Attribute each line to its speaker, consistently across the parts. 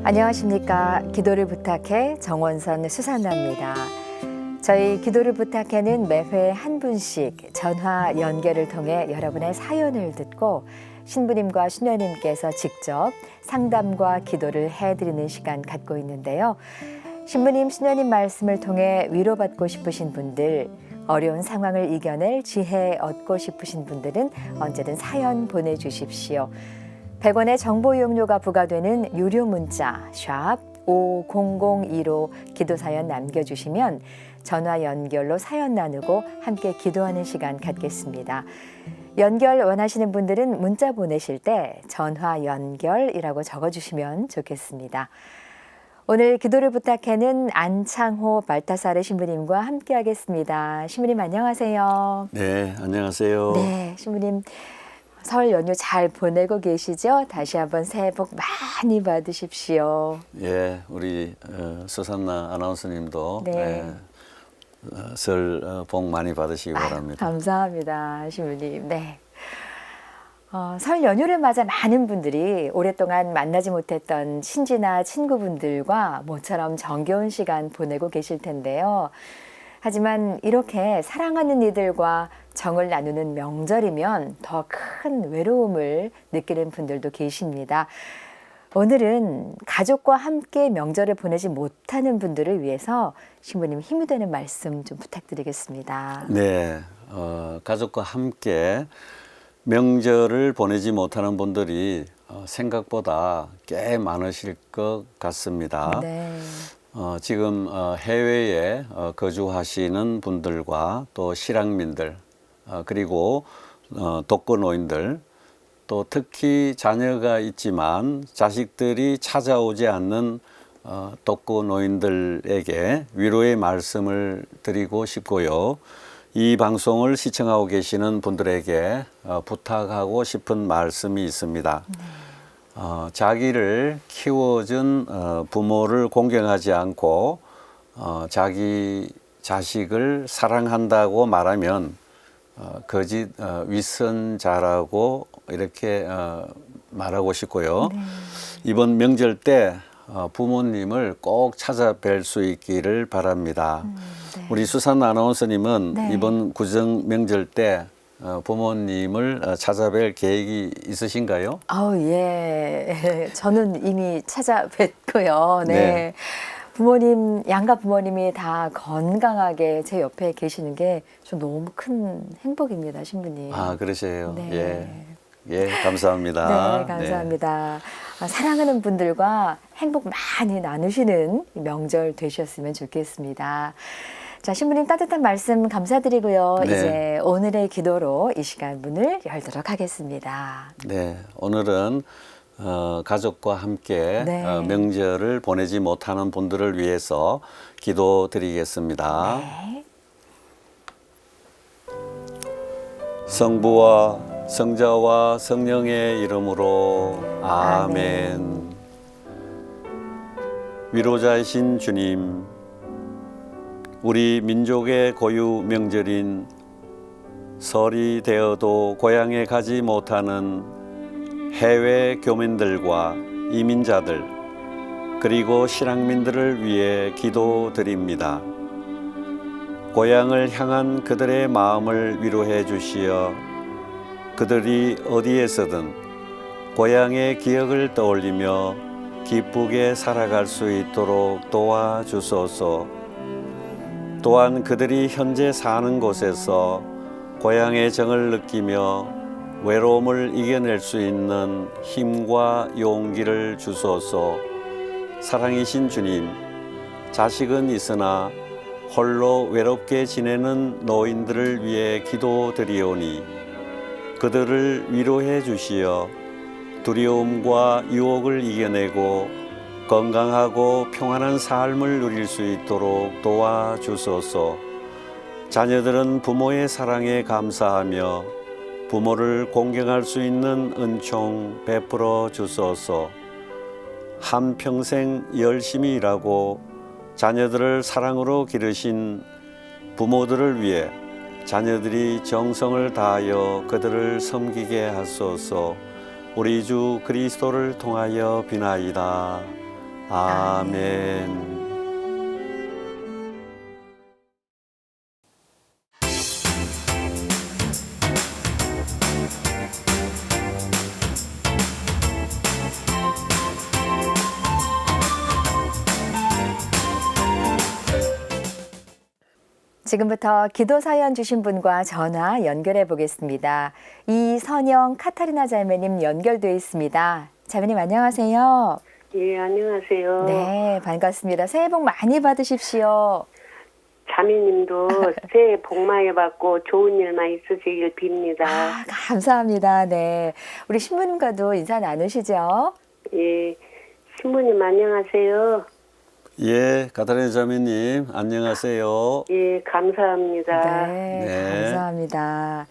Speaker 1: 안녕하십니까. 기도를 부탁해 정원선 수산나입니다. 저희 기도를 부탁해는 매회 한 분씩 전화 연결을 통해 여러분의 사연을 듣고 신부님과 수녀님께서 직접 상담과 기도를 해드리는 시간 갖고 있는데요. 신부님, 수녀님 말씀을 통해 위로받고 싶으신 분들, 어려운 상황을 이겨낼 지혜 얻고 싶으신 분들은 언제든 사연 보내주십시오. 100원의 정보 이용료가 부과되는 유료 문자 샵 5002로 기도사연 남겨주시면 전화 연결로 사연 나누고 함께 기도하는 시간 갖겠습니다. 연결 원하시는 분들은 문자 보내실 때 전화 연결이라고 적어주시면 좋겠습니다. 오늘 기도를 부탁해는 안창호 발타사르 신부님과 함께하겠습니다. 신부님 안녕하세요.
Speaker 2: 네, 안녕하세요.
Speaker 1: 네, 신부님 설 연휴 잘 보내고 계시죠? 다시 한번 새해 복 많이 받으십시오.
Speaker 2: 예, 우리 수산나 아나운서님도 설 복 많이 받으시기 바랍니다.
Speaker 1: 감사합니다, 신부님. 네. 설 연휴를 맞아 많은 분들이 오랫동안 만나지 못했던 친지나 친구분들과 모처럼 정겨운 시간 보내고 계실 텐데요. 하지만 이렇게 사랑하는 이들과 정을 나누는 명절이면 더 큰 외로움을 느끼는 분들도 계십니다. 오늘은 가족과 함께 명절을 보내지 못하는 분들을 위해서 신부님 힘이 되는 말씀 좀 부탁드리겠습니다.
Speaker 2: 네, 가족과 함께 명절을 보내지 못하는 분들이 생각보다 꽤 많으실 것 같습니다.
Speaker 1: 네.
Speaker 2: 지금 해외에 거주하시는 분들과 또 실향민들 그리고 독거노인들 또 특히 자녀가 있지만 자식들이 찾아오지 않는 독거노인들에게 위로의 말씀을 드리고 싶고요. 이 방송을 시청하고 계시는 분들에게 부탁하고 싶은 말씀이 있습니다. 자기를 키워준 부모를 공경하지 않고 자기 자식을 사랑한다고 말하면 거짓 윗선자라고 이렇게 말하고 싶고요.
Speaker 1: 네.
Speaker 2: 이번 명절 때 부모님을 꼭 찾아뵐 수 있기를 바랍니다.
Speaker 1: 네.
Speaker 2: 우리 수산 아나운서님은
Speaker 1: 네.
Speaker 2: 이번 구정 명절 때 부모님을 찾아뵐 계획이 있으신가요?
Speaker 1: 예. 저는 이미 찾아뵀고요. 네.
Speaker 2: 네.
Speaker 1: 부모님, 양가 부모님이 다 건강하게 제 옆에 계시는 게 저 너무 큰 행복입니다, 신부님.
Speaker 2: 아, 그러세요.
Speaker 1: 네.
Speaker 2: 예, 감사합니다.
Speaker 1: 네, 감사합니다. 사랑하는 분들과 행복 많이 나누시는 명절 되셨으면 좋겠습니다. 자, 신부님 따뜻한 말씀 감사드리고요.
Speaker 2: 네.
Speaker 1: 이제 오늘의 기도로 이 시간 문을 열도록 하겠습니다.
Speaker 2: 네, 오늘은 가족과 함께
Speaker 1: 네.
Speaker 2: 명절을 보내지 못하는 분들을 위해서 기도드리겠습니다.
Speaker 1: 네.
Speaker 2: 성부와 성자와 성령의 이름으로 아멘. 위로자이신 주님, 우리 민족의 고유 명절인 설이 되어도 고향에 가지 못하는 해외 교민들과 이민자들 그리고 실향민들을 위해 기도드립니다. 고향을 향한 그들의 마음을 위로해 주시어 그들이 어디에서든 고향의 기억을 떠올리며 기쁘게 살아갈 수 있도록 도와주소서. 또한 그들이 현재 사는 곳에서 고향의 정을 느끼며 외로움을 이겨낼 수 있는 힘과 용기를 주소서. 사랑이신 주님, 자식은 있으나 홀로 외롭게 지내는 노인들을 위해 기도드리오니 그들을 위로해 주시어 두려움과 유혹을 이겨내고 건강하고 평안한 삶을 누릴 수 있도록 도와주소서. 자녀들은 부모의 사랑에 감사하며 부모를 공경할 수 있는 은총 베풀어 주소서. 한평생 열심히 일하고 자녀들을 사랑으로 기르신 부모들을 위해 자녀들이 정성을 다하여 그들을 섬기게 하소서. 우리 주 그리스도를 통하여 비나이다. 아멘.
Speaker 1: 지금부터 기도 사연 주신 분과 전화 연결해 보겠습니다. 이선영 카타리나 자매님 연결돼 있습니다. 자매님 안녕하세요.
Speaker 3: 예, 안녕하세요.
Speaker 1: 네, 반갑습니다. 새해 복 많이 받으십시오.
Speaker 3: 자매님도 새해 복 많이 받고 좋은 일만 있으시길 빕니다.
Speaker 1: 아, 감사합니다. 네, 우리 신부님과도 인사 나누시죠?
Speaker 3: 예, 신부님 안녕하세요.
Speaker 2: 예, 가타리나 자매님 안녕하세요.
Speaker 3: 예, 감사합니다.
Speaker 1: 네,
Speaker 2: 네.
Speaker 1: 감사합니다.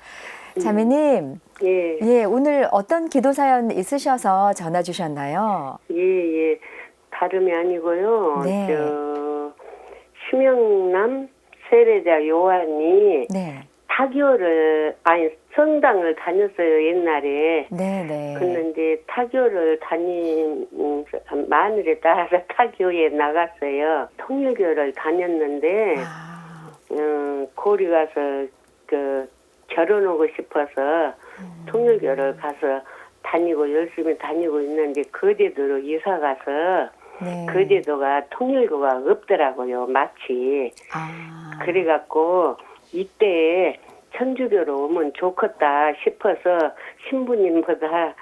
Speaker 1: 자매님,
Speaker 3: 예,
Speaker 1: 예, 오늘 어떤 기도 사연 있으셔서 전화 주셨나요?
Speaker 3: 예, 예. 다름이 아니고요.
Speaker 1: 네.
Speaker 3: 심영남 세례자 요한이
Speaker 1: 네,
Speaker 3: 성당을 다녔어요, 옛날에.
Speaker 1: 네, 네.
Speaker 3: 그런데 타교를 마늘에 따라서 타교에 나갔어요. 통일교를 다녔는데
Speaker 1: 아,
Speaker 3: 고리 가서 결혼하고 싶어서 통일교를 가서 열심히 다니고 있는데 거제도로 이사 가서
Speaker 1: 네.
Speaker 3: 거제도가 통일교가 없더라고요, 마치.
Speaker 1: 아,
Speaker 3: 그래갖고 이때 천주교로 오면 좋겠다 싶어서 신부님보다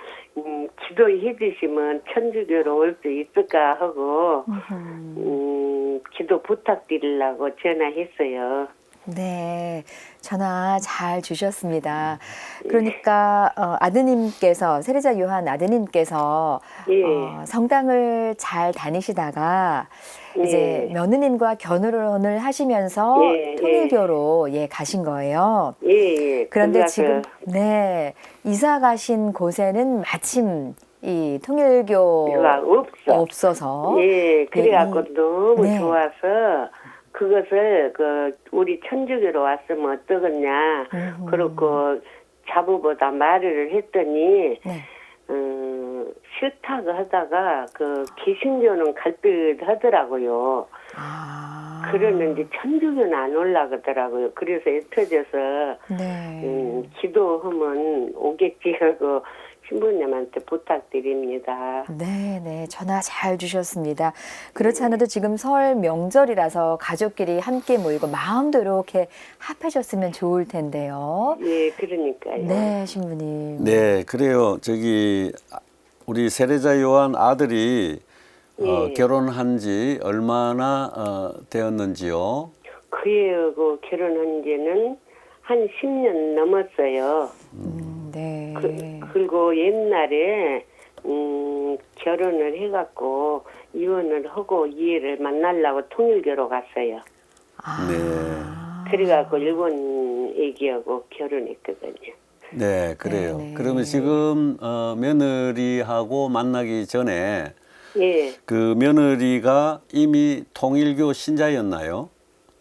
Speaker 3: 기도해 주시면 천주교로 올 수 있을까 하고 기도 부탁드리려고 전화했어요.
Speaker 1: 네, 전화 잘 주셨습니다. 그러니까 아드님께서 세례자 요한 아드님께서
Speaker 3: 예.
Speaker 1: 성당을 잘 다니시다가 이제
Speaker 3: 예.
Speaker 1: 며느님과 결혼을 하시면서
Speaker 3: 예,
Speaker 1: 통일교로 가신 거예요.
Speaker 3: 예, 예.
Speaker 1: 그런데
Speaker 3: 그래서
Speaker 1: 지금 이사 가신 곳에는 마침 이 통일교가 없어서
Speaker 3: 예, 그래갖고 너무
Speaker 1: 네.
Speaker 3: 좋아서 그것을 우리 천주교로 왔으면 어떠겠냐. 그렇고 자부보다 말을 했더니
Speaker 1: 네.
Speaker 3: 싫다고 하다가 개신교는 갈 듯 하더라고요.
Speaker 1: 아,
Speaker 3: 그러는데 천주교는 안 올라가더라고요. 그래서 애터져서
Speaker 1: 네.
Speaker 3: 기도하면 오겠지 하고 신부님한테 부탁드립니다.
Speaker 1: 네, 네. 전화 잘 주셨습니다. 그렇지 않아도 지금 설 명절이라서 가족끼리 함께 모이고 마음대로 이렇게 합해졌으면 좋을 텐데요.
Speaker 3: 예, 그러니까요.
Speaker 1: 네, 신부님.
Speaker 2: 네, 그래요. 우리 세례자 요한 아들이
Speaker 3: 예.
Speaker 2: 결혼한 지 얼마나 되었는지요?
Speaker 3: 그애하고 결혼한 지는 한 10년 넘었어요.
Speaker 1: 네.
Speaker 3: 그리고 옛날에 결혼을 해갖고 이혼을 하고 이해를 만나려고 통일교로 갔어요.
Speaker 1: 아,
Speaker 2: 네.
Speaker 3: 그래갖고 일본 애기하고 결혼했거든요.
Speaker 2: 네, 그래요.
Speaker 1: 네.
Speaker 2: 그러면 지금 며느리하고 만나기 전에
Speaker 3: 예,
Speaker 2: 그 며느리가 이미 통일교 신자였나요?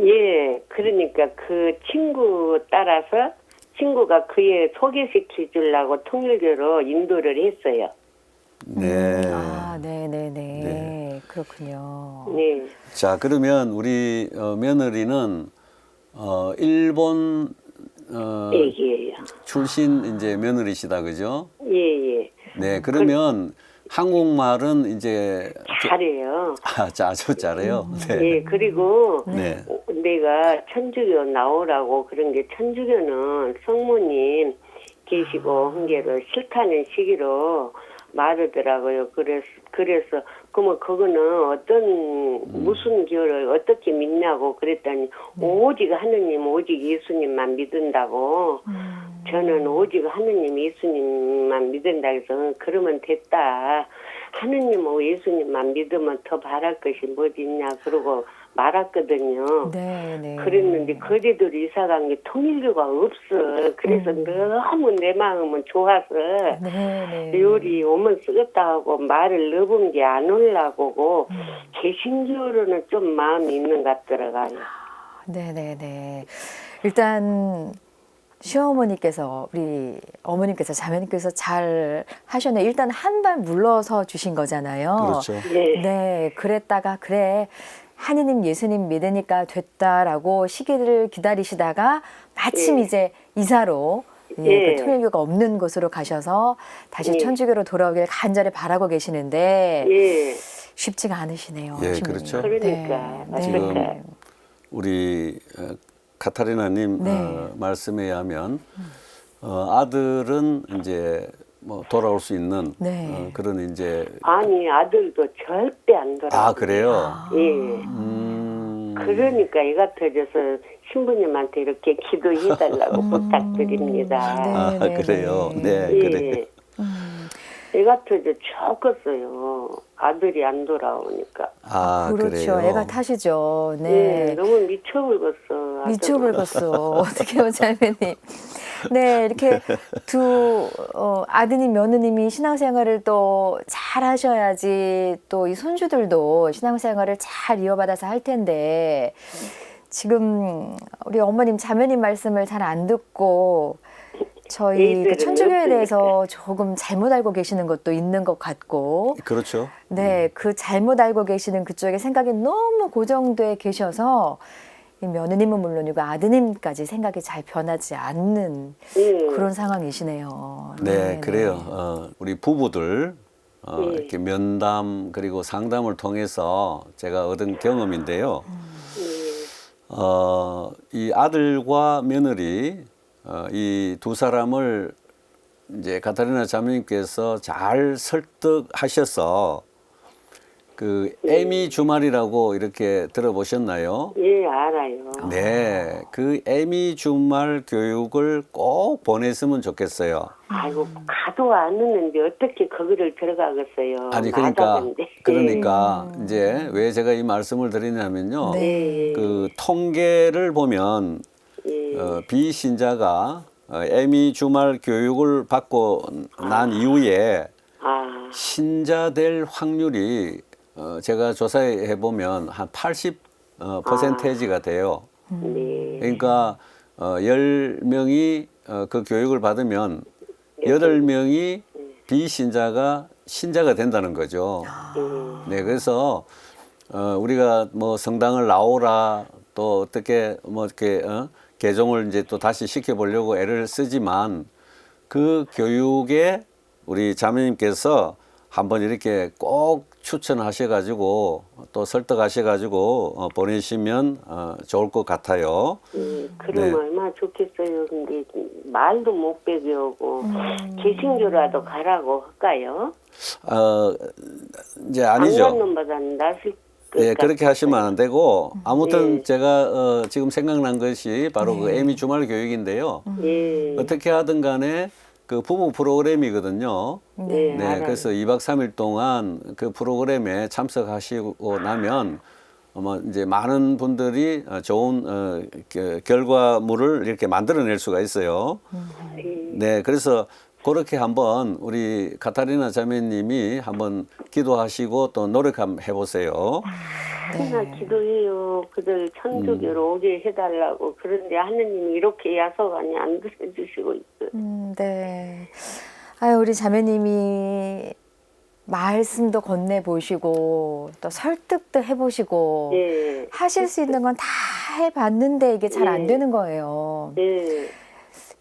Speaker 3: 예. 그러니까 그 친구 따라서 친구가 그애 소개시켜 주려고 통일교로 인도를 했어요.
Speaker 2: 네.
Speaker 1: 아, 네, 네, 네.
Speaker 2: 네.
Speaker 1: 그렇군요.
Speaker 3: 네.
Speaker 2: 자, 그러면 우리 며느리는 일본
Speaker 3: 애기예요. 출신
Speaker 2: 이제 며느리시다, 그죠?
Speaker 3: 예, 예.
Speaker 2: 네, 그러면 한국말은 이제
Speaker 3: 잘해요.
Speaker 2: 아주 잘해요. 네.
Speaker 3: 예, 그리고
Speaker 2: 네.
Speaker 3: 내가 천주교 나오라고 그런 게 천주교는 성모님 계시고 한 게를 싫다는 시기로 말하더라고요. 그래서 그러면 그거는 무슨 교를 어떻게 믿냐고 그랬더니 오직 하느님, 오직 예수님만 믿는다고. 저는 오직 하느님, 예수님만 믿는다 해서 그러면 됐다. 하느님, 예수님만 믿으면 더 바랄 것이 뭐지 있냐 그러고 말았거든요.
Speaker 1: 네, 네.
Speaker 3: 그랬는데 거제도로 이사 간 게 통일교가 없어. 그래서 너무 내 마음은 좋아서
Speaker 1: 네, 네.
Speaker 3: 요리 오면 쓰겠다 하고 말을 넣은 게 안 올라오고 개신교로는 좀 마음이 있는 것 같더라고요.
Speaker 1: 네, 네, 네. 일단 시어머니께서 우리 어머님께서 자매님께서 잘 하셨네. 일단 한 발 물러서 주신 거잖아요.
Speaker 2: 그렇죠.
Speaker 3: 네.
Speaker 1: 네, 그랬다가 그래 하느님 예수님 믿으니까 됐다라고 시기를 기다리시다가 마침
Speaker 3: 예.
Speaker 1: 이제 이사로
Speaker 3: 예.
Speaker 1: 그 통일교가 없는 곳으로 가셔서 다시
Speaker 3: 예.
Speaker 1: 천주교로 돌아오길 간절히 바라고 계시는데
Speaker 3: 예.
Speaker 1: 쉽지가 않으시네요.
Speaker 2: 예,
Speaker 1: 신부님.
Speaker 2: 그렇죠.
Speaker 3: 그러니까 맞습니다.
Speaker 2: 우리 카타리나님
Speaker 1: 네.
Speaker 2: 말씀에 의하면 아들은 이제 뭐 돌아올 수 있는
Speaker 1: 네.
Speaker 2: 그런 이제
Speaker 3: 아니 아들도 절대 안 돌아.
Speaker 2: 아 그래요.
Speaker 3: 예. 그러니까 이 같아져서 신부님한테 이렇게 기도해달라고 부탁드립니다.
Speaker 2: 아
Speaker 1: 네, 네,
Speaker 2: 그래요.
Speaker 1: 네.
Speaker 2: 네, 그래.
Speaker 3: 애 같아져 죽었어요. 아들이 안 돌아오니까.
Speaker 2: 아
Speaker 1: 그렇죠.
Speaker 2: 그래요.
Speaker 1: 애가 타시죠.
Speaker 3: 네.
Speaker 1: 네.
Speaker 3: 너무 미쳐불었어. 아들은.
Speaker 1: 미쳐불겠어. 어떡해요, 자매님. 네, 이렇게 두 아드님, 며느님이 신앙생활을 또 잘 하셔야지 또 이 손주들도 신앙생활을 잘 이어받아서 할 텐데 지금 우리 어머님, 자매님 말씀을 잘 안 듣고 저희 그
Speaker 3: 애들은
Speaker 1: 천주교에
Speaker 3: 없으니까.
Speaker 1: 대해서 조금 잘못 알고 계시는 것도 있는 것 같고
Speaker 2: 그렇죠.
Speaker 1: 네, 그 잘못 알고 계시는 그쪽에 생각이 너무 고정돼 계셔서 이 며느님은 물론이고 아드님까지 생각이 잘 변하지 않는 그런 상황이시네요.
Speaker 2: 네, 그래요. 우리 부부들
Speaker 3: 네.
Speaker 2: 이렇게 면담 그리고 상담을 통해서 제가 얻은 경험인데요. 이 아들과 며느리 이 두 사람을 이제 카타리나 자매님께서 잘 설득하셔서 그 에미 주말이라고 이렇게 들어보셨나요?
Speaker 3: 예, 알아요.
Speaker 2: 네, 그 에미 주말 교육을 꼭 보냈으면 좋겠어요.
Speaker 3: 아이고 가도 안 오는데 어떻게 거기를 들어가겠어요.
Speaker 2: 아니 그러니까
Speaker 3: 나가는데.
Speaker 2: 이제 왜 제가 이 말씀을 드리냐면요.
Speaker 1: 네.
Speaker 2: 그 통계를 보면 비신자가 에미 주말 교육을 받고 난 이후에
Speaker 3: 아,
Speaker 2: 신자 될 확률이 제가 조사해 보면 한 80%가 돼요.
Speaker 3: 네.
Speaker 2: 그러니까 10명이 그 교육을 받으면 8명이 비신자가 신자가 된다는 거죠. 네, 그래서 우리가 뭐 성당을 나오라 또 어떻게 뭐 이렇게 개종을 이제 또 다시 시켜보려고 애를 쓰지만 그 교육에 우리 자매님께서 한번 이렇게 꼭 추천하셔가지고 또 설득하셔가지고 보내시면 좋을 것 같아요.
Speaker 3: 그럼
Speaker 2: 네.
Speaker 3: 얼마나 좋겠어요. 근데 말도 못 배우고 개신교라도 가라고 할까요?
Speaker 2: 이제
Speaker 3: 안
Speaker 2: 아니죠.
Speaker 3: 간 놈보다는 낫을 것
Speaker 2: 네, 그렇게
Speaker 3: 같아요.
Speaker 2: 하시면 안 되고 아무튼
Speaker 3: 네.
Speaker 2: 제가 지금 생각난 것이 바로 그 에미 주말 교육인데요.
Speaker 3: 예.
Speaker 2: 어떻게 하든 간에 그 부부 프로그램이거든요.
Speaker 3: 네,
Speaker 2: 네,
Speaker 3: 알아요.
Speaker 2: 그래서 2박 3일 동안 그 프로그램에 참석하시고 나면 이제 많은 분들이 좋은 결과물을 이렇게 만들어낼 수가 있어요. 네, 그래서 그렇게 한번 우리 카타리나 자매님이 한번 기도하시고 또 노력 한번 해보세요.
Speaker 3: 맨날 기도해요. 그들 천주교로 오게 해달라고. 그런데 하느님이 이렇게 야속하니 안 들어주시고 있어요.
Speaker 1: 네. 아유, 우리 자매님이 말씀도 건네보시고 또 설득도 해보시고
Speaker 3: 네.
Speaker 1: 하실 수 있는 건 다 해봤는데 이게 잘 안
Speaker 3: 네.
Speaker 1: 되는 거예요.
Speaker 3: 네.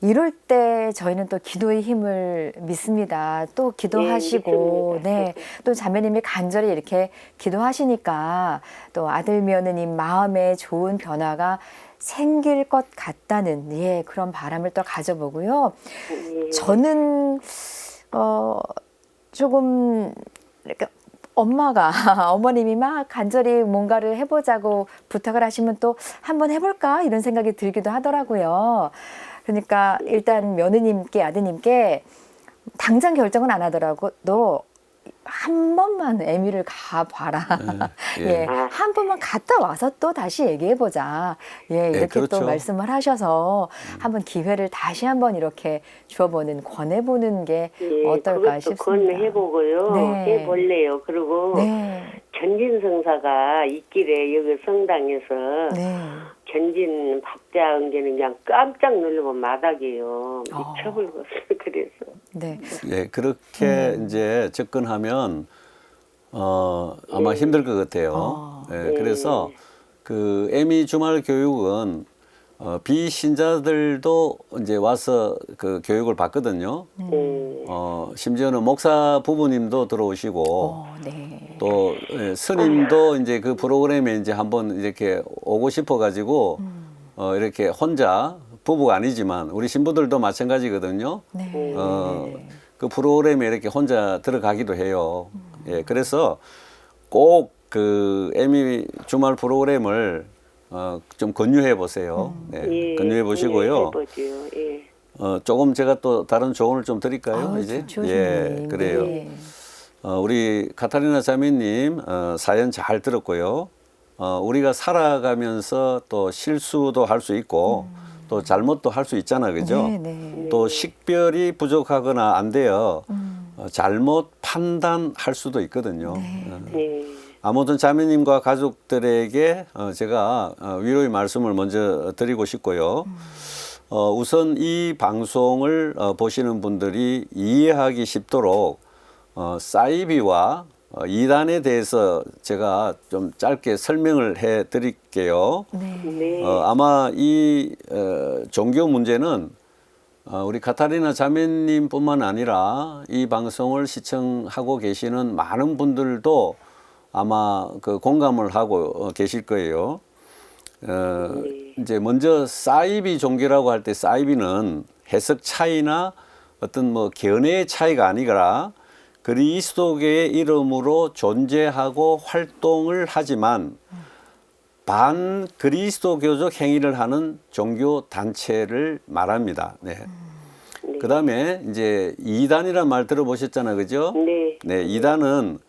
Speaker 1: 이럴 때 저희는 또 기도의 힘을 믿습니다. 또 기도하시고,
Speaker 3: 믿습니다.
Speaker 1: 네, 또 자매님이 간절히 이렇게 기도하시니까 또 아들 며느님 마음에 좋은 변화가 생길 것 같다는 그런 바람을 또 가져보고요.
Speaker 3: 네.
Speaker 1: 저는 조금 이렇게 엄마가 어머님이 막 간절히 뭔가를 해보자고 부탁을 하시면 또 한번 해볼까 이런 생각이 들기도 하더라고요. 그러니까 일단 며느님께 아드님께 당장 결정은 안 하더라고 너 한 번만 에미를 가봐라.
Speaker 2: 예.
Speaker 1: 한 번만 갔다 와서 또 다시 얘기해보자. 이렇게
Speaker 2: 그렇죠.
Speaker 1: 또 말씀을 하셔서 한번 기회를 다시 한번 이렇게 주어보는 권해보는 게 어떨까
Speaker 3: 그것도
Speaker 1: 싶습니다.
Speaker 3: 권해보고요.
Speaker 1: 네.
Speaker 3: 해볼래요. 그리고
Speaker 1: 네,
Speaker 3: 전진성사가 있길래 여기 성당에서
Speaker 1: 네,
Speaker 3: 견진 밥자 은게는 그냥 깜짝 놀라고 마닥이에요. 미쳐버렸어요. 그래서.
Speaker 1: 네.
Speaker 2: 예, 그렇게 이제 접근하면 아마 힘들 것 같아요. 예, 그래서 그 애미 주말 교육은 비신자들도 이제 와서 그 교육을 받거든요. 심지어는 목사 부부님도 들어오시고
Speaker 1: 네.
Speaker 2: 또 스님도 이제 그 프로그램에 이제 한번 이렇게 오고 싶어 가지고 이렇게 혼자 부부가 아니지만 우리 신부들도 마찬가지거든요.
Speaker 1: 네.
Speaker 2: 그 프로그램에 이렇게 혼자 들어가기도 해요. 예, 그래서 꼭 그 애미 주말 프로그램을 좀 권유해 보세요. 네,
Speaker 3: 예,
Speaker 2: 권유해 보시고요.
Speaker 3: 해보지요. 예.
Speaker 2: 조금 제가 또 다른 조언을 좀 드릴까요?
Speaker 1: 아우,
Speaker 2: 이제
Speaker 1: 좋죠,
Speaker 2: 예,
Speaker 1: 선생님.
Speaker 2: 그래요.
Speaker 1: 네.
Speaker 2: 우리 카타리나 자매님 사연 잘 들었고요. 우리가 살아가면서 또 실수도 할 수 있고 또 잘못도 할 수 있잖아, 그죠?
Speaker 1: 네, 네.
Speaker 2: 또 식별이 부족하거나 안 돼요. 잘못 판단할 수도 있거든요.
Speaker 3: 네.
Speaker 2: 아무튼 자매님과 가족들에게 제가 위로의 말씀을 먼저 드리고 싶고요. 우선 이 방송을 보시는 분들이 이해하기 쉽도록 사이비와 이단에 대해서 제가 좀 짧게 설명을 해 드릴게요.
Speaker 3: 네.
Speaker 2: 아마 이 종교 문제는 우리 카타리나 자매님뿐만 아니라 이 방송을 시청하고 계시는 많은 분들도 아마 그 공감을 하고 계실 거예요. 이제 먼저 사이비 종교라고 할 때 사이비는 해석 차이나 어떤 뭐 견해의 차이가 아니라 그리스도교의 이름으로 존재하고 활동을 하지만 반 그리스도교적 행위를 하는 종교 단체를 말합니다. 네. 그다음에 이제 이단이란 말 들어보셨잖아요, 그죠?
Speaker 3: 네.
Speaker 2: 네, 이단은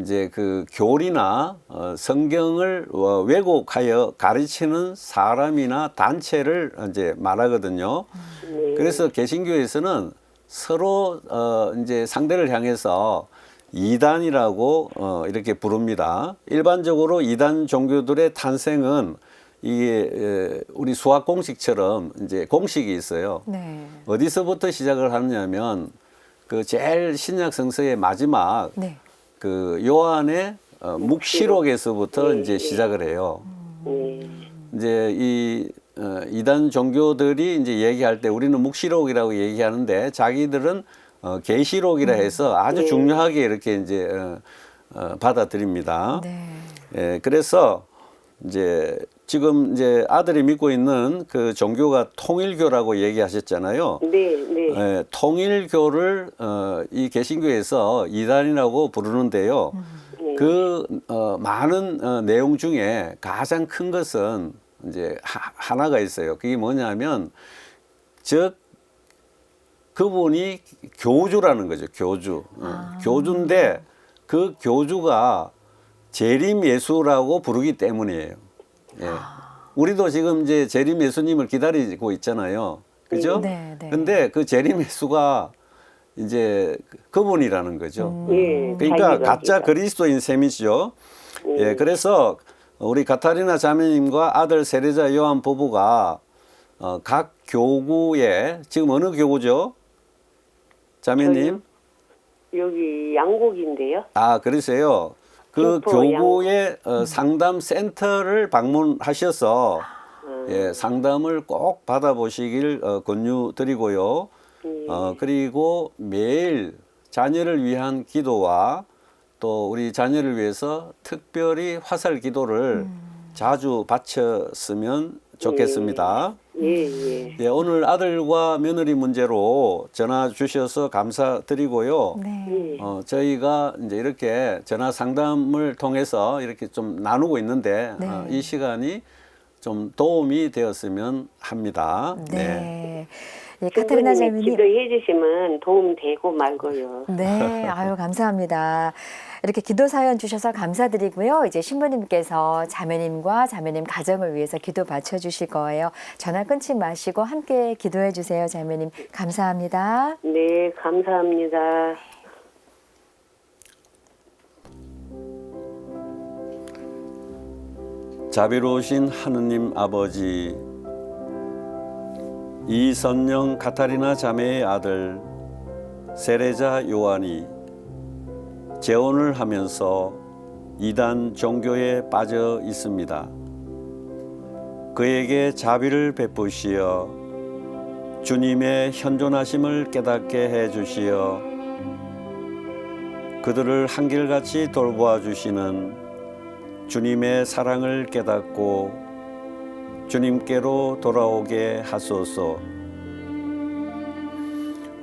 Speaker 2: 이제 그 교리나 성경을 왜곡하여 가르치는 사람이나 단체를 이제 말하거든요. 그래서 개신교에서는 서로 이제 상대를 향해서 이단이라고 이렇게 부릅니다. 일반적으로 이단 종교들의 탄생은 이게 우리 수학 공식처럼 이제 공식이 있어요.
Speaker 1: 네.
Speaker 2: 어디서부터 시작을 하느냐면 그 제일 신약 성서의 마지막
Speaker 1: 네.
Speaker 2: 그 요한의 묵시록에서부터
Speaker 3: 네,
Speaker 2: 이제
Speaker 3: 네.
Speaker 2: 시작을 해요.
Speaker 3: 네.
Speaker 2: 이제 이 이단 종교들이 이제 얘기할 때 우리는 묵시록이라고 얘기하는데 자기들은 계시록이라 해서 아주 중요하게 이렇게 이제 받아들입니다.
Speaker 1: 네.
Speaker 2: 예, 그래서 이제 지금 이제 아들이 믿고 있는 그 종교가 통일교라고 얘기하셨잖아요.
Speaker 3: 네. 네.
Speaker 2: 예, 통일교를 이 개신교에서 이단이라고 부르는데요. 그 많은 내용 중에 가장 큰 것은 이제 하나가 있어요. 그게 뭐냐면 즉 그분이 교주라는 거죠. 교주. 교주인데 그 교주가 재림 예수라고 부르기 때문이에요. 예. 우리도 지금 이제 재림 예수님을 기다리고 있잖아요. 그죠?
Speaker 1: 네, 네.
Speaker 2: 근데 그 재림 예수가 이제 그분이라는 거죠.
Speaker 3: 예,
Speaker 2: 그러니까
Speaker 3: 자기가
Speaker 2: 가짜
Speaker 3: 자기가.
Speaker 2: 그리스도인 셈이죠. 예, 그래서 우리 카타리나 자매님과 아들 세례자 요한 부부가 각 교구에 지금 어느 교구죠? 자매님?
Speaker 3: 여기 양곡인데요.
Speaker 2: 아, 그러세요. 그
Speaker 3: 김포
Speaker 2: 교구의 상담 센터를 방문하셔서 예, 상담을 꼭 받아보시길 권유드리고요. 그리고 매일 자녀를 위한 기도와 또 우리 자녀를 위해서 특별히 화살 기도를 자주 바쳤으면 좋겠습니다.
Speaker 3: 예.
Speaker 2: 예, 오늘 아들과 며느리 문제로 전화 주셔서 감사드리고요.
Speaker 1: 네.
Speaker 2: 저희가 이제 이렇게 전화 상담을 통해서 이렇게 좀 나누고 있는데
Speaker 1: 네.
Speaker 2: 이 시간이 좀 도움이 되었으면 합니다.
Speaker 1: 네. 예, 카타리나
Speaker 3: 신부님이
Speaker 1: 자매님.
Speaker 3: 기도해 주시면 도움 되고 말고요.
Speaker 1: 네, 아유, 감사합니다. 이렇게 기도 사연 주셔서 감사드리고요. 이제 신부님께서 자매님과 자매님 가정을 위해서 기도 바쳐주실 거예요. 전화 끊지 마시고 함께 기도해 주세요, 자매님. 감사합니다.
Speaker 3: 네, 감사합니다.
Speaker 2: 자비로우신 하느님 아버지, 이선영 카타리나 자매의 아들 세례자 요한이 재혼을 하면서 이단 종교에 빠져 있습니다. 그에게 자비를 베푸시어 주님의 현존하심을 깨닫게 해 주시어 그들을 한결같이 돌보아 주시는 주님의 사랑을 깨닫고 주님께로 돌아오게 하소서.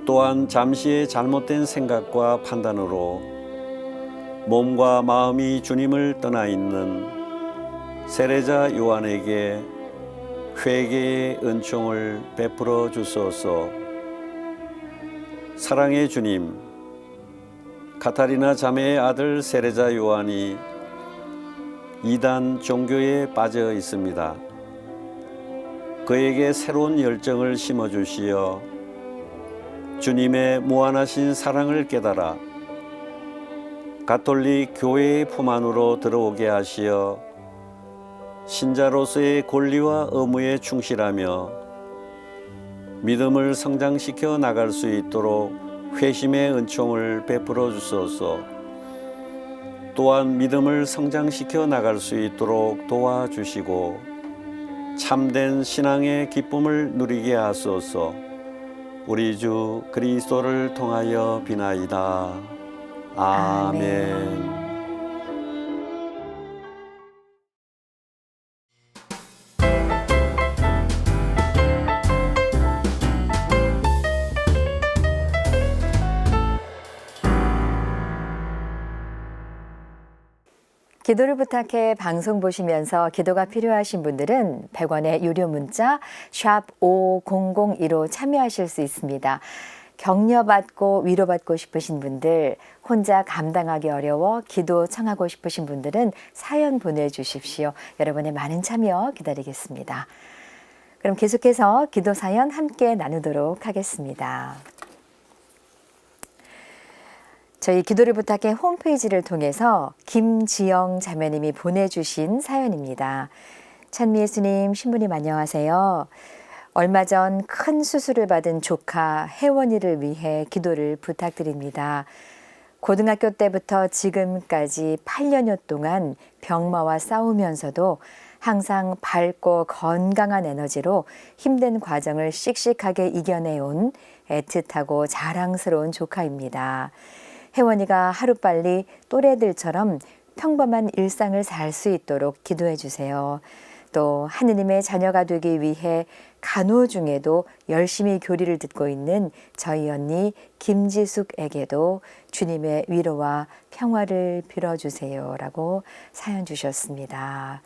Speaker 2: 또한 잠시의 잘못된 생각과 판단으로 몸과 마음이 주님을 떠나 있는 세례자 요한에게 회개의 은총을 베풀어 주소서. 사랑의 주님, 카타리나 자매의 아들 세례자 요한이 이단 종교에 빠져 있습니다. 그에게 새로운 열정을 심어주시어 주님의 무한하신 사랑을 깨달아 가톨릭 교회의 품 안으로 들어오게 하시어 신자로서의 권리와 의무에 충실하며 믿음을 성장시켜 나갈 수 있도록 회심의 은총을 베풀어 주소서. 또한 믿음을 성장시켜 나갈 수 있도록 도와주시고 참된 신앙의 기쁨을 누리게 하소서. 우리 주 그리스도를 통하여 비나이다. 아멘.
Speaker 1: 기도를 부탁해 방송 보시면서 기도가 필요하신 분들은 100원의 유료 문자 샵 5002로 참여하실 수 있습니다. 격려받고 위로받고 싶으신 분들, 혼자 감당하기 어려워 기도 청하고 싶으신 분들은 사연 보내주십시오. 여러분의 많은 참여 기다리겠습니다. 그럼 계속해서 기도 사연 함께 나누도록 하겠습니다. 저희 기도를 부탁해 홈페이지를 통해서 김지영 자매님이 보내주신 사연입니다. 찬미예수님, 신부님 안녕하세요. 얼마 전 큰 수술을 받은 조카 혜원이를 위해 기도를 부탁드립니다. 고등학교 때부터 지금까지 8년여 동안 병마와 싸우면서도 항상 밝고 건강한 에너지로 힘든 과정을 씩씩하게 이겨내온 애틋하고 자랑스러운 조카입니다. 혜원이가 하루빨리 또래들처럼 평범한 일상을 살 수 있도록 기도해 주세요. 또 하느님의 자녀가 되기 위해 간호 중에도 열심히 교리를 듣고 있는 저희 언니 김지숙에게도 주님의 위로와 평화를 빌어주세요. 라고 사연 주셨습니다.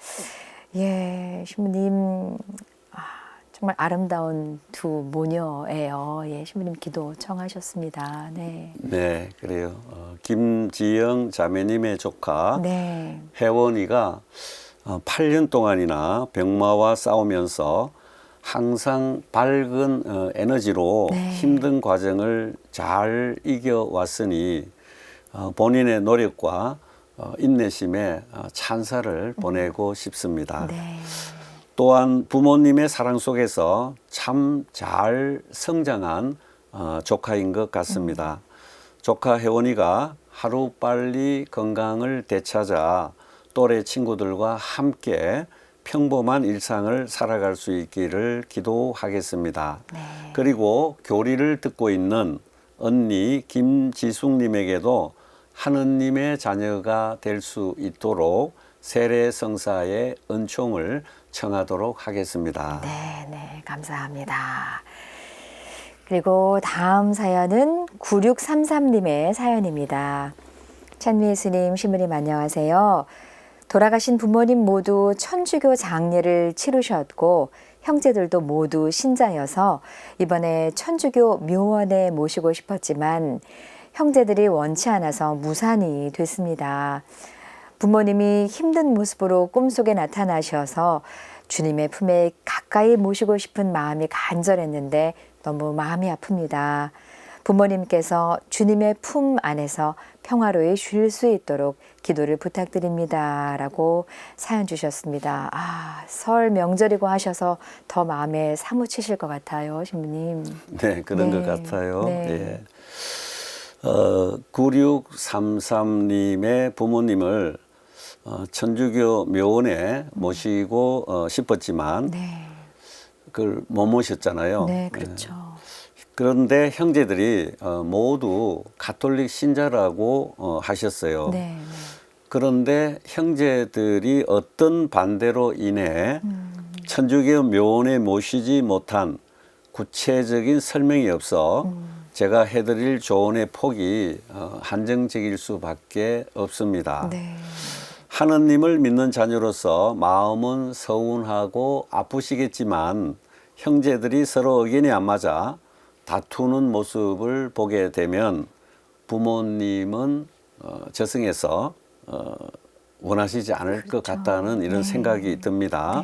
Speaker 1: 예, 신부님 정말 아름다운 두 모녀예요. 예, 신부님 기도 청하셨습니다. 네.
Speaker 2: 네, 그래요. 김지영 자매님의 조카
Speaker 1: 네.
Speaker 2: 혜원이가 8년 동안이나 병마와 싸우면서 항상 밝은 에너지로
Speaker 1: 네.
Speaker 2: 힘든 과정을 잘 이겨왔으니 본인의 노력과 인내심에 찬사를 보내고 싶습니다.
Speaker 1: 네.
Speaker 2: 또한 부모님의 사랑 속에서 참 잘 성장한 조카인 것 같습니다. 조카 혜원이가 하루빨리 건강을 되찾아 또래 친구들과 함께 평범한 일상을 살아갈 수 있기를 기도하겠습니다.
Speaker 1: 네.
Speaker 2: 그리고 교리를 듣고 있는 언니 김지숙님에게도 하느님의 자녀가 될 수 있도록 세례 성사의 은총을 청하도록 하겠습니다.
Speaker 1: 네, 네, 감사합니다. 그리고 다음 사연은 9633님의 사연입니다. 찬미예수님, 신부님 안녕하세요. 돌아가신 부모님 모두 천주교 장례를 치르셨고 형제들도 모두 신자여서 이번에 천주교 묘원에 모시고 싶었지만 형제들이 원치 않아서 무산이 됐습니다. 부모님이 힘든 모습으로 꿈속에 나타나셔서 주님의 품에 가까이 모시고 싶은 마음이 간절했는데 너무 마음이 아픕니다. 부모님께서 주님의 품 안에서 평화로이 쉴 수 있도록 기도를 부탁드립니다. 라고 사연 주셨습니다. 설 명절이고 하셔서 더 마음에 사무치실 것 같아요, 신부님.
Speaker 2: 네, 그런 것 같아요.
Speaker 1: 네.
Speaker 2: 예. 9633님의 부모님을 천주교 묘원에 모시고 싶었지만
Speaker 1: 네.
Speaker 2: 그걸 못 모셨잖아요.
Speaker 1: 네, 그렇죠.
Speaker 2: 그런데 형제들이 모두 가톨릭 신자라고 하셨어요.
Speaker 1: 네, 네.
Speaker 2: 그런데 형제들이 어떤 반대로 인해 천주교 묘원에 모시지 못한 구체적인 설명이 없어 제가 해드릴 조언의 폭이 한정적일 수밖에 없습니다.
Speaker 1: 네.
Speaker 2: 하느님을 믿는 자녀로서 마음은 서운하고 아프시겠지만 형제들이 서로 의견이 안 맞아 다투는 모습을 보게 되면 부모님은 저승에서 원하시지 않을 것 같다는 이런 생각이 듭니다.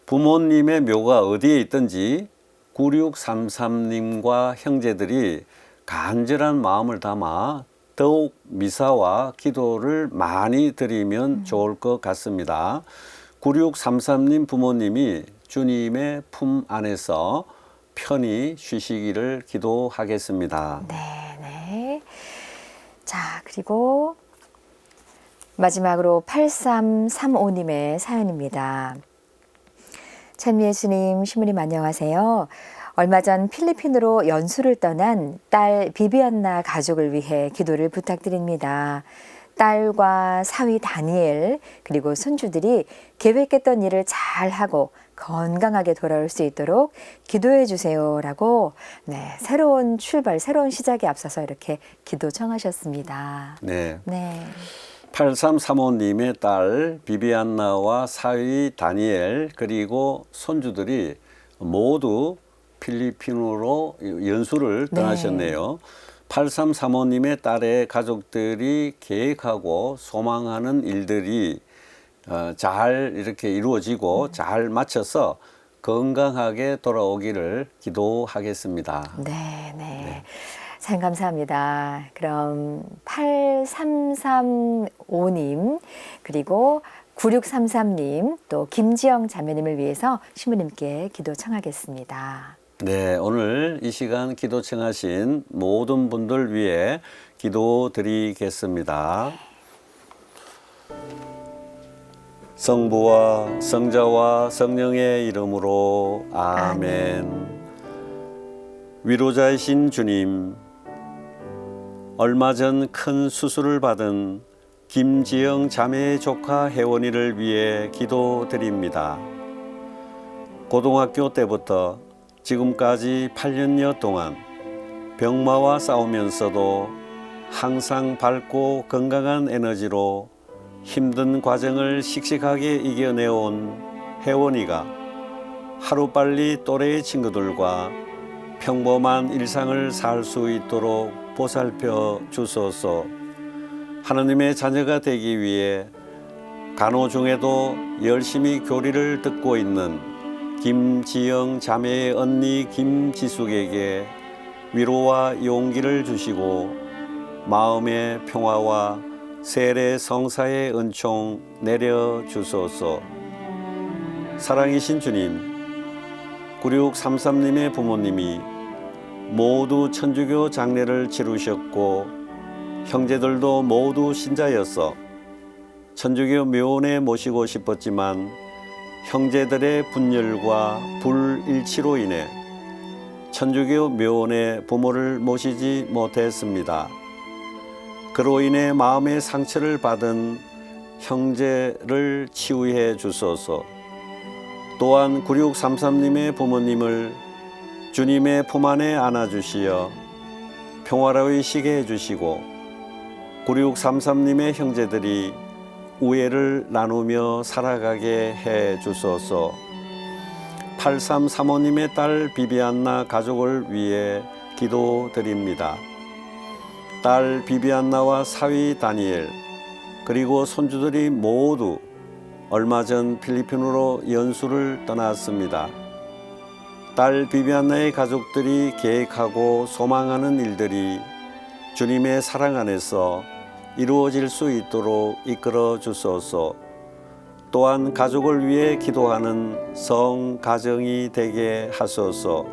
Speaker 2: 부모님의 묘가 어디에 있든지 9633님과 형제들이 간절한 마음을 담아 더욱 미사와 기도를 많이 드리면 좋을 것 같습니다. 9633님 부모님이 주님의 품 안에서 편히 쉬시기를 기도하겠습니다.
Speaker 1: 네. 자, 그리고 마지막으로 8335님의 사연입니다. 찬미예수님, 신부님 안녕하세요. 얼마 전 필리핀으로 연수를 떠난 딸 비비안나 가족을 위해 기도를 부탁드립니다. 딸과 사위 다니엘 그리고 손주들이 계획했던 일을 잘하고 건강하게 돌아올 수 있도록 기도해 주세요라고 새로운 출발, 새로운 시작에 앞서서 이렇게 기도 청하셨습니다.
Speaker 2: 네.
Speaker 1: 8335님의
Speaker 2: 딸 비비안나와 사위 다니엘 그리고 손주들이 모두 필리핀으로 연수를 떠나셨네요. 8335님의 딸의 가족들이 계획하고 소망하는 일들이 잘 이렇게 이루어지고 잘 맞춰서 건강하게 돌아오기를 기도하겠습니다.
Speaker 1: 네. 사연 감사합니다. 그럼 8335님 그리고 9633님 또 김지영 자매님을 위해서 신부님께 기도 청하겠습니다.
Speaker 2: 네, 오늘 이 시간 기도 청하신 모든 분들 위해 기도 드리겠습니다. 성부와 성자와 성령의 이름으로 아멘. 위로자이신 주님, 얼마 전 큰 수술을 받은 김지영 자매의 조카 혜원이를 위해 기도드립니다. 고등학교 때부터 지금까지 8년여 동안 병마와 싸우면서도 항상 밝고 건강한 에너지로 힘든 과정을 씩씩하게 이겨내온 혜원이가 하루빨리 또래의 친구들과 평범한 일상을 살 수 있도록 보살펴 주소서. 하느님의 자녀가 되기 위해 간호 중에도 열심히 교리를 듣고 있는 김지영 자매의 언니 김지숙에게 위로와 용기를 주시고 마음의 평화와 세례 성사의 은총 내려 주소서. 사랑이신 주님, 9633님의 부모님이 모두 천주교 장례를 치르셨고 형제들도 모두 신자였어 천주교 묘원에 모시고 싶었지만 형제들의 분열과 불일치로 인해 천주교 묘원에 부모를 모시지 못했습니다. 그로 인해 마음의 상처를 받은 형제를 치유해 주소서. 또한 9633님의 부모님을 주님의 품 안에 안아주시어 평화로이 쉬게 해주시고 9633님의 형제들이 우애를 나누며 살아가게 해 주소서. 8335님의 딸 비비안나 가족을 위해 기도드립니다. 딸 비비안나와 사위 다니엘 그리고 손주들이 모두 얼마 전 필리핀으로 연수를 떠났습니다. 딸 비비안나의 가족들이 계획하고 소망하는 일들이 주님의 사랑 안에서 이루어질 수 있도록 이끌어 주소서. 또한 가족을 위해 기도하는 성 가정이 되게 하소서.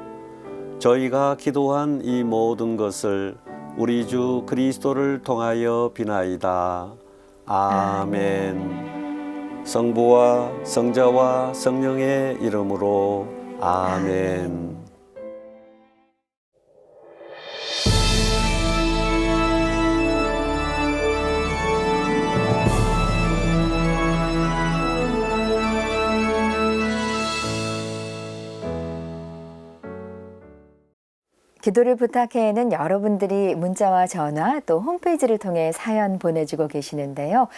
Speaker 2: 저희가 기도한 이 모든 것을 우리 주 그리스도를 통하여 비나이다. 아멘. 성부와 성자와 성령의 이름으로 아멘.
Speaker 1: 기도를 부탁해는 여러분들이 문자와 전화 또 홈페이지를 통해 사연 보내주고 계시는데요.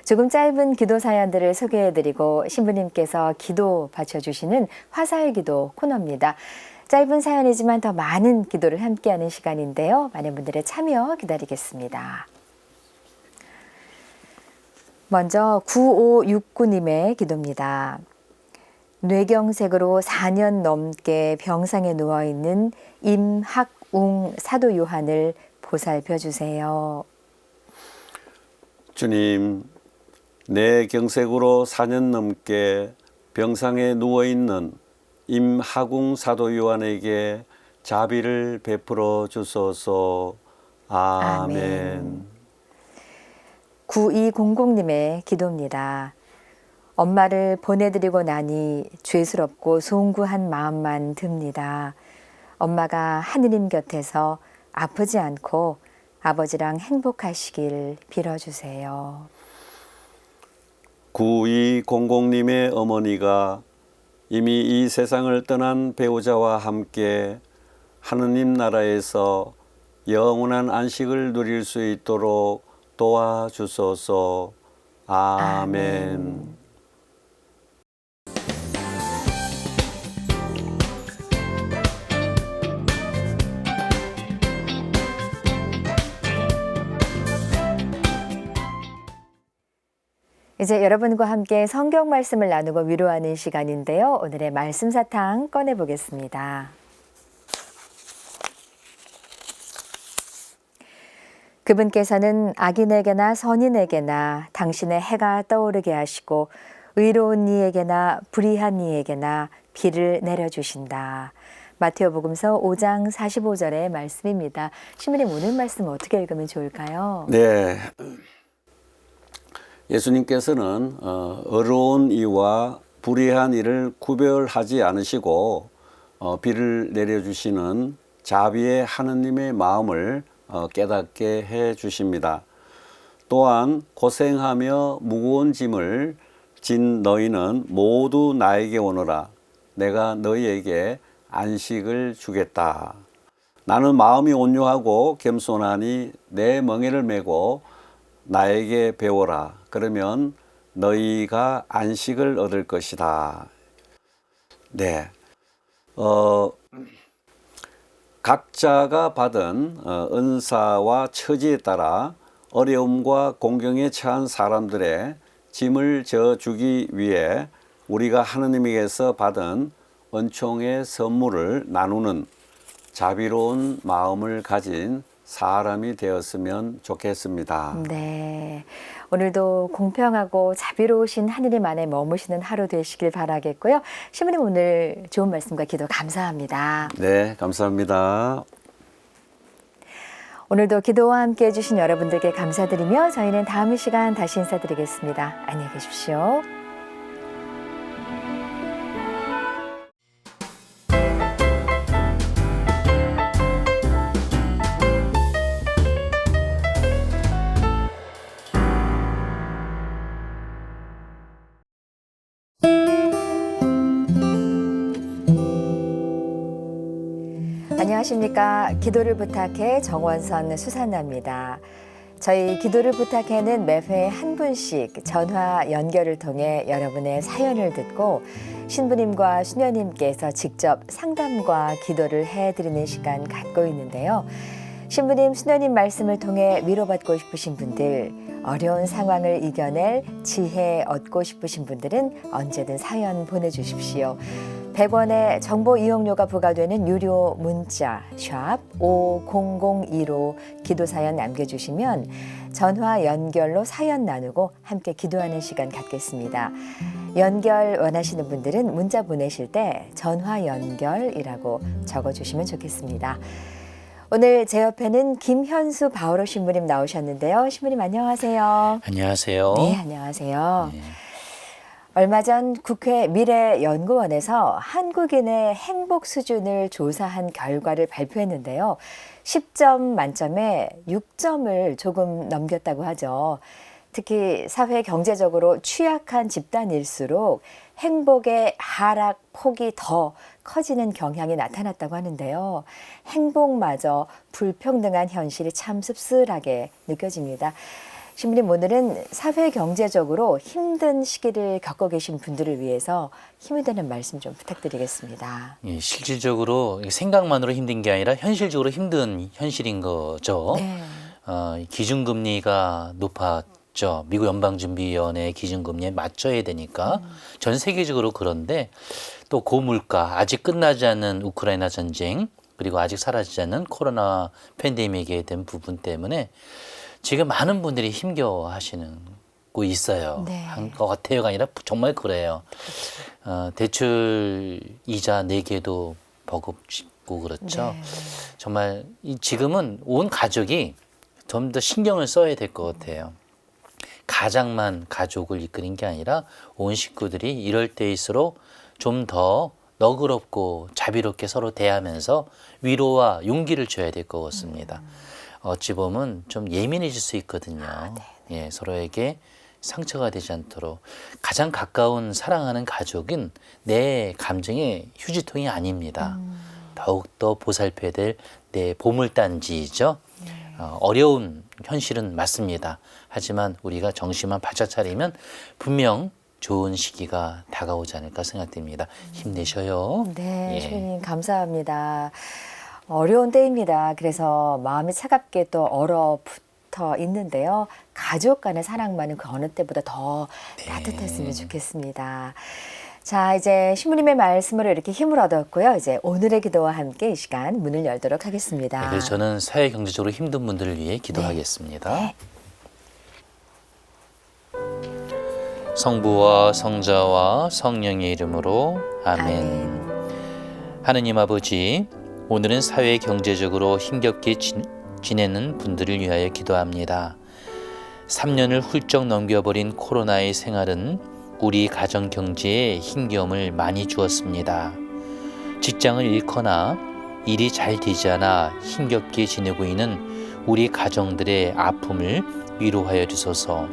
Speaker 1: 조금 짧은 기도 사연들을 소개해드리고 신부님께서 기도 바쳐주시는 화살기도 코너입니다. 짧은 사연이지만 더 많은 기도를 함께하는 시간인데요. 많은 분들의 참여 기다리겠습니다. 먼저 9569님의 기도입니다. 뇌경색으로 4년 넘게 병상에 누워있는 임학웅 사도 요한을 보살펴 주세요.
Speaker 2: 주님, 뇌경색으로 4년 넘게 병상에 누워있는 임학웅 사도 요한에게 자비를 베풀어 주소서. 아멘.
Speaker 1: 9200님의 기도입니다. 엄마를 보내드리고 나니 죄스럽고 송구한 마음만 듭니다. 엄마가 하느님 곁에서 아프지 않고 아버지랑 행복하시길 빌어주세요.
Speaker 2: 9200님의 어머니가 이미 이 세상을 떠난 배우자와 함께 하느님 나라에서 영원한 안식을 누릴 수 있도록 도와주소서. 아멘.
Speaker 1: 이제 여러분과 함께 성경 말씀을 나누고 위로하는 시간인데요. 오늘의 말씀 사탕 꺼내보겠습니다. 그분께서는 악인에게나 선인에게나 당신의 해가 떠오르게 하시고 의로운 이에게나 불의한 이에게나 비를 내려주신다. 마태오복음서 5장 45절의 말씀입니다. 신부님, 오늘 말씀 어떻게 읽으면 좋을까요?
Speaker 2: 네. 예수님께서는 의로운 이와 불의한 이를 구별하지 않으시고 비를 내려주시는 자비의 하느님의 마음을 깨닫게 해 주십니다. 또한 고생하며 무거운 짐을 진 너희는 모두 나에게 오너라. 내가 너희에게 안식을 주겠다. 나는 마음이 온유하고 겸손하니 내 멍에를 메고 나에게 배워라. 그러면 너희가 안식을 얻을 것이다. 네. 각자가 받은 은사와 처지에 따라 어려움과 공경에 처한 사람들의 짐을 져주기 위해 우리가 하느님에게서 받은 은총의 선물을 나누는 자비로운 마음을 가진 사람이 되었으면 좋겠습니다.
Speaker 1: 네, 오늘도 공평하고 자비로우신 하느님 안에 머무시는 하루 되시길 바라겠고요. 신부님, 오늘 좋은 말씀과 기도 감사합니다.
Speaker 2: 네, 감사합니다.
Speaker 1: 오늘도 기도와 함께 해주신 여러분들께 감사드리며 저희는 다음 시간 다시 인사드리겠습니다. 안녕히 계십시오. 안녕하십니까. 기도를 부탁해 정원선 수산나입니다. 저희 기도를 부탁해는 매회 한 분씩 전화 연결을 통해 여러분의 사연을 듣고 신부님과 수녀님께서 직접 상담과 기도를 해드리는 시간 갖고 있는데요. 신부님, 수녀님 말씀을 통해 위로받고 싶으신 분들, 어려운 상황을 이겨낼 지혜 얻고 싶으신 분들은 언제든 사연 보내주십시오. 100원의 정보 이용료가 부과되는 유료 문자 샵 5002로 기도 사연 남겨주시면 전화 연결로 사연 나누고 함께 기도하는 시간 갖겠습니다. 연결 원하시는 분들은 문자 보내실 때 전화 연결이라고 적어주시면 좋겠습니다. 오늘 제 옆에는 김현수 바오로 신부님 나오셨는데요. 신부님 안녕하세요.
Speaker 4: 안녕하세요.
Speaker 1: 네, 안녕하세요.
Speaker 4: 네.
Speaker 1: 얼마 전 국회 미래연구원에서 한국인의 행복 수준을 조사한 결과를 발표했는데요. 10점 만점에 6점을 조금 넘겼다고 하죠. 특히 사회 경제적으로 취약한 집단일수록 행복의 하락 폭이 더 커지는 경향이 나타났다고 하는데요. 행복마저 불평등한 현실이 참 씁쓸하게 느껴집니다. 신부님, 오늘은 사회 경제적으로 힘든 시기를 겪고 계신 분들을 위해서 힘이 되는 말씀 좀 부탁드리겠습니다.
Speaker 4: 예, 실질적으로 생각만으로 힘든 게 아니라 현실적으로 힘든 현실인 거죠.
Speaker 1: 네.
Speaker 4: 기준금리가 높았죠. 미국 연방준비위원회 기준금리에 맞춰야 되니까 전 세계적으로 그런데 또 고물가, 아직 끝나지 않은 우크라이나 전쟁, 그리고 아직 사라지지 않는 코로나 팬데믹에 대한 부분 때문에 지금 많은 분들이 힘겨워하시는 거 있어요.
Speaker 1: 네.
Speaker 4: 한 것 같아요가 아니라 정말 그래요. 대출 이자 내게도 버겁고 그렇죠.
Speaker 1: 네.
Speaker 4: 정말 지금은 온 가족이 좀 더 신경을 써야 될 것 같아요. 가장만 가족을 이끄는 게 아니라 온 식구들이 이럴 때일수록 좀 더 너그럽고 자비롭게 서로 대하면서 위로와 용기를 줘야 될 것 같습니다. 어찌 보면 좀 예민해질 수 있거든요. 예, 서로에게 상처가 되지 않도록. 가장 가까운 사랑하는 가족은 내 감정의 휴지통이 아닙니다. 더욱더 보살펴야 될 내 보물단지이죠. 어려운 현실은 맞습니다. 하지만 우리가 정신만 바짝 차리면 분명 좋은 시기가 다가오지 않을까 생각됩니다. 힘내셔요.
Speaker 1: 네,
Speaker 4: 예.
Speaker 1: 신부님 감사합니다. 어려운 때입니다. 그래서 마음이 차갑게 또 얼어붙어 있는데요. 가족 간의 사랑만은 그 어느 때보다 더 따뜻했으면 좋겠습니다. 자, 이제 신부님의 말씀으로 이렇게 힘을 얻었고요. 이제 오늘의 기도와 함께 이 시간 문을 열도록 하겠습니다.
Speaker 4: 네, 그래서 저는 사회 경제적으로 힘든 분들을 위해 기도하겠습니다. 성부와 성자와 성령의 이름으로 아멘. 하느님 아버지, 오늘은 사회 경제적으로 힘겹게 지내는 분들을 위하여 기도합니다. 3년을 훌쩍 넘겨버린 코로나의 생활은 우리 가정 경제에 힘겨움을 많이 주었습니다. 직장을 잃거나 일이 잘 되지 않아 힘겹게 지내고 있는 우리 가정들의 아픔을 위로하여 주소서.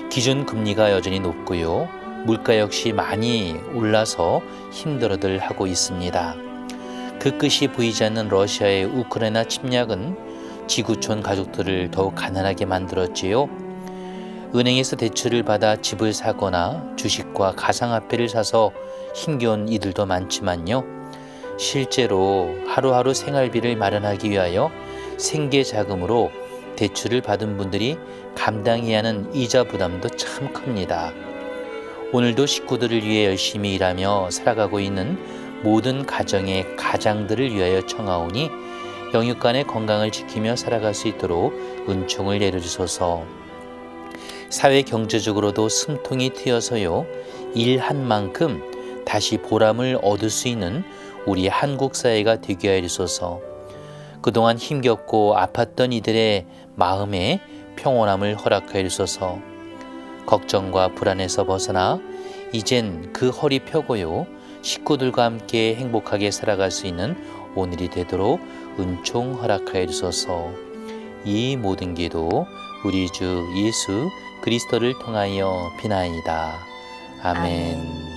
Speaker 4: 기준 금리가 여전히 높고요. 물가 역시 많이 올라서 힘들어들 하고 있습니다. 그 끝이 보이지 않는 러시아의 우크라이나 침략은 지구촌 가족들을 더욱 가난하게 만들었지요. 은행에서 대출을 받아 집을 사거나 주식과 가상화폐를 사서 힘겨운 이들도 많지만요. 실제로 하루하루 생활비를 마련하기 위하여 생계자금으로 대출을 받은 분들이 감당해야 하는 이자 부담도 참 큽니다. 오늘도 식구들을 위해 열심히 일하며 살아가고 있는 모든 가정의 가장들을 위하여 청하오니 영육간의 건강을 지키며 살아갈 수 있도록 은총을 내려주소서. 사회 경제적으로도 숨통이 트여서요, 일한 만큼 다시 보람을 얻을 수 있는 우리 한국 사회가 되게 하여 주소서. 그동안 힘겹고 아팠던 이들의 마음에 평온함을 허락하여 주소서. 걱정과 불안에서 벗어나 이젠 그 허리 펴고요, 식구들과 함께 행복하게 살아갈 수 있는 오늘이 되도록 은총 허락하여 주소서. 이 모든 기도 우리 주 예수 그리스도를 통하여 비나이다. 아멘.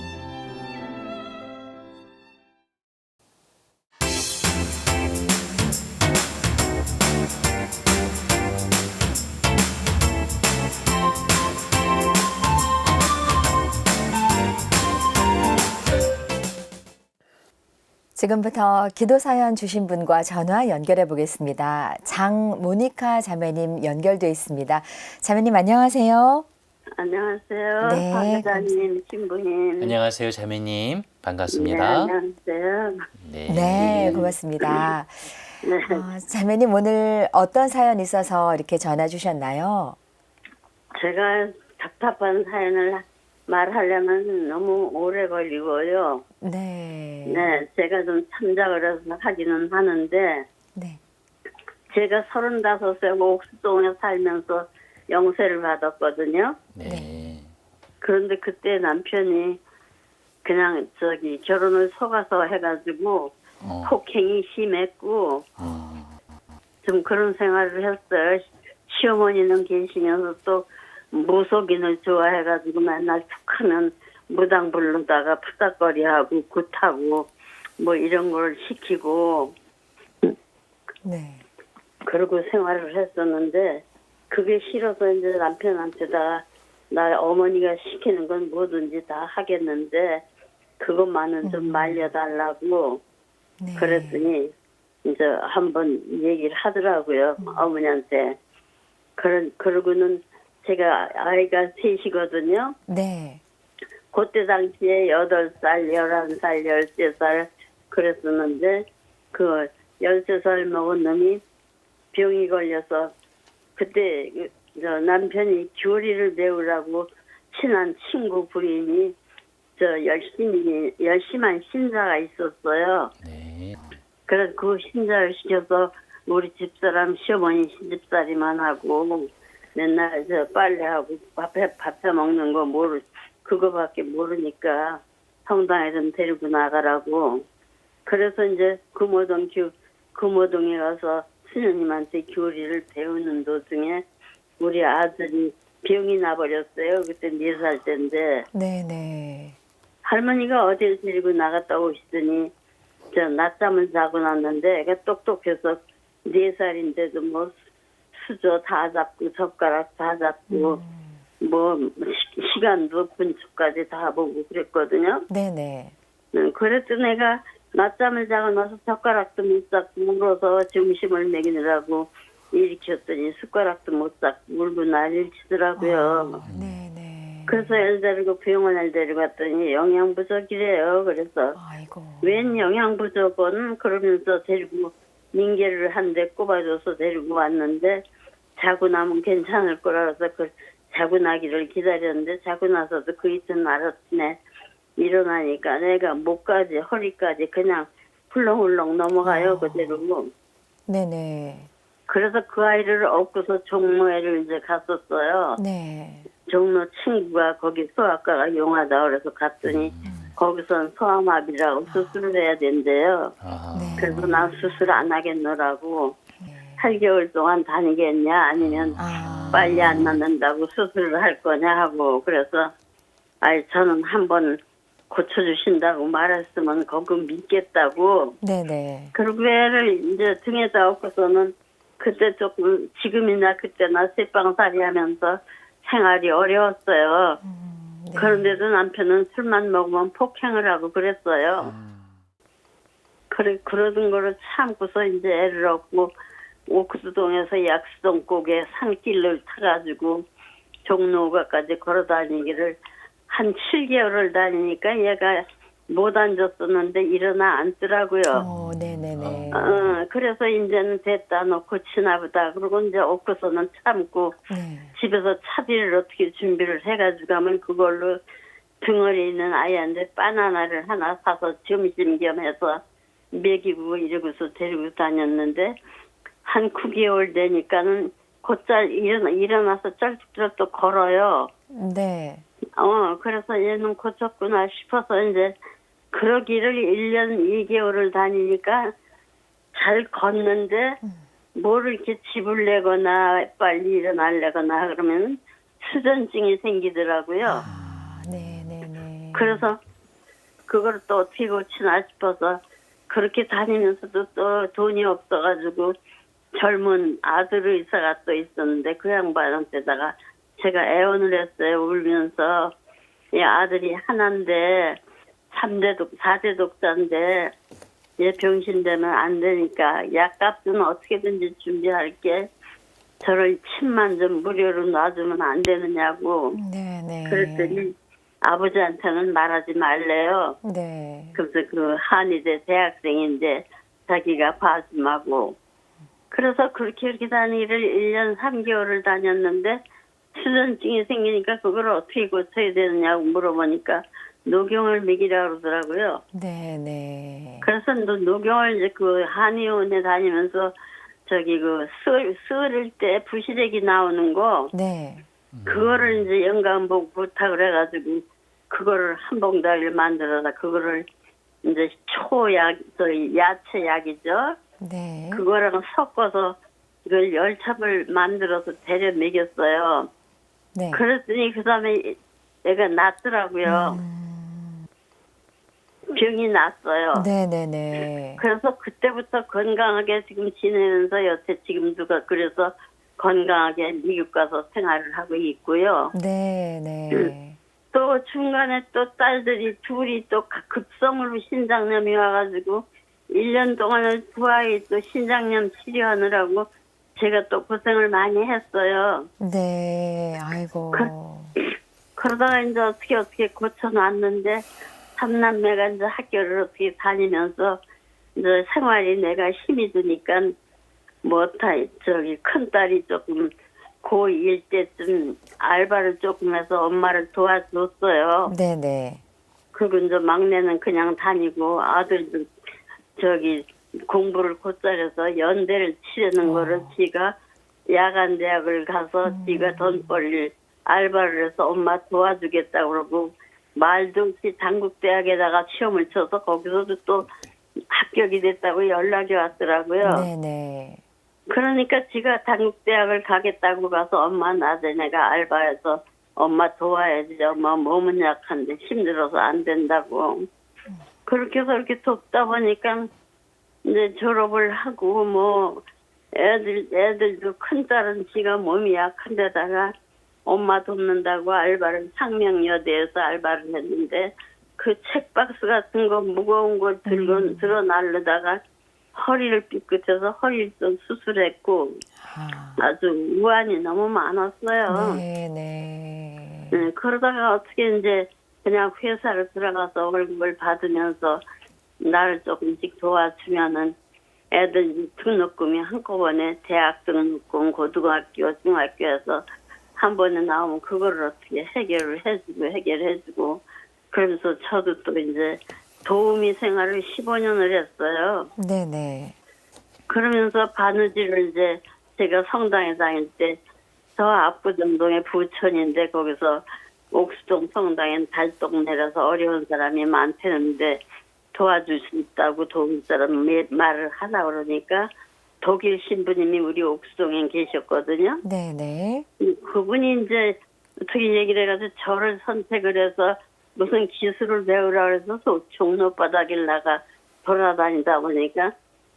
Speaker 1: 지금부터 기도 사연 주신 분과 전화 연결해 보겠습니다. 장모니카 자매님 연결돼 있습니다. 자매님 안녕하세요.
Speaker 3: 안녕하세요.
Speaker 1: 네,
Speaker 3: 박사님, 신부님.
Speaker 4: 안녕하세요, 자매님. 반갑습니다.
Speaker 3: 네, 안녕하세요.
Speaker 4: 네.
Speaker 1: 네, 고맙습니다.
Speaker 3: 네.
Speaker 1: 자매님 오늘 어떤 사연 있어서 이렇게 전화 주셨나요?
Speaker 3: 제가 답답한 사연을 말하려면 너무 오래 걸리고요.
Speaker 1: 네.
Speaker 3: 네, 제가 좀 참작을 해서 하기는 하는데,
Speaker 1: 네.
Speaker 3: 제가 35세 옥수동에 살면서 영세를 받았거든요.
Speaker 4: 네.
Speaker 3: 그런데 그때 남편이 그냥 결혼을 속아서 해가지고 폭행이 심했고 좀 그런 생활을 했어요. 시어머니는 계시면서 또 무속인을 좋아해가지고 맨날 툭하면 무당 부르다가 푸닥거리하고 굿하고 뭐 이런 걸 시키고
Speaker 1: 네.
Speaker 3: 그러고 생활을 했었는데 그게 싫어서 이제 남편한테다가 나 어머니가 시키는 건 뭐든지 다 하겠는데 그것만은 좀 말려달라고
Speaker 1: 네.
Speaker 3: 그랬더니 이제 한번 얘기를 하더라고요. 어머니한테. 그러고는 제가 아이가 셋이거든요.
Speaker 1: 네.
Speaker 3: 그때 당시에 8살, 11살, 13살 그랬었는데 그 13살 먹은 놈이 병이 걸려서 그때 저 남편이 교리를 배우라고 친한 친구 부인이 열심한 신자가 있었어요.
Speaker 4: 네.
Speaker 3: 그래서 그 신자를 시켜서 우리 집사람 시어머니 시집살이만 하고 맨날 빨래하고 밥해 먹는 거 그거밖에 모르니까 성당에 좀 데리고 나가라고. 그래서 이제 금호동에 가서 수녀님한테 교리를 배우는 도중에 우리 아들이 병이 나버렸어요. 그때 4살 때인데
Speaker 1: 네네.
Speaker 3: 할머니가 어딜 데리고 나갔다 오시더니 낮잠을 자고 났는데 애가 똑똑해서 4살인데도 뭐 수저 다 잡고 젓가락 다 잡고 뭐 시간도 분초까지 다 보고 그랬거든요.
Speaker 1: 네네.
Speaker 3: 그래도 내가 낮잠을 자고 나서 젓가락도 못 잡고 울어서 점심을 먹이느라고 일으켰더니 숟가락도 못 잡고 울고 난리를 치더라고요.
Speaker 1: 네네.
Speaker 3: 그래서 애를 데리고 병원에 데려갔더니 영양부족이래요. 그래서
Speaker 1: 아이고.
Speaker 3: 웬 영양부족은 그러면서 데리고 링겔을 한 대 꼽아줘서 데리고 왔는데 자고 나면 괜찮을 거라 그래서 자고 나기를 기다렸는데 자고 나서도 그 이튿날 아침에 일어나니까 내가 목까지 허리까지 그냥 훌렁훌렁 넘어가요. 그대로.
Speaker 1: 네네.
Speaker 3: 그래서 그 아이를 업고서 종로에를 이제 갔었어요.
Speaker 1: 네.
Speaker 3: 종로 친구가 거기 소아과가 용하다 그래서 갔더니 거기선 소아마비라고 수술을 해야 된대요.
Speaker 4: 아,
Speaker 1: 네.
Speaker 3: 그래서 난 수술 안 하겠노라고 8개월 동안 다니겠냐 아니면 빨리 안 낫는다고 수술을 할 거냐 하고 그래서 저는 한번 고쳐주신다고 말했으면 거기 믿겠다고.
Speaker 1: 네네.
Speaker 3: 그리고 애를 이제 등에다 업고서는 그때 조금 지금이나 그때나 쇠빵살이 하면서 생활이 어려웠어요.
Speaker 1: 네.
Speaker 3: 그런데도 남편은 술만 먹으면 폭행을 하고 그랬어요. 그러던 거를 참고서 이제 애를 얻고 옥수동에서 약수동 꼭에 산길을 타가지고 종로가까지 걸어 다니기를 한 7개월을 다니니까 얘가 못 앉았었는데 일어나 앉더라고요.
Speaker 1: 네네네.
Speaker 3: 그래서 이제는 됐다 놓고 치나보다 그러고 이제 얻고서는 참고
Speaker 1: 네.
Speaker 3: 집에서 차비를 어떻게 준비를 해가지고 하면 그걸로 등어리에 있는 아이한테 바나나를 하나 사서 점심 겸 해서 먹이고 이러고서 데리고 다녔는데 한 9개월 되니까는 곧잘 일어나서 쩔뚝쩔뚝 걸어요.
Speaker 1: 네.
Speaker 3: 그래서 얘는 고쳤구나 싶어서 이제 그러기를 1년 2개월을 다니니까 잘 걷는데 뭐를 이렇게 집을 내거나 빨리 일어나려거나 그러면 수전증이 생기더라고요.
Speaker 1: 네네네.
Speaker 3: 그래서 그걸 또 어떻게 고치나 싶어서 그렇게 다니면서도 또 돈이 없어가지고 젊은 아들 의사가 또 있었는데 그 양반한테다가 제가 애원을 했어요. 울면서 이 아들이 하나인데 4대 독자인데 얘 병신되면 안 되니까 약값은 어떻게든지 준비할게. 저를 침만 좀 무료로 놔주면 안 되느냐고.
Speaker 1: 네네.
Speaker 3: 그랬더니 아버지한테는 말하지 말래요.
Speaker 1: 네.
Speaker 3: 그래서 그 한의대 대학생인데 자기가 봐줌하고 그래서 그렇게 다니기를 1년 3개월을 다녔는데 수전증이 생기니까 그걸 어떻게 고쳐야 되느냐고 물어보니까 녹용을 먹이라 그러더라고요.
Speaker 1: 네, 네.
Speaker 3: 그래서 녹용을 이제 그 한의원에 다니면서 저기 그 썰을 때 부시래기 나오는 거
Speaker 1: 네.
Speaker 3: 그거를 이제 영감 보고 부탁을 해가지고 그거를 한 봉다리를 만들어서 그거를 이제 초약, 야채약이죠.
Speaker 1: 네.
Speaker 3: 그거랑 섞어서 이걸 10첩을 만들어서 데려 먹였어요.
Speaker 1: 네.
Speaker 3: 그랬더니 그 다음에 애가 낫더라고요. 병이 났어요.
Speaker 1: 네네네.
Speaker 3: 그래서 그때부터 건강하게 지금 지내면서 여태 지금도 그래서 건강하게 미국 가서 생활을 하고 있고요.
Speaker 1: 네네.
Speaker 3: 또 중간에 또 딸들이 둘이 또 급성으로 신장염이 와가지고 1년 동안을 두 아이 또 신장염 치료하느라고 제가 또 고생을 많이 했어요.
Speaker 1: 네. 아이고.
Speaker 3: 그러다가 이제 어떻게 고쳐놨는데 삼남매가 이제 학교를 어떻게 다니면서 이제 생활이 내가 힘이 드니까 저기 큰 딸이 조금 고1 때쯤 알바를 조금 해서 엄마를 도와줬어요.
Speaker 1: 네네.
Speaker 3: 그리고 이제 막내는 그냥 다니고 아들도 저기 공부를 곧잘해서 연대를 치르는 거를 지가 야간 대학을 가서 지가 돈 벌릴 알바를 해서 엄마 도와주겠다고 그러고 말도 없이 당국대학에다가 시험을 쳐서 거기서도 또 합격이 됐다고 연락이 왔더라고요.
Speaker 1: 네네.
Speaker 3: 그러니까 지가 당국대학을 가겠다고 가서 엄마 낮에 내가 알바해서 엄마 도와야지 엄마 몸은 약한데 힘들어서 안 된다고 그렇게 해서 이렇게 돕다 보니까 이제 졸업을 하고 뭐 애들도 큰 딸은 지가 몸이 약한 데다가 엄마 돕는다고 알바를 상명여대에서 알바를 했는데 그 책박스 같은 거 무거운 거 들어 날르다가 허리를 삐끗해서 허리를 좀 수술했고 아주 우환이 너무 많았어요.
Speaker 1: 네네.
Speaker 3: 네, 그러다가 어떻게 이제 그냥 회사를 들어가서 월급을 받으면서 나를 조금씩 도와주면은 애들 등록금이 한꺼번에 대학 등록금, 고등학교, 중학교에서 한 번에 나오면 그거를 어떻게 해결해주고 그러면서 저도 또 이제 도우미 생활을 15년을 했어요.
Speaker 1: 네네.
Speaker 3: 그러면서 바느질을 이제 제가 성당에 다닐 때 저 압구정동의 부천인데 거기서 옥수동 성당엔 달동 내려서 어려운 사람이 많다는데 도와줄 수 있다고 도울 사람 말을 하라 그러니까 독일 신부님이 우리 옥수동에 계셨거든요.
Speaker 1: 네네.
Speaker 3: 그분이 이제 어떻게 얘기를 해가지고 저를 선택을 해서 무슨 기술을 배우라 그래서 종로바닥을 나가 돌아다니다 보니까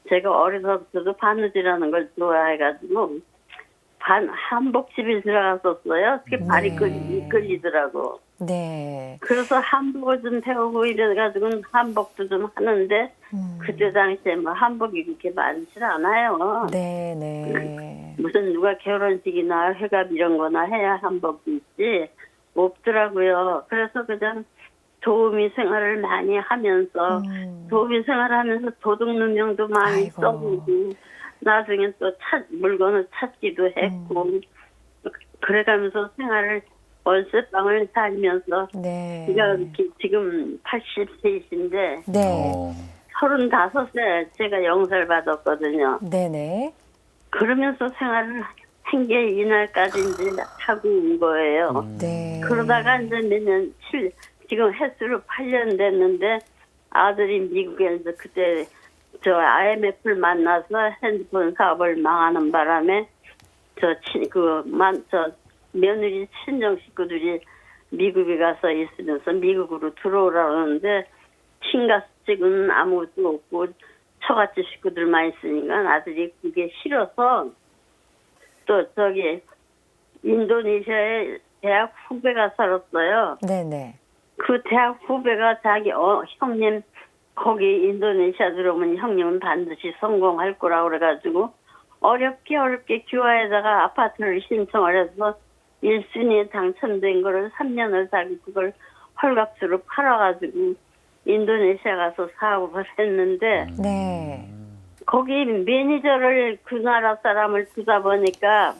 Speaker 3: 제가 어려서부터도 바느질하는 걸 좋아해가지고 한복집에 들어갔었어요. 특히 발이 이끌리더라고.
Speaker 1: 네.
Speaker 3: 그래서 한복을 좀 배우고 이래가지고 한복도 좀 하는데 그때 당시에 뭐 한복이 그렇게 많지 않아요.
Speaker 1: 네네.
Speaker 3: 무슨 누가 결혼식이나 회갑 이런 거나 해야 한복이 있지 없더라고요. 그래서 그냥 도우미 생활을 많이 하면서 도우미 생활하면서 도둑눈명도 많이
Speaker 1: 아이고.
Speaker 3: 써보고 나중에 또 물건을 찾기도 했고 그래가면서 생활을 월세방을 살면서
Speaker 1: 네.
Speaker 3: 제가 이렇게 지금 80세이신데
Speaker 1: 네.
Speaker 3: 35세 제가 영사를 받았거든요.
Speaker 1: 네네.
Speaker 3: 그러면서 생활을 한 게 이날까지 이제 하고 온 거예요.
Speaker 1: 네.
Speaker 3: 그러다가 이제 지금 횟수로 8년 됐는데 아들이 미국에서 그때 저 IMF를 만나서 핸드폰 사업을 망하는 바람에 저 며느리 친정 식구들이 미국에 가서 있으면서 미국으로 들어오라고 하는데 친가스 찍은 아무것도 없고 처갓집 식구들만 있으니까 아들이 그게 싫어서 또 저기 인도네시아에 대학 후배가 살았어요.
Speaker 1: 네네.
Speaker 3: 그 대학 후배가 자기 형님 거기 인도네시아 들어오면 형님은 반드시 성공할 거라고 그래가지고 어렵게 규화에다가 아파트를 신청을 해서 1순위에 당첨된 거를 3년을 살고 그걸 헐값으로 팔아가지고 인도네시아 가서 사업을 했는데
Speaker 1: 네.
Speaker 3: 거기 매니저를 그 나라 사람을 두다 보니까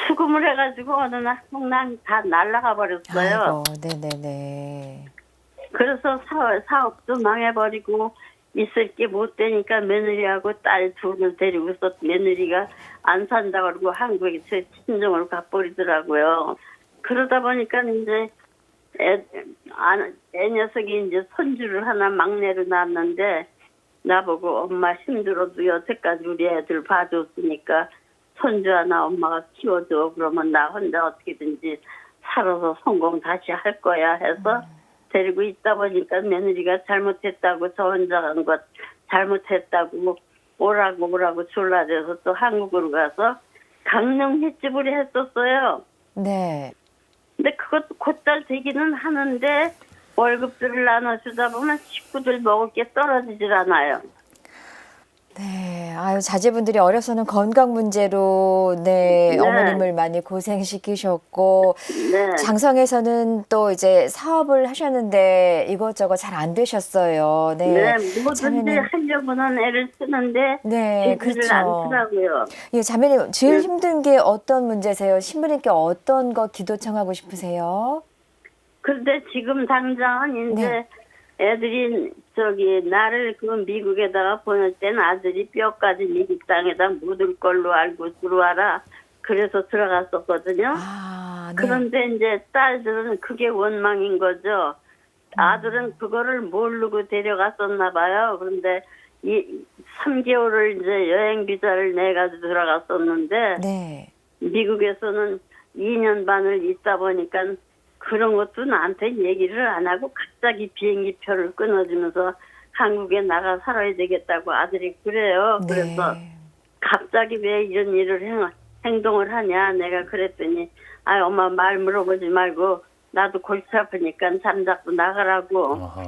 Speaker 3: 수금을 해가지고 어느 날 그냥 다 날아가 버렸어요.
Speaker 1: 아이고, 네네네.
Speaker 3: 그래서 사업도 망해버리고 있을 게 못 되니까 며느리하고 딸 둘을 데리고서 며느리가 안 산다 그러고 한국에 제 친정을 가버리더라고요. 그러다 보니까 이제 애 녀석이 이제 손주를 하나 막내로 낳았는데 나보고 엄마 힘들어도 여태까지 우리 애들 봐줬으니까 손주 하나 엄마가 키워줘. 그러면 나 혼자 어떻게든지 살아서 성공 다시 할 거야 해서 데리고 있다 보니까 며느리가 잘못했다고 저 혼자 간 것 잘못했다고 오라고 졸라대서 또 한국으로 가서 강릉 횟집을 했었어요.
Speaker 1: 네.
Speaker 3: 근데 그것도 곧잘 되기는 하는데 월급들을 나눠주다 보면 식구들 먹을 게 떨어지질 않아요.
Speaker 1: 네, 아유, 자제분들이 어려서는 건강 문제로, 네,
Speaker 3: 네.
Speaker 1: 어머님을 많이 고생시키셨고,
Speaker 3: 네.
Speaker 1: 장성에서는 또 이제 사업을 하셨는데 이것저것 잘 안 되셨어요.
Speaker 3: 네,
Speaker 1: 네.
Speaker 3: 뭐든지
Speaker 1: 자매님,
Speaker 3: 하려고는 애를 쓰는데
Speaker 1: 네,
Speaker 3: 되지를
Speaker 1: 그렇죠.
Speaker 3: 않더라고요.
Speaker 1: 예, 자매님, 제일
Speaker 3: 네.
Speaker 1: 힘든 게 어떤 문제세요? 신부님께 어떤 거 기도 청하고 싶으세요?
Speaker 3: 그런데 지금 당장은 이제
Speaker 1: 네.
Speaker 3: 애들이 나를 그 미국에다가 보낼 땐 아들이 뼈까지 미국 땅에다 묻을 걸로 알고 들어와라. 그래서 들어갔었거든요.
Speaker 1: 아, 네.
Speaker 3: 그런데 이제 딸들은 그게 원망인 거죠. 아들은 그거를 모르고 데려갔었나 봐요. 그런데 이 3개월을 이제 여행 비자를 내가지고 들어갔었는데
Speaker 1: 네.
Speaker 3: 미국에서는 2년 반을 있다 보니까 그런 것도 나한테 얘기를 안 하고 갑자기 비행기 표를 끊어주면서 한국에 나가 살아야 되겠다고 아들이 그래요. 그래서
Speaker 1: 네.
Speaker 3: 갑자기 왜 이런 일을 행동을 하냐. 내가 그랬더니 아 엄마 말 물어보지 말고 나도 골치 아프니까 잠자고 나가라고.
Speaker 4: 어허.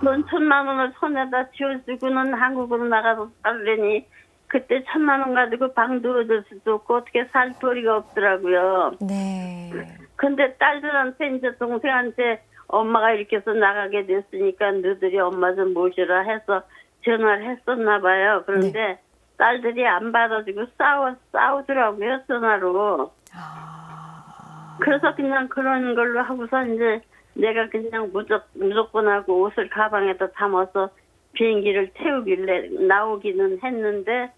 Speaker 3: 돈 1,000만 원을 손에다 쥐어주고는 한국으로 나가서 살려니 그때 1,000만 원 가지고 방도 얻을 수도 없고 어떻게 살 도리가 없더라고요.
Speaker 1: 네.
Speaker 3: 근데 딸들한테 이제 동생한테 엄마가 이렇게 해서 나가게 됐으니까 너희들이 엄마 좀 모시라 해서 전화를 했었나 봐요. 그런데 딸들이 안 받아주고 싸우더라고요, 전화로. 그래서 그냥 그런 걸로 하고서 이제 내가 그냥 무조건 하고 옷을 가방에다 담아서 비행기를 태우길래 나오기는 했는데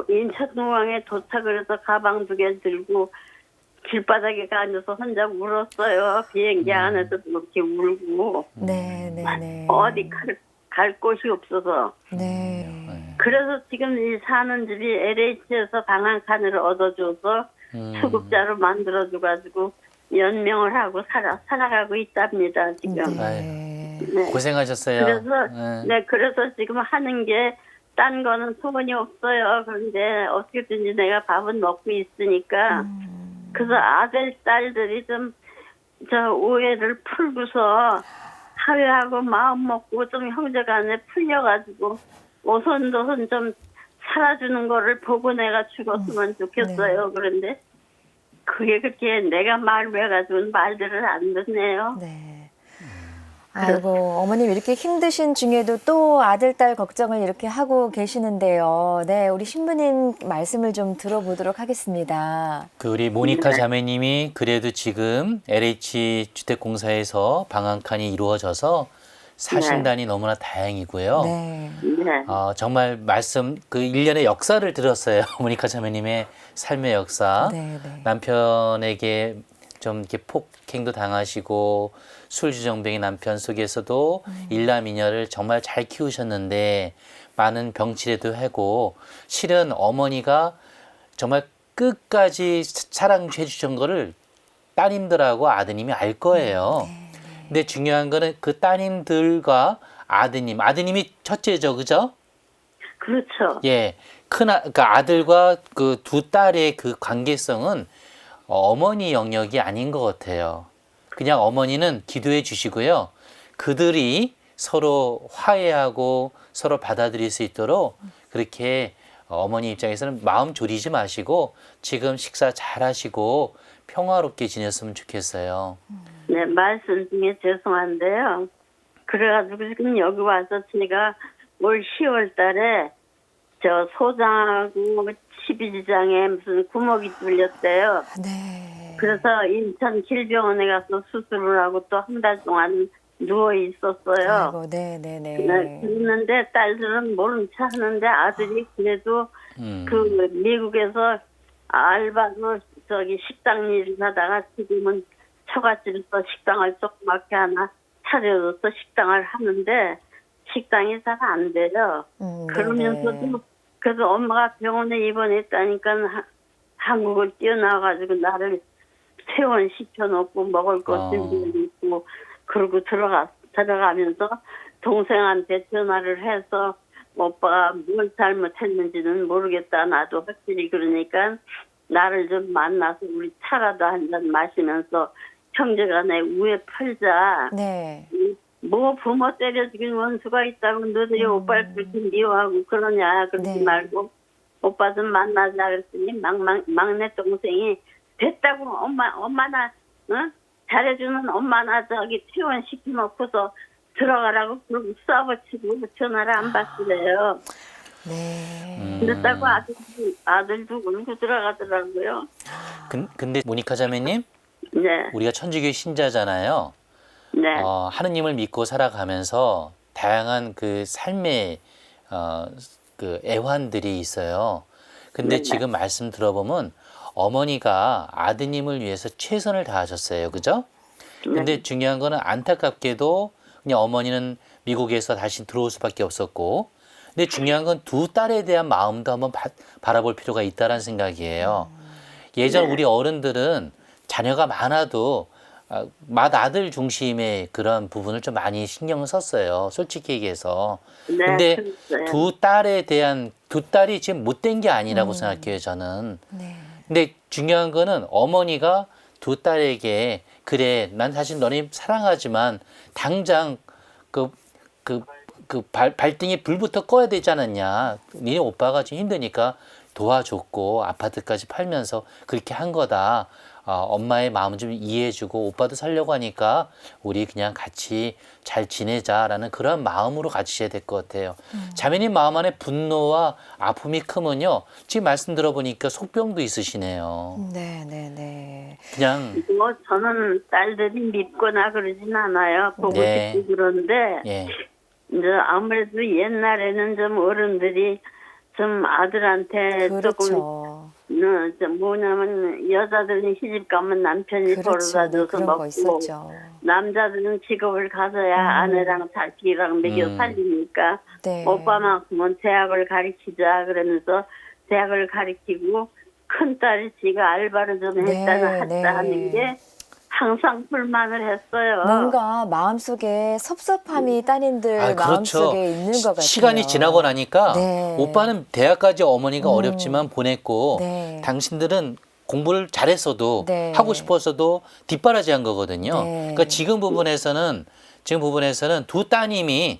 Speaker 3: 인천공항에 도착을 해서 가방 2개 들고 길바닥에 앉아서 혼자 울었어요. 비행기 안에서 그렇게 울고
Speaker 1: 네, 네, 네.
Speaker 3: 어디 갈 곳이 없어서.
Speaker 1: 네.
Speaker 3: 그래서 지금 이 사는 집이 LH에서 방 한 칸을 얻어줘서 수급자로 만들어줘가지고 연명을 하고 살아가고 있답니다. 지금.
Speaker 1: 네.
Speaker 3: 네.
Speaker 4: 고생하셨어요.
Speaker 3: 그래서
Speaker 4: 네.
Speaker 3: 그래서 지금 하는 게 딴 거는 소원이 없어요. 그런데 어떻게든지 내가 밥은 먹고 있으니까 그래서 아들 딸들이 좀 저 오해를 풀고서 사회하고 마음 먹고 좀 형제간에 풀려가지고 오손도손 좀 살아주는 거를 보고 내가 죽었으면 좋겠어요. 그런데 그게 그렇게 내가 말 해가지고 말들을 안 듣네요.
Speaker 1: 네. 아이고, 어머님 이렇게 힘드신 중에도 또 아들, 딸 걱정을 이렇게 하고 계시는데요. 네, 우리 신부님 말씀을 좀 들어보도록 하겠습니다.
Speaker 4: 그 우리 모니카 자매님이 그래도 지금 LH 주택공사에서 방 한 칸이 이루어져서 사신다니 너무나 다행이고요.
Speaker 1: 네.
Speaker 3: 네.
Speaker 4: 정말 말씀 그 일련의 역사를 들었어요. 모니카 자매님의 삶의 역사.
Speaker 1: 네, 네.
Speaker 4: 남편에게 좀 이렇게 폭행도 당하시고 술주정뱅이 남편 속에서도 일남이녀를 정말 잘 키우셨는데 많은 병치레도 하고 실은 어머니가 정말 끝까지 사랑해 주신 거를 따님들하고 아드님이 알 거예요. 근데 중요한 거는 그 따님들과 아드님이 첫째죠, 그죠?
Speaker 3: 그렇죠.
Speaker 4: 예, 그러니까 아들과 그 두 딸의 그 관계성은 어머니 영역이 아닌 것 같아요. 그냥 어머니는 기도해 주시고요. 그들이 서로 화해하고 서로 받아들일 수 있도록 그렇게 어머니 입장에서는 마음 졸이지 마시고 지금 식사 잘 하시고 평화롭게 지냈으면 좋겠어요.
Speaker 3: 네, 말씀 중에 죄송한데요. 그래가지고 지금 여기 와서 제가 올 10월 달에 저 소장하고 12지장에 무슨 구멍이 뚫렸대요.
Speaker 1: 네.
Speaker 3: 그래서 인천 길병원에 가서 수술을 하고 또 한 달 동안 누워 있었어요.
Speaker 1: 아이고, 네네네.
Speaker 3: 네, 그랬는데 딸들은 모른 체 하는데 아들이 그래도 그 미국에서 알바로 저기 식당 일을 하다가 지금은 처갓집에서 식당을 조그맣게 하나 차려줘서 식당을 하는데 식당이 잘 안 돼요. 그러면서도
Speaker 1: 네네.
Speaker 3: 그래서 엄마가 병원에 입원했다니까 한국을 뛰어나와가지고 나를 퇴원시켜놓고 먹을 것 준비해놓고 그러고 들어가면서 동생한테 전화를 해서 오빠가 뭘 잘못했는지는 모르겠다. 나도 확실히 그러니까 나를 좀 만나서 우리 차라도 한 잔 마시면서 형제간에 우애 풀자.
Speaker 1: 네.
Speaker 3: 뭐 부모 때려 죽인 원수가 있다고 너희들이 오빠를 그렇게 미워하고 그러냐. 그러지
Speaker 1: 네.
Speaker 3: 말고 오빠 좀 만나자 그랬더니 막내 동생이 됐다고 엄마나 잘해주는 엄마나 저기 퇴원시켜놓고서 들어가라고 그러고 싸워치고 전화를 안 받으래요.
Speaker 1: 네.
Speaker 3: 그랬다고 아들도 울고 들어가더라고요.
Speaker 4: 근데 모니카 자매님,
Speaker 3: 네,
Speaker 4: 우리가 천주교 신자잖아요.
Speaker 3: 네,
Speaker 4: 하느님을 믿고 살아가면서 다양한 그 삶의 그 애환들이 있어요. 근데
Speaker 3: 네.
Speaker 4: 지금 말씀 들어보면 어머니가 아드님을 위해서 최선을 다하셨어요. 그죠? 근데 중요한 거는 안타깝게도 그냥 어머니는 미국에서 다시 들어올 수밖에 없었고, 근데 중요한 건 두 딸에 대한 마음도 한번 바라볼 필요가 있다는 생각이에요. 예전 우리 어른들은 자녀가 많아도 맏아들 중심의 그런 부분을 좀 많이 신경을 썼어요. 솔직히 얘기해서.
Speaker 3: 네,
Speaker 4: 근데
Speaker 3: 그랬어요.
Speaker 4: 두 딸이 지금 못된 게 아니라고 생각해요, 저는.
Speaker 1: 네.
Speaker 4: 근데 중요한 거는 어머니가 두 딸에게 그래, 난 사실 너네 사랑하지만 당장 발등에 불부터 꺼야 되지 않았냐. 니네 오빠가 지금 힘드니까 도와줬고 아파트까지 팔면서 그렇게 한 거다. 엄마의 마음은 좀 이해해주고 오빠도 살려고 하니까 우리 그냥 같이 잘 지내자라는 그런 마음으로 가지셔야 될 것 같아요. 자매님 마음 안에 분노와 아픔이 크면요. 지금 말씀 들어보니까 속병도 있으시네요.
Speaker 1: 네네네.
Speaker 4: 그냥
Speaker 3: 뭐 저는 딸들이 밉거나 그러진 않아요. 보고
Speaker 4: 네.
Speaker 3: 싶고 그런데
Speaker 4: 예.
Speaker 3: 이제 아무래도 옛날에는 좀 어른들이 좀 아들한테 조금
Speaker 1: 그렇죠.
Speaker 3: 뭐냐면 여자들은 시집 가면 남편이
Speaker 1: 그렇죠.
Speaker 3: 벌어다
Speaker 1: 네,
Speaker 3: 줘서
Speaker 1: 그런 거
Speaker 3: 먹고
Speaker 1: 있었죠.
Speaker 3: 남자들은 직업을 가져야 아내랑 자식이랑 먹여 살리니까
Speaker 1: 네.
Speaker 3: 오빠만큼은 대학을 가르치자 그러면서 대학을 가르치고 큰딸이 지가 알바를 좀
Speaker 1: 네,
Speaker 3: 했다
Speaker 1: 네.
Speaker 3: 하는 게 항상 불만을 했어요.
Speaker 1: 뭔가 마음속에 섭섭함이 따님들
Speaker 4: 그렇죠.
Speaker 1: 마음속에 있는 것 같아요.
Speaker 4: 시간이 지나고 나니까
Speaker 1: 네.
Speaker 4: 오빠는 대학까지 어머니가 어렵지만 보냈고
Speaker 1: 네.
Speaker 4: 당신들은 공부를 잘했어도
Speaker 1: 네.
Speaker 4: 하고 싶었어도 뒷바라지한 거거든요.
Speaker 1: 네.
Speaker 4: 그러니까 지금 부분에서는 두 따님이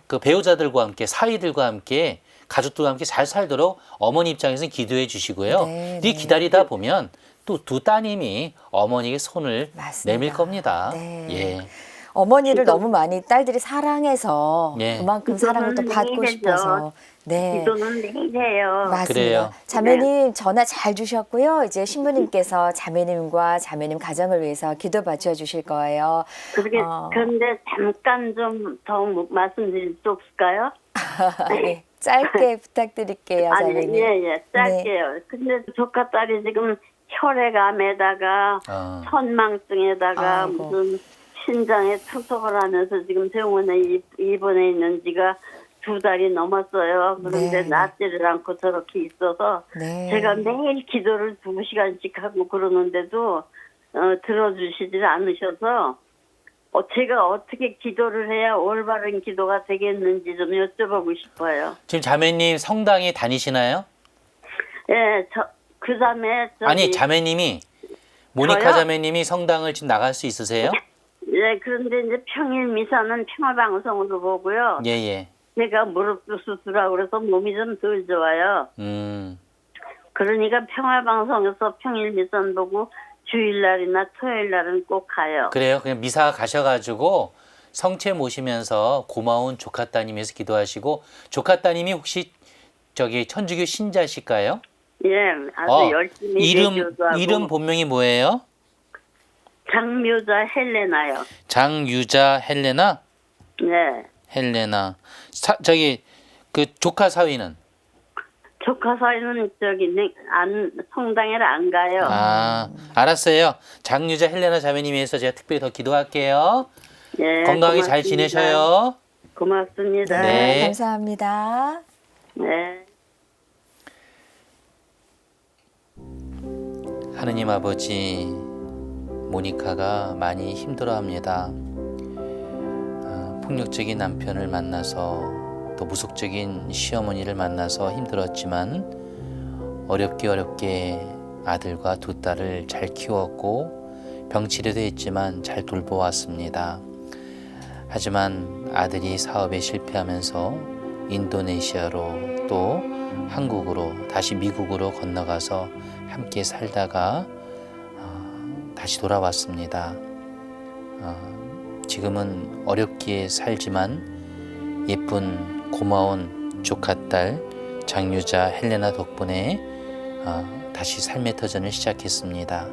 Speaker 4: 그 배우자들과 함께 사위들과 함께 가족들과 함께 잘 살도록 어머니 입장에서는 기도해 주시고요.
Speaker 1: 네,
Speaker 4: 이
Speaker 1: 네.
Speaker 4: 기다리다 보면 또 두 따님이 어머니에게 손을
Speaker 1: 맞습니다.
Speaker 4: 내밀 겁니다.
Speaker 1: 네.
Speaker 4: 예.
Speaker 1: 어머니를 너무 많이 딸들이 사랑해서
Speaker 4: 예.
Speaker 1: 그만큼 사랑을 또 받고
Speaker 3: 기도는
Speaker 1: 싶어서. 네.
Speaker 3: 기도는 매일 해요.
Speaker 1: 맞습니다.
Speaker 4: 그래요.
Speaker 1: 자매님 전화 잘 주셨고요. 이제 신부님께서 자매님과 자매님 가정을 위해서 기도 받쳐 주실 거예요.
Speaker 3: 그런데 잠깐 좀 더 말씀드릴 수 없을까요?
Speaker 1: 네, 짧게 부탁드릴게요,
Speaker 3: 아니,
Speaker 1: 자매님.
Speaker 3: 예, 짧게요. 근데 조카 딸이 지금 혈액암에다가 선망증에다가
Speaker 1: 아이고.
Speaker 3: 무슨 신장에 투석을 하면서 지금 병원에 입원해 있는 지가 2달이 넘었어요. 그런데
Speaker 1: 네.
Speaker 3: 낫지를 않고 저렇게 있어서
Speaker 1: 네.
Speaker 3: 제가 매일 기도를 2시간씩 하고 그러는데도 들어주시질 않으셔서 제가 어떻게 기도를 해야 올바른 기도가 되겠는지 좀 여쭤보고 싶어요.
Speaker 4: 지금 자매님 성당에 다니시나요?
Speaker 3: 예, 그 다음에
Speaker 4: 아니 자매님이 모니카
Speaker 3: 저요?
Speaker 4: 자매님이 성당을 지금 나갈 수 있으세요?
Speaker 3: 예, 그런데 이제 평일 미사는 평화방송으로 보고요.
Speaker 4: 예예.
Speaker 3: 제가 무릎도 수술하고 그래서 몸이 좀 덜 좋아요. 그러니까 평화방송에서 평일 미선 보고 주일날이나 토요일날은 꼭 가요.
Speaker 4: 그래요. 그냥 미사 가셔가지고 성체 모시면서 고마운 조카 따님에서 기도하시고, 조카 따님이 혹시 저기 천주교 신자실까요?
Speaker 3: 예, 아주 열심히
Speaker 4: 이름
Speaker 3: 배교도 하고.
Speaker 4: 본명이 뭐예요?
Speaker 3: 장묘자 헬레나요.
Speaker 4: 장유자 헬레나?
Speaker 3: 네.
Speaker 4: 헬레나. 저기 그 조카 사위는?
Speaker 3: 조카 사이는 성당에를 안 가요.
Speaker 4: 아, 알았어요. 장유자 헬레나 자매님 위해서 제가 특별히 더 기도할게요.
Speaker 3: 예,
Speaker 4: 건강히 잘
Speaker 3: 고맙습니다.
Speaker 4: 지내셔요.
Speaker 3: 고맙습니다.
Speaker 4: 네.
Speaker 1: 감사합니다.
Speaker 3: 네.
Speaker 4: 하느님 아버지, 모니카가 많이 힘들어합니다. 폭력적인 남편을 만나서 또 무속적인 시어머니를 만나서 힘들었지만 어렵게 아들과 두 딸을 잘 키웠고 병치레도 했지만 잘 돌보았습니다. 하지만 아들이 사업에 실패하면서 인도네시아로 또 한국으로 다시 미국으로 건너가서 함께 살다가 다시 돌아왔습니다. 지금은 어렵게 살지만 예쁜 고마운 조카딸 장유자 헬레나 덕분에 다시 삶의 터전을 시작했습니다.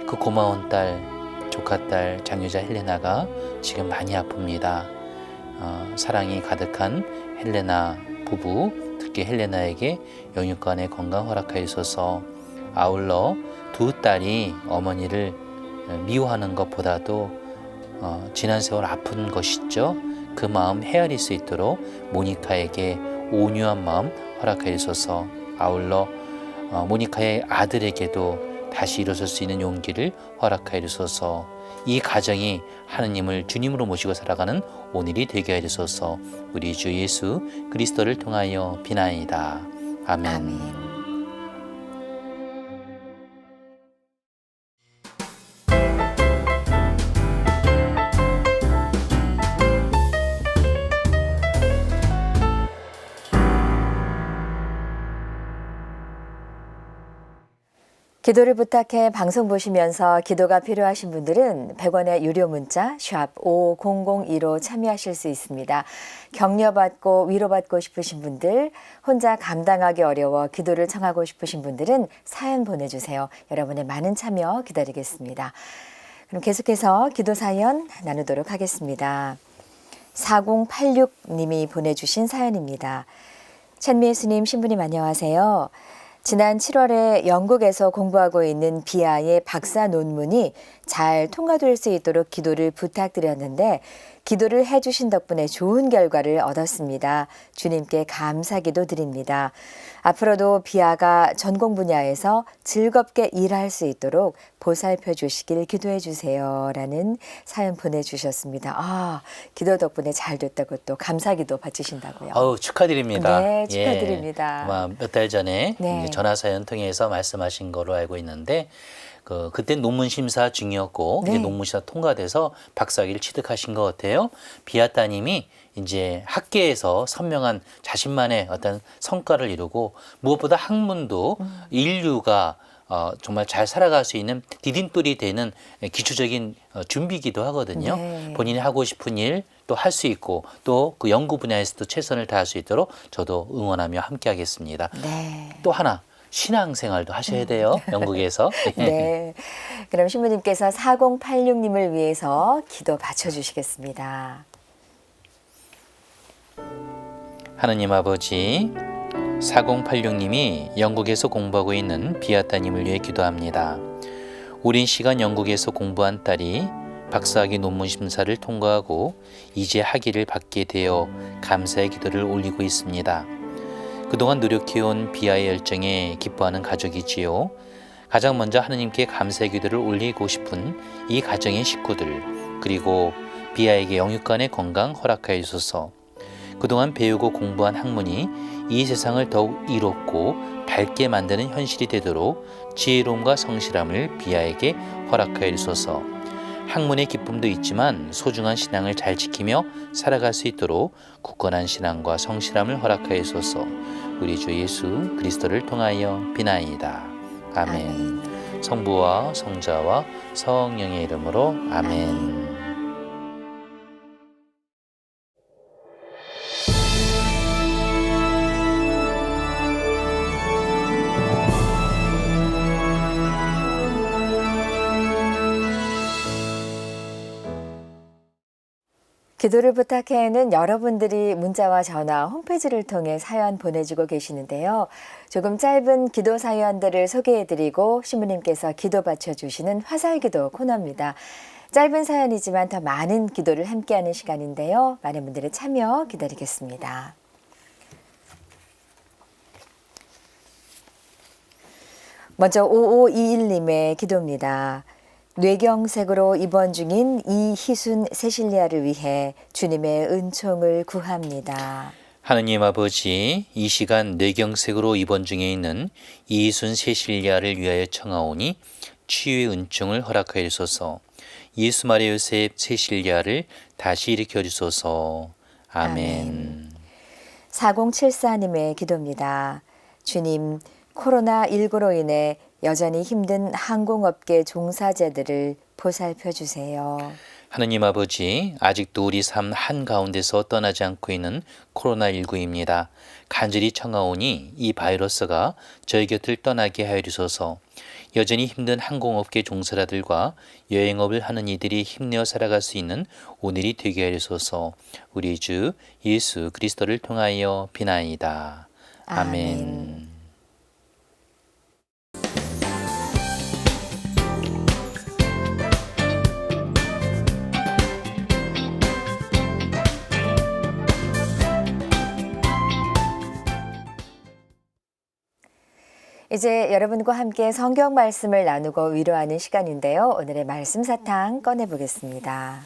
Speaker 4: 그 고마운 딸, 조카딸 장유자 헬레나가 지금 많이 아픕니다. 사랑이 가득한 헬레나 부부, 특히 헬레나에게 영육간의 건강 허락하여소서. 아울러 두 딸이 어머니를 미워하는 것보다도 지난 세월 아픈 것이죠. 그 마음 헤아릴 수 있도록 모니카에게 온유한 마음 허락하여소서. 아울러 모니카의 아들에게도 다시 일어설 수 있는 용기를 허락하여소서. 이 가정이 하느님을 주님으로 모시고 살아가는 오늘이 되게 하여소서. 우리 주 예수 그리스도를 통하여 비나이다. 아멘.
Speaker 1: 아멘. 기도를 부탁해 방송 보시면서 기도가 필요하신 분들은 100원의 유료 문자 샵 5002로 참여하실 수 있습니다. 격려받고 위로받고 싶으신 분들, 혼자 감당하기 어려워 기도를 청하고 싶으신 분들은 사연 보내주세요. 여러분의 많은 참여 기다리겠습니다. 그럼 계속해서 기도 사연 나누도록 하겠습니다. 4086님이 보내주신 사연입니다. 찬미 예수님, 신부님 안녕하세요. 지난 7월에 영국에서 공부하고 있는 비아의 박사 논문이 잘 통과될 수 있도록 기도를 부탁드렸는데 기도를 해주신 덕분에 좋은 결과를 얻었습니다. 주님께 감사기도 드립니다. 앞으로도 비아가 전공 분야에서 즐겁게 일할 수 있도록 보살펴 주시길 기도해 주세요. 라는 사연 보내주셨습니다. 기도 덕분에 잘 됐다고 또 감사기도 바치신다고요.
Speaker 4: 축하드립니다.
Speaker 1: 네, 축하드립니다.
Speaker 4: 몇 달 전에
Speaker 1: 네.
Speaker 4: 이제 전화 사연 통해서 말씀하신 거로 알고 있는데 그때 논문 심사 중이었고
Speaker 1: 네.
Speaker 4: 이제 논문 심사 통과돼서 박사학위를 취득하신 것 같아요. 비아 따님이 이제 학계에서 선명한 자신만의 어떤 성과를 이루고 무엇보다 학문도 인류가 정말 잘 살아갈 수 있는 디딤돌이 되는 기초적인 준비기도 하거든요.
Speaker 1: 네.
Speaker 4: 본인이 하고 싶은 일 또 할 수 있고 또 그 연구 분야에서도 최선을 다할 수 있도록 저도 응원하며 함께하겠습니다.
Speaker 1: 네.
Speaker 4: 또 하나 신앙생활도 하셔야 돼요. 영국에서.
Speaker 1: 네. 그럼 신부님께서 4086님을 위해서 기도 바쳐주시겠습니다.
Speaker 4: 하느님 아버지, 4086님이 영국에서 공부하고 있는 비아 따님을 위해 기도합니다. 오랜 시간 영국에서 공부한 딸이 박사학위 논문 심사를 통과하고 이제 학위를 받게 되어 감사의 기도를 올리고 있습니다. 그동안 노력해온 비아의 열정에 기뻐하는 가족이지요. 가장 먼저 하느님께 감사의 기도를 올리고 싶은 이 가정의 식구들, 그리고 비아에게 영육간의 건강 허락하여 주소서. 그동안 배우고 공부한 학문이 이 세상을 더욱 이롭고 밝게 만드는 현실이 되도록 지혜로움과 성실함을 비아에게 허락하여 주소서. 학문의 기쁨도 있지만 소중한 신앙을 잘 지키며 살아갈 수 있도록 굳건한 신앙과 성실함을 허락하여 주소서. 우리 주 예수 그리스도를 통하여 비나이다. 아멘. 성부와 성자와 성령의 이름으로 아멘.
Speaker 1: 기도를 부탁해는 여러분들이 문자와 전화, 홈페이지를 통해 사연 보내주고 계시는데요. 조금 짧은 기도 사연들을 소개해드리고 신부님께서 기도 받쳐주시는 화살기도 코너입니다. 짧은 사연이지만 더 많은 기도를 함께하는 시간인데요. 많은 분들의 참여 기다리겠습니다. 먼저 5521님의 기도입니다. 뇌경색으로 입원 중인 이희순 세실리아를 위해 주님의 은총을 구합니다.
Speaker 4: 하느님 아버지, 이 시간 뇌경색으로 입원 중에 있는 이순 세실리아를 위하여 청하오니 치유의 은총을 허락하여 주소서. 예수 마리아 요셉 세실리아를 다시 일으켜 주소서. 아멘.
Speaker 1: 4074님의 기도입니다. 주님, 코로나19로 인해 여전히 힘든 항공업계 종사자들을 보살펴 주세요.
Speaker 4: 하느님 아버지, 아직도 우리 삶 한가운데서 떠나지 않고 있는 코로나19입니다. 간절히 청하오니 이 바이러스가 저희 곁을 떠나게 하여 주소서. 여전히 힘든 항공업계 종사자들과 여행업을 하는 이들이 힘내어 살아갈 수 있는 오늘이 되게 하여 주소서. 우리 주 예수 그리스도를 통하여 비나이다. 아멘.
Speaker 1: 이제 여러분과 함께 성경 말씀을 나누고 위로하는 시간인데요. 오늘의 말씀 사탕 꺼내보겠습니다.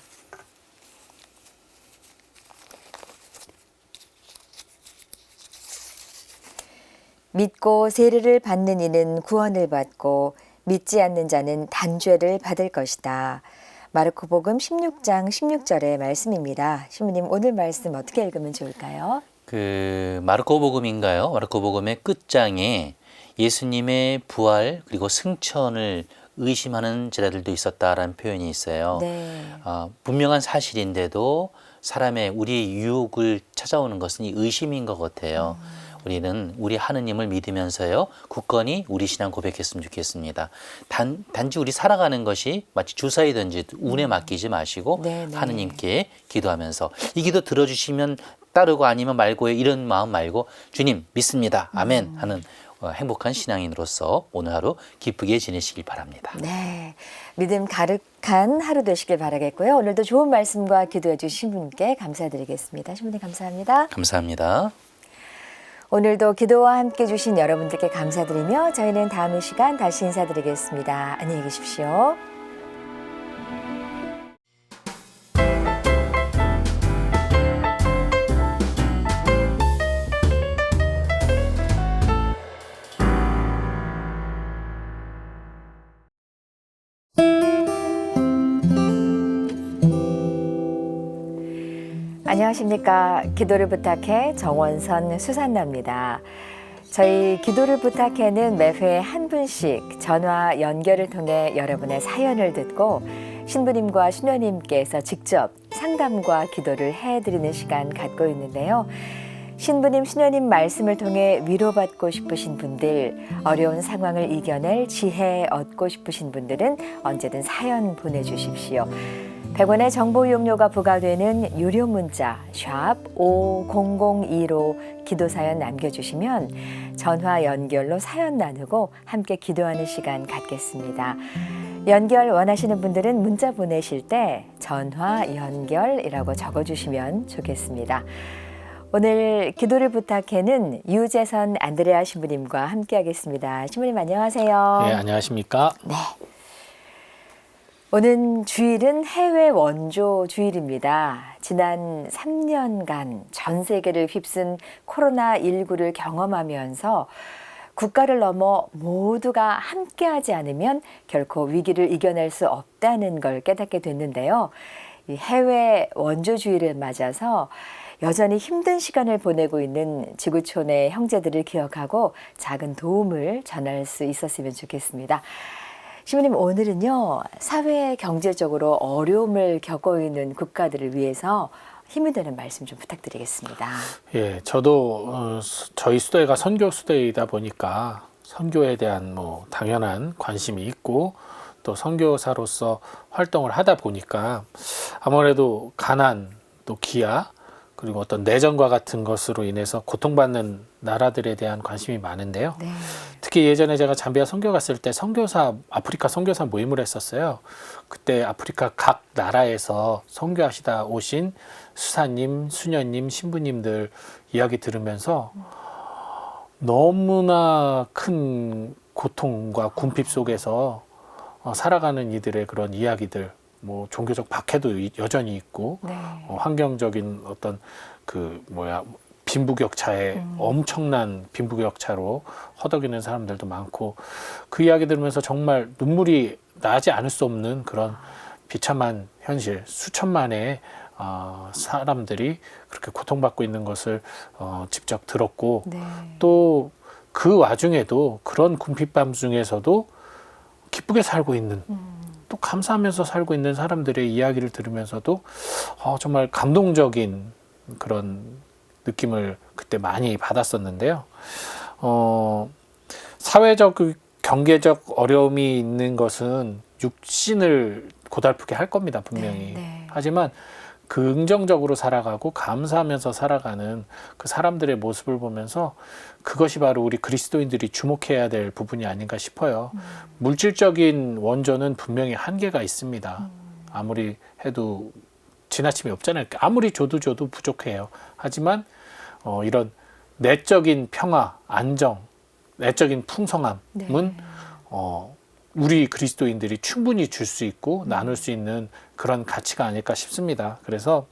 Speaker 1: 믿고 세례를 받는 이는 구원을 받고 믿지 않는 자는 단죄를 받을 것이다. 마르코복음 16장 16절의 말씀입니다. 신부님, 오늘 말씀 어떻게 읽으면 좋을까요?
Speaker 4: 마르코복음인가요? 마르코복음의 끝장에 예수님의 부활 그리고 승천을 의심하는 제자들도 있었다라는 표현이 있어요.
Speaker 1: 네.
Speaker 4: 분명한 사실인데도 사람의 우리의 유혹을 찾아오는 것은 이 의심인 것 같아요. 우리는 우리 하느님을 믿으면서요 굳건히 우리 신앙 고백했으면 좋겠습니다. 단지 우리 살아가는 것이 마치 주사위든지 운에 맡기지 마시고
Speaker 1: 네네.
Speaker 4: 하느님께 기도하면서 이 기도 들어주시면 따르고 아니면 말고요 이런 마음 말고 주님 믿습니다 아멘 하는 행복한 신앙인으로서 오늘 하루 기쁘게 지내시길 바랍니다.
Speaker 1: 네, 믿음 가득한 하루 되시길 바라겠고요. 오늘도 좋은 말씀과 기도해 주신 분께 감사드리겠습니다. 신부님 감사합니다.
Speaker 4: 감사합니다.
Speaker 1: 오늘도 기도와 함께 주신 여러분들께 감사드리며 저희는 다음 이 시간 다시 인사드리겠습니다. 안녕히 계십시오. 안녕하십니까. 기도를 부탁해 정원선 수산나입니다. 저희 기도를 부탁해는 매회 한 분씩 전화 연결을 통해 여러분의 사연을 듣고 신부님과 수녀님께서 직접 상담과 기도를 해드리는 시간 갖고 있는데요. 신부님, 수녀님 말씀을 통해 위로받고 싶으신 분들, 어려운 상황을 이겨낼 지혜 얻고 싶으신 분들은 언제든 사연 보내주십시오. 100원의 정보 이용료가 부과되는 유료 문자 샵 5002로 기도사연 남겨주시면 전화 연결로 사연 나누고 함께 기도하는 시간 갖겠습니다. 연결 원하시는 분들은 문자 보내실 때 전화 연결이라고 적어주시면 좋겠습니다. 오늘 기도를 부탁해는 유재선 안드레아 신부님과 함께하겠습니다. 신부님 안녕하세요.
Speaker 5: 네, 안녕하십니까?
Speaker 1: 네. 오는 주일은 해외 원조 주일입니다. 지난 3년간 전 세계를 휩쓴 코로나19를 경험하면서 국가를 넘어 모두가 함께하지 않으면 결코 위기를 이겨낼 수 없다는 걸 깨닫게 됐는데요. 이 해외 원조 주일을 맞아서 여전히 힘든 시간을 보내고 있는 지구촌의 형제들을 기억하고 작은 도움을 전할 수 있었으면 좋겠습니다. 신부님, 오늘은요, 사회 경제적으로 어려움을 겪고 있는 국가들을 위해서 힘이 되는 말씀 좀 부탁드리겠습니다.
Speaker 5: 예, 저도 저희 수도회가 선교 수도회이다 보니까 선교에 대한 뭐 당연한 관심이 있고 또 선교사로서 활동을 하다 보니까 아무래도 가난, 또 기아, 그리고 어떤 내전과 같은 것으로 인해서 고통받는 나라들에 대한 관심이 많은데요.
Speaker 1: 네.
Speaker 5: 특히 예전에 제가 잠비아 선교 갔을 때 아프리카 선교사 모임을 했었어요. 그때 아프리카 각 나라에서 선교하시다 오신 수사님, 수녀님, 신부님들 이야기 들으면서 너무나 큰 고통과 궁핍 속에서 살아가는 이들의 그런 이야기들, 뭐 종교적 박해도 여전히 있고,
Speaker 1: 네.
Speaker 5: 환경적인 어떤 빈부격차에 엄청난 빈부격차로 허덕이는 사람들도 많고, 그 이야기 들으면서 정말 눈물이 나지 않을 수 없는 그런 비참한 현실, 수천만의 사람들이 그렇게 고통받고 있는 것을 직접 들었고,
Speaker 1: 네.
Speaker 5: 또 그 와중에도 그런 궁핍밤 중에서도 기쁘게 살고 있는, 또 감사하면서 살고 있는 사람들의 이야기를 들으면서도 정말 감동적인 그런 느낌을 그때 많이 받았었는데요. 사회적, 경제적 어려움이 있는 것은 육신을 고달프게 할 겁니다, 분명히.
Speaker 1: 네.
Speaker 5: 하지만 긍정적으로 살아가고 감사하면서 살아가는 그 사람들의 모습을 보면서 그것이 바로 우리 그리스도인들이 주목해야 될 부분이 아닌가 싶어요. 물질적인 원조는 분명히 한계가 있습니다. 아무리 해도 지나침이 없잖아요. 아무리 줘도 부족해요. 하지만 이런 내적인 평화, 안정, 내적인 풍성함은
Speaker 1: 네.
Speaker 5: 우리 그리스도인들이 충분히 줄 수 있고 나눌 수 있는 그런 가치가 아닐까 싶습니다. 그래서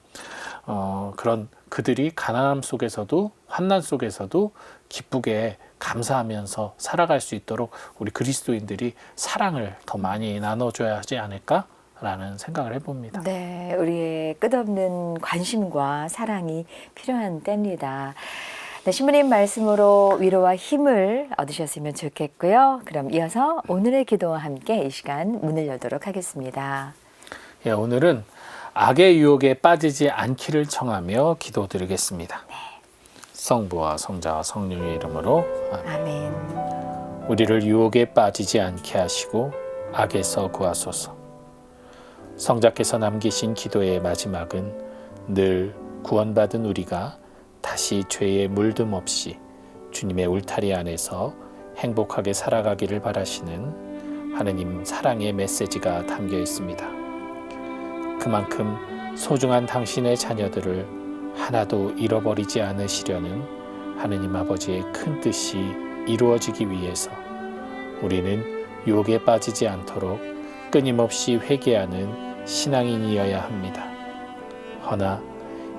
Speaker 5: 그런 그들이 가난함 속에서도 환난 속에서도 기쁘게 감사하면서 살아갈 수 있도록 우리 그리스도인들이 사랑을 더 많이 나눠줘야 하지 않을까라는 생각을 해봅니다.
Speaker 1: 네, 우리의 끝없는 관심과 사랑이 필요한 때입니다. 네, 신부님 말씀으로 위로와 힘을 얻으셨으면 좋겠고요. 그럼 이어서 오늘의 기도와 함께 이 시간 문을 열도록 하겠습니다.
Speaker 5: 예, 오늘은 악의 유혹에 빠지지 않기를 청하며 기도드리겠습니다. 성부와 성자와 성령의 이름으로 아멘.
Speaker 1: 아멘.
Speaker 5: 우리를 유혹에 빠지지 않게 하시고 악에서 구하소서. 성자께서 남기신 기도의 마지막은 늘 구원받은 우리가 다시 죄에 물듦 없이 주님의 울타리 안에서 행복하게 살아가기를 바라시는 하느님 사랑의 메시지가 담겨 있습니다. 그만큼 소중한 당신의 자녀들을 하나도 잃어버리지 않으시려는 하느님 아버지의 큰 뜻이 이루어지기 위해서 우리는 유혹에 빠지지 않도록 끊임없이 회개하는 신앙인이어야 합니다. 허나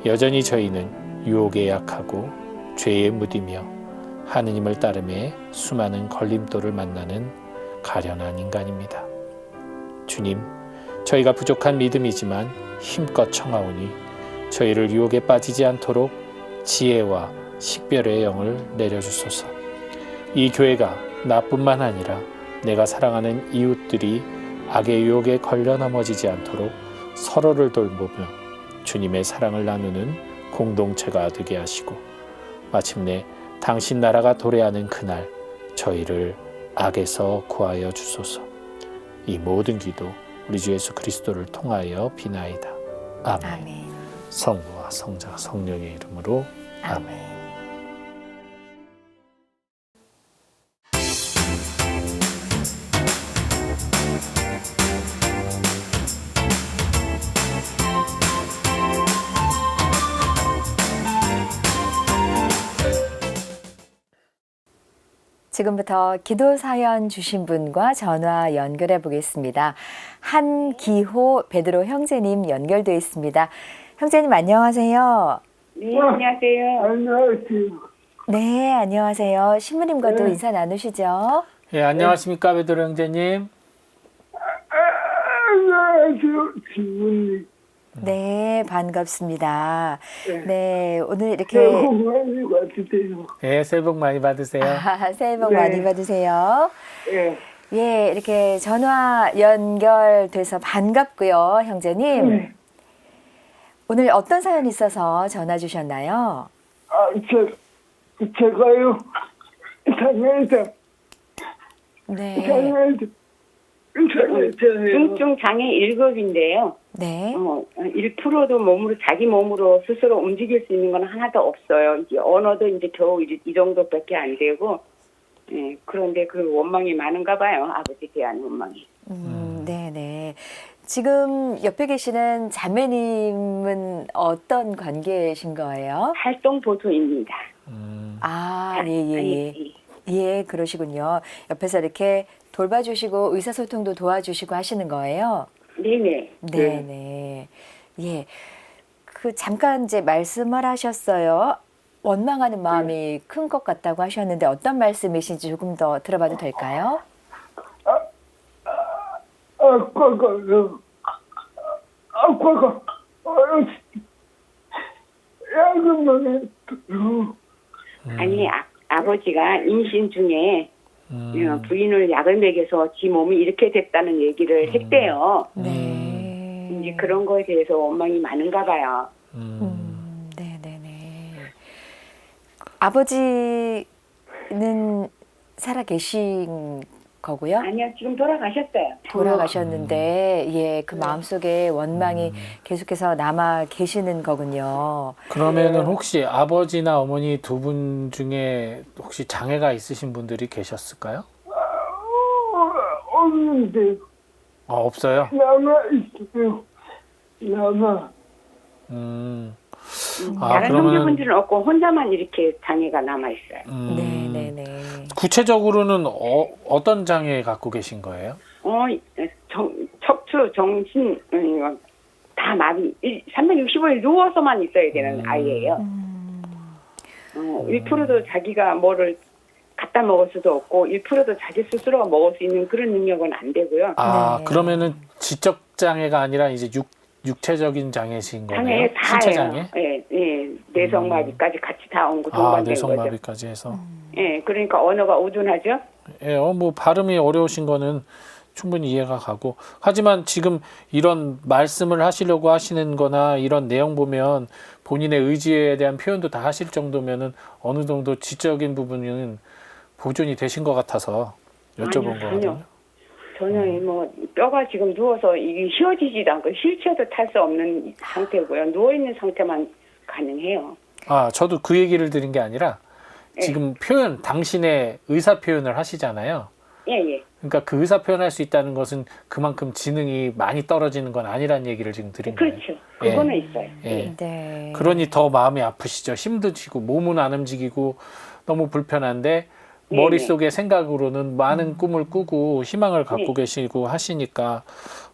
Speaker 5: 여전히 저희는 유혹에 약하고 죄에 무디며 하느님을 따름에 수많은 걸림돌을 만나는 가련한 인간입니다. 주님, 저희가 부족한 믿음이지만 힘껏 청하오니 저희를 유혹에 빠지지 않도록 지혜와 식별의 영을 내려주소서. 이 교회가 나뿐만 아니라 내가 사랑하는 이웃들이 악의 유혹에 걸려 넘어지지 않도록 서로를 돌보며 주님의 사랑을 나누는 공동체가 되게 하시고 마침내 당신 나라가 도래하는 그날 저희를 악에서 구하여 주소서. 이 모든 기도 우리 주 예수 그리스도를 통하여 비나이다. 아멘.
Speaker 1: 아멘.
Speaker 5: 성부와 성자 성령의 이름으로 아멘.
Speaker 1: 아멘. 지금부터 기도 사연 주신 분과 전화 연결해 보겠습니다. 한기호 베드로 형제님 연결돼 있습니다. 형제님 안녕하세요.
Speaker 6: 네, 안녕하세요.
Speaker 3: 안녕하세요.
Speaker 1: 네, 안녕하세요. 신부님과도 인사 나누시죠?
Speaker 5: 예, 안녕하십니까 베드로 형제님.
Speaker 3: 안녕하세요. 지훈님.
Speaker 1: 네, 반갑습니다.
Speaker 3: 네.
Speaker 1: 네, 오늘 이렇게
Speaker 3: 새해 복 많이 받으세요.
Speaker 5: 예, 새해 복 많이 받으세요.
Speaker 1: 새해 복
Speaker 3: 네.
Speaker 1: 많이 받으세요.
Speaker 3: 예.
Speaker 1: 예, 이렇게 전화 연결돼서 반갑고요, 형제님.
Speaker 6: 네.
Speaker 1: 오늘 어떤 사연이 있어서 전화 주셨나요?
Speaker 6: 제가요, 장애에서,
Speaker 1: 네.
Speaker 6: 장애에서,
Speaker 7: 중증 장애 1급인데요.
Speaker 1: 네.
Speaker 7: 1%도 몸으로 자기 몸으로 스스로 움직일 수 있는 건 하나도 없어요. 이제 언어도 이제 겨우 이 정도밖에 안 되고, 예, 그런데 그 원망이 많은가 봐요. 아버지에 대한 원망이.
Speaker 1: 네네. 지금 옆에 계시는 자매님은 어떤 관계이신 거예요?
Speaker 7: 활동 보조입니다.
Speaker 1: 아, 예. 예, 그러시군요. 옆에서 이렇게 돌봐주시고 의사소통도 도와주시고 하시는 거예요?
Speaker 7: 네네.
Speaker 1: 네네. 예. 그 잠깐 이제 말씀을 하셨어요. 원망하는 마음이 큰 것 같다고 하셨는데 어떤 말씀이신지 조금 더 들어봐도 될까요?
Speaker 7: 아니, 아버지가 임신 중에 부인을 약을 먹여서 지 몸이 이렇게 됐다는 얘기를 했대요.
Speaker 1: 네.
Speaker 7: 이제 그런 거에 대해서 원망이 많은가 봐요.
Speaker 1: 네네네. 아버지는 살아 계신 거고요?
Speaker 7: 아니요, 지금 돌아가셨어요.
Speaker 1: 돌아가셨는데, 예, 그 마음속에 원망이 계속해서 남아 계시는 거군요.
Speaker 5: 그러면은 혹시 아버지나 어머니 두 분 중에 혹시 장애가 있으신 분들이 계셨을까요?
Speaker 6: 없는데,
Speaker 5: 없어요?
Speaker 6: 남아있어요. 남아.
Speaker 7: 다른 형제분들은 없고 혼자만 이렇게 장애가 남아있어요.
Speaker 1: 네네네.
Speaker 5: 구체적으로는 어떤 장애 갖고 계신 거예요?
Speaker 7: 척추, 정신, 다 마비. 365일 누워서만 있어야 되는 아이예요. 1%도 자기가 뭐를 갖다 먹을 수도 없고 1%도 자기 스스로가 먹을 수 있는 그런 능력은 안 되고요.
Speaker 1: 네.
Speaker 5: 그러면은 지적 장애가 아니라 이제 육체적인 장애신 거네요?
Speaker 7: 장애
Speaker 5: 신체
Speaker 7: 다예요.
Speaker 5: 장애?
Speaker 7: 예, 뇌성마비까지 같이 다 온 거 동반된 거죠.
Speaker 5: 뇌성마비까지 해서.
Speaker 7: 예, 그러니까 언어가 우둔하죠.
Speaker 5: 예, 뭐 발음이 어려우신 거는 충분히 이해가 가고, 하지만 지금 이런 말씀을 하시려고 하시는 거나 이런 내용 보면 본인의 의지에 대한 표현도 다 하실 정도면은 어느 정도 지적인 부분은 보존이 되신 것 같아서 여쭤본
Speaker 7: 아니요,
Speaker 5: 거거든요.
Speaker 7: 전혀 뭐 뼈가 지금 누워서 이게 휘어지지도 않고 휠체어도 탈 수 없는 상태고요. 누워 있는 상태만 가능해요.
Speaker 5: 저도 그 얘기를 드린 게 아니라
Speaker 7: 예.
Speaker 5: 지금 당신의 의사 표현을 하시잖아요.
Speaker 7: 예.
Speaker 5: 그러니까 그 의사 표현할 수 있다는 것은 그만큼 지능이 많이 떨어지는 건 아니라는 얘기를 지금 드린 거예요.
Speaker 7: 그렇죠. 그거는 있어요.
Speaker 5: 예.
Speaker 1: 네.
Speaker 5: 그러니 더 마음이 아프시죠. 힘드시고 몸은 안 움직이고 너무 불편한데 머릿속의 생각으로는 많은 꿈을 꾸고 희망을 갖고 계시고 하시니까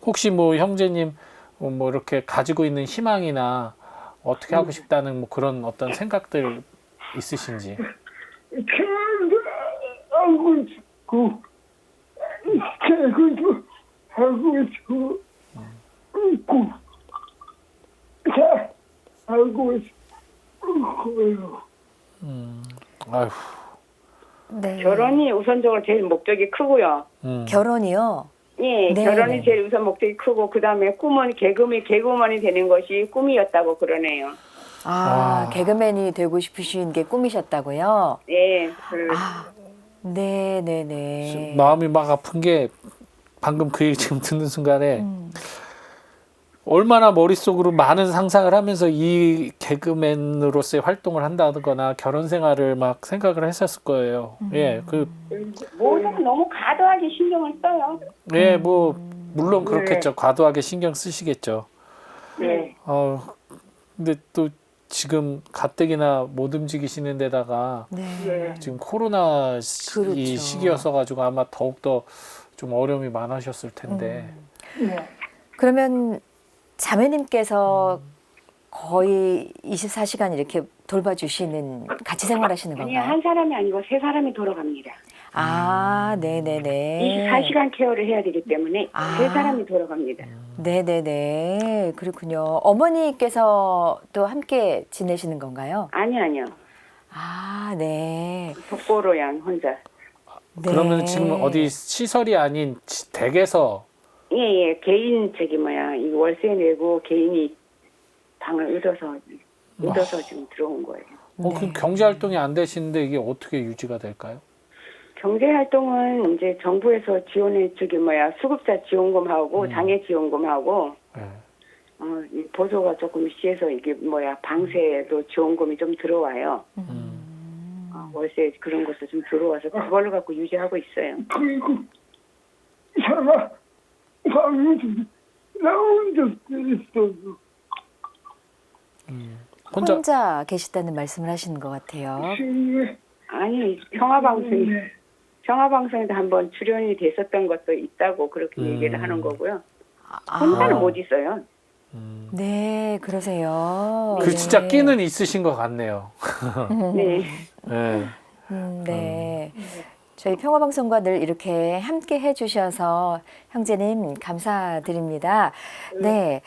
Speaker 5: 혹시 뭐 형제님 뭐 이렇게 가지고 있는 희망이나 어떻게 하고 싶다는 뭐 그런 어떤 생각들 있으신지.
Speaker 6: 하고 싶고, 개그도 하고 싶고, 다 하고 싶고요.
Speaker 5: 아휴.
Speaker 1: 네.
Speaker 7: 결혼이 우선적으로 제일 목적이 크고요.
Speaker 1: 결혼이요?
Speaker 7: 예,
Speaker 1: 네.
Speaker 7: 결혼이 제일 우선 목적이 크고 그 다음에 꿈은 개그우먼이 되는 것이 꿈이었다고 그러네요.
Speaker 1: 개그맨이 되고 싶으신 게 꿈이셨다고요?
Speaker 7: 예,
Speaker 1: 네네네.
Speaker 5: 마음이 막 아픈 게 방금 그 얘기 지금 듣는 순간에 얼마나 머릿속으로 많은 상상을 하면서 이 개그맨으로서의 활동을 한다거나 결혼 생활을 막 생각을 했었을 거예요. 예,
Speaker 7: 모든 너무 과도하게 신경을 써요.
Speaker 5: 예, 뭐 물론 그렇겠죠. 과도하게 신경 쓰시겠죠.
Speaker 7: 네.
Speaker 5: 근데 또 지금 가뜩이나 못 움직이시는 데다가
Speaker 1: 네.
Speaker 5: 지금 코로나
Speaker 1: 그렇죠.
Speaker 5: 이 시기여서 가지고 아마 더욱더 좀 어려움이 많으셨을 텐데.
Speaker 1: 그러면 자매님께서 거의 24시간 이렇게 돌봐주시는, 같이 생활하시는
Speaker 7: 아니,
Speaker 1: 건가요?
Speaker 7: 한 사람이 아니고 세 사람이 돌아갑니다.
Speaker 1: 네네네.
Speaker 7: 24시간 케어를 해야 되기 때문에 세 사람이 돌아갑니다.
Speaker 1: 네네네. 그렇군요. 어머니께서 또 함께 지내시는 건가요?
Speaker 7: 아니요.
Speaker 1: 네.
Speaker 7: 독거로양 혼자.
Speaker 1: 네.
Speaker 5: 그러면 지금 어디 시설이 아닌 댁에서
Speaker 7: 예, 개인 이 월세 내고 개인이 방을 얻어서 지금 들어온 거예요.
Speaker 5: 그 경제 활동이 안 되시는데 이게 어떻게 유지가 될까요?
Speaker 7: 경제 활동은 이제 정부에서 지원해 수급자 지원금하고 장애 지원금하고
Speaker 5: 네.
Speaker 7: 이 보조가 조금 시에서 이게 방세도 지원금이 좀 들어와요. 월세 그런 것도 좀 들어와서 그걸로 갖고 유지하고 있어요.
Speaker 6: 그리고 사람 방금 나 혼자 있어서
Speaker 5: 혼자
Speaker 1: 혼자 계시다는 말씀을 하시는 것 같아요.
Speaker 6: 지금
Speaker 7: 아니 평화방송에도 한번 출연이 됐었던 것도 있다고 그렇게 얘기를 하는 거고요. 혼자는 못 있어요.
Speaker 1: 네, 그러세요.
Speaker 5: 그 진짜 끼는 있으신 것 같네요.
Speaker 7: 네.
Speaker 5: 네.
Speaker 1: 네. 저희 평화방송과 늘 이렇게 함께 해주셔서 형제님 감사드립니다. 네.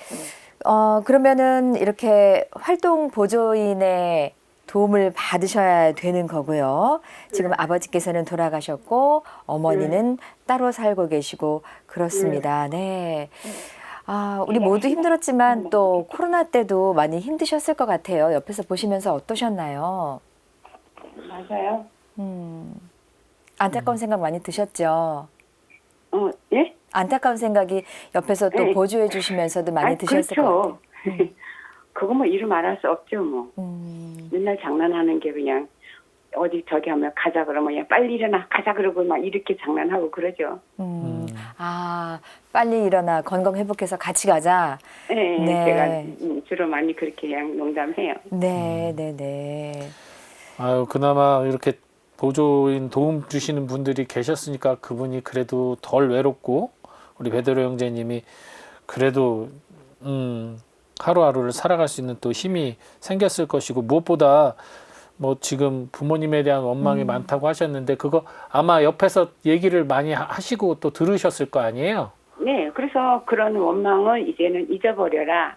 Speaker 1: 그러면은 이렇게 활동 보조인의 도움을 받으셔야 되는 거고요. 지금 아버지께서는 돌아가셨고 어머니는 따로 살고 계시고 그렇습니다. 네. 우리 모두 힘들었지만 또 코로나 때도 많이 힘드셨을 것 같아요. 옆에서 보시면서 어떠셨나요?
Speaker 7: 맞아요.
Speaker 1: 안타까운 생각 많이 드셨죠?
Speaker 7: 예?
Speaker 1: 안타까운 생각이 옆에서 또
Speaker 7: 네.
Speaker 1: 보조해 주시면서도 많이 드셨을 것 같아요.
Speaker 7: 그렇죠. 그거 뭐 이루 말할 수 없죠, 뭐. 맨날 장난하는 게 그냥 어디 저기 하면 가자 그러면 그냥 빨리 일어나 가자 그러고 막 이렇게 장난하고 그러죠.
Speaker 1: 빨리 일어나 건강 회복해서 같이 가자.
Speaker 7: 네,
Speaker 1: 네.
Speaker 7: 제가 주로 많이 그렇게 그냥 농담해요.
Speaker 1: 네, 네, 네.
Speaker 5: 아유, 그나마 이렇게 보조인 도움 주시는 분들이 계셨으니까 그분이 그래도 덜 외롭고 우리 베드로 형제님이 그래도 하루하루를 살아갈 수 있는 또 힘이 생겼을 것이고 무엇보다 뭐 지금 부모님에 대한 원망이 많다고 하셨는데 그거 아마 옆에서 얘기를 많이 하시고 또 들으셨을 거 아니에요?
Speaker 7: 네, 그래서 그런 원망은 이제는 잊어버려라.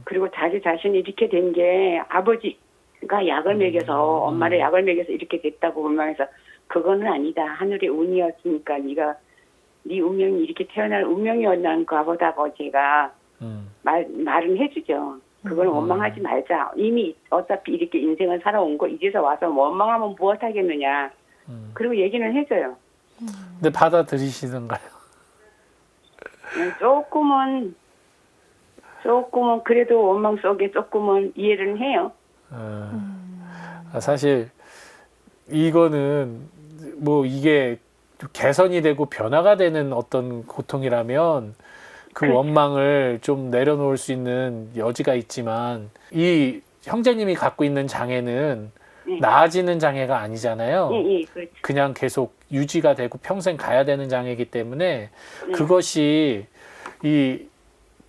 Speaker 7: 그리고 자기 자신이 이렇게 된 게 아버지가 약을 먹여서 엄마를 약을 먹여서 이렇게 됐다고 원망해서 그거는 아니다. 하늘의 운이었으니까 네 운명이 이렇게 태어날 운명이었는가 보다고 제가 말은 해주죠. 그걸 원망하지 말자. 이미 어차피 이렇게 인생을 살아온 거 이제서 와서 원망하면 무엇 하겠느냐. 그리고 얘기는 해줘요.
Speaker 5: 근데 받아들이시던가요?
Speaker 7: 조금은 그래도 원망 속에 조금은 이해를 해요.
Speaker 5: 사실 이거는 뭐 이게 개선이 되고 변화가 되는 어떤 고통이라면 그 원망을 좀 내려놓을 수 있는 여지가 있지만 이 형제님이 갖고 있는 장애는 나아지는 장애가 아니잖아요.
Speaker 7: 예, 그렇죠.
Speaker 5: 그냥 계속 유지가 되고 평생 가야 되는 장애이기 때문에 그것이 이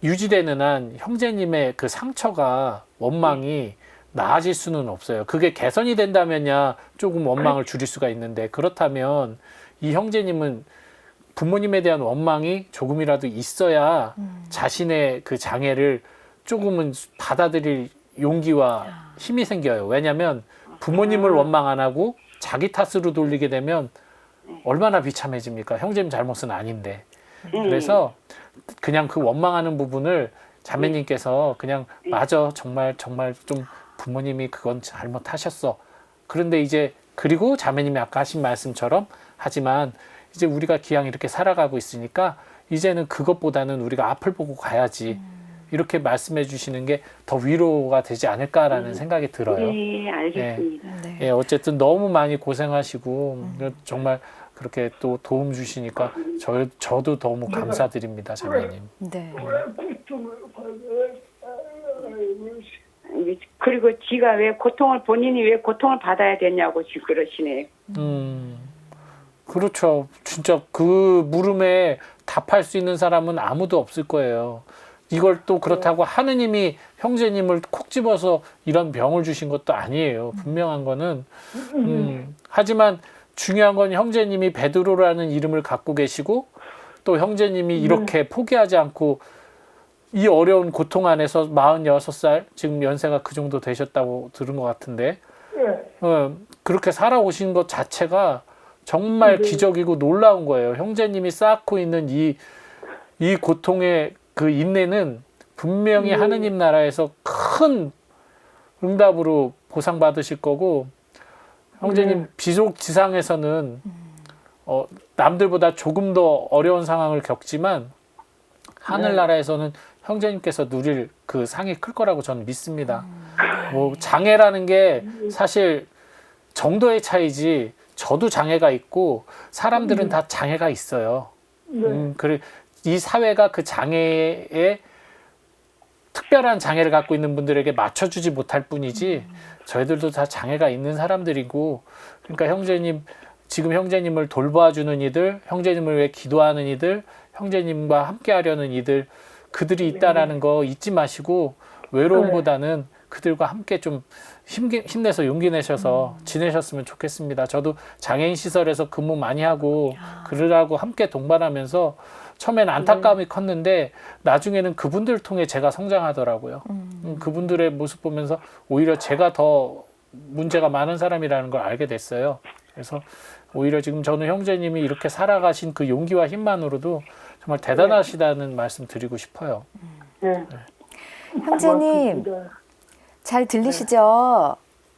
Speaker 5: 유지되는 한 형제님의 그 상처가 원망이 나아질 수는 없어요. 그게 개선이 된다면야 조금 원망을 줄일 수가 있는데 그렇다면 이 형제님은 부모님에 대한 원망이 조금이라도 있어야 자신의 그 장애를 조금은 받아들일 용기와 힘이 생겨요. 왜냐하면 부모님을 원망 안 하고 자기 탓으로 돌리게 되면 얼마나 비참해집니까? 형제님 잘못은 아닌데. 그래서 그냥 그 원망하는 부분을 자매님께서 그냥 맞아 정말 좀 부모님이 그건 잘못하셨어. 그런데 이제 그리고 자매님이 아까 하신 말씀처럼 하지만 이제 우리가 기왕 이렇게 살아가고 있으니까 이제는 그것보다는 우리가 앞을 보고 가야지. 이렇게 말씀해 주시는 게 더 위로가 되지 않을까라는 생각이 들어요.
Speaker 7: 네, 알겠습니다.
Speaker 1: 네.
Speaker 5: 예, 어쨌든 너무 많이 고생하시고 정말 그렇게 또 도움 주시니까 저도 너무 감사드립니다, 자매님.
Speaker 1: 네.
Speaker 6: 고통을 받아야
Speaker 7: 그리고 지가 본인이 왜 고통을 받아야 되냐고 지금 그러시네요.
Speaker 5: 그렇죠. 진짜 그 물음에 답할 수 있는 사람은 아무도 없을 거예요. 이걸 또 그렇다고 하느님이 형제님을 콕 집어서 이런 병을 주신 것도 아니에요. 분명한 거는. 하지만 중요한 건 형제님이 베드로라는 이름을 갖고 계시고 또 형제님이 이렇게 포기하지 않고 이 어려운 고통 안에서 46살, 지금 연세가 그 정도 되셨다고 들은 것 같은데 그렇게 살아오신 것 자체가 정말 기적이고 놀라운 거예요. 형제님이 쌓고 있는 이 고통의 그 인내는 분명히 하느님 나라에서 큰 응답으로 보상받으실 거고, 형제님 비록 지상에서는 남들보다 조금 더 어려운 상황을 겪지만 하늘나라에서는 형제님께서 누릴 그 상이 클 거라고 저는 믿습니다. 뭐 장애라는 게 사실 정도의 차이지, 저도 장애가 있고 사람들은 다 장애가 있어요. 그래 이 사회가 그 장애에 특별한 장애를 갖고 있는 분들에게 맞춰주지 못할 뿐이지 저희들도 다 장애가 있는 사람들이고, 그러니까 형제님, 지금 형제님을 돌봐주는 이들, 형제님을 위해 기도하는 이들, 형제님과 함께 하려는 이들, 그들이 있다라는 거 잊지 마시고 외로움보다는 그들과 함께 좀 힘내서 용기 내셔서 지내셨으면 좋겠습니다. 저도 장애인 시설에서 근무 많이 하고 그들하고 함께 동반하면서 처음에는 안타까움이 컸는데 나중에는 그분들 통해 제가 성장하더라고요. 그분들의 모습 보면서 오히려 제가 더 문제가 많은 사람이라는 걸 알게 됐어요. 그래서 오히려 지금 저는 형제님이 이렇게 살아가신 그 용기와 힘만으로도 정말 대단하시다는 말씀 드리고 싶어요.
Speaker 1: 형제님, 잘 들리시죠?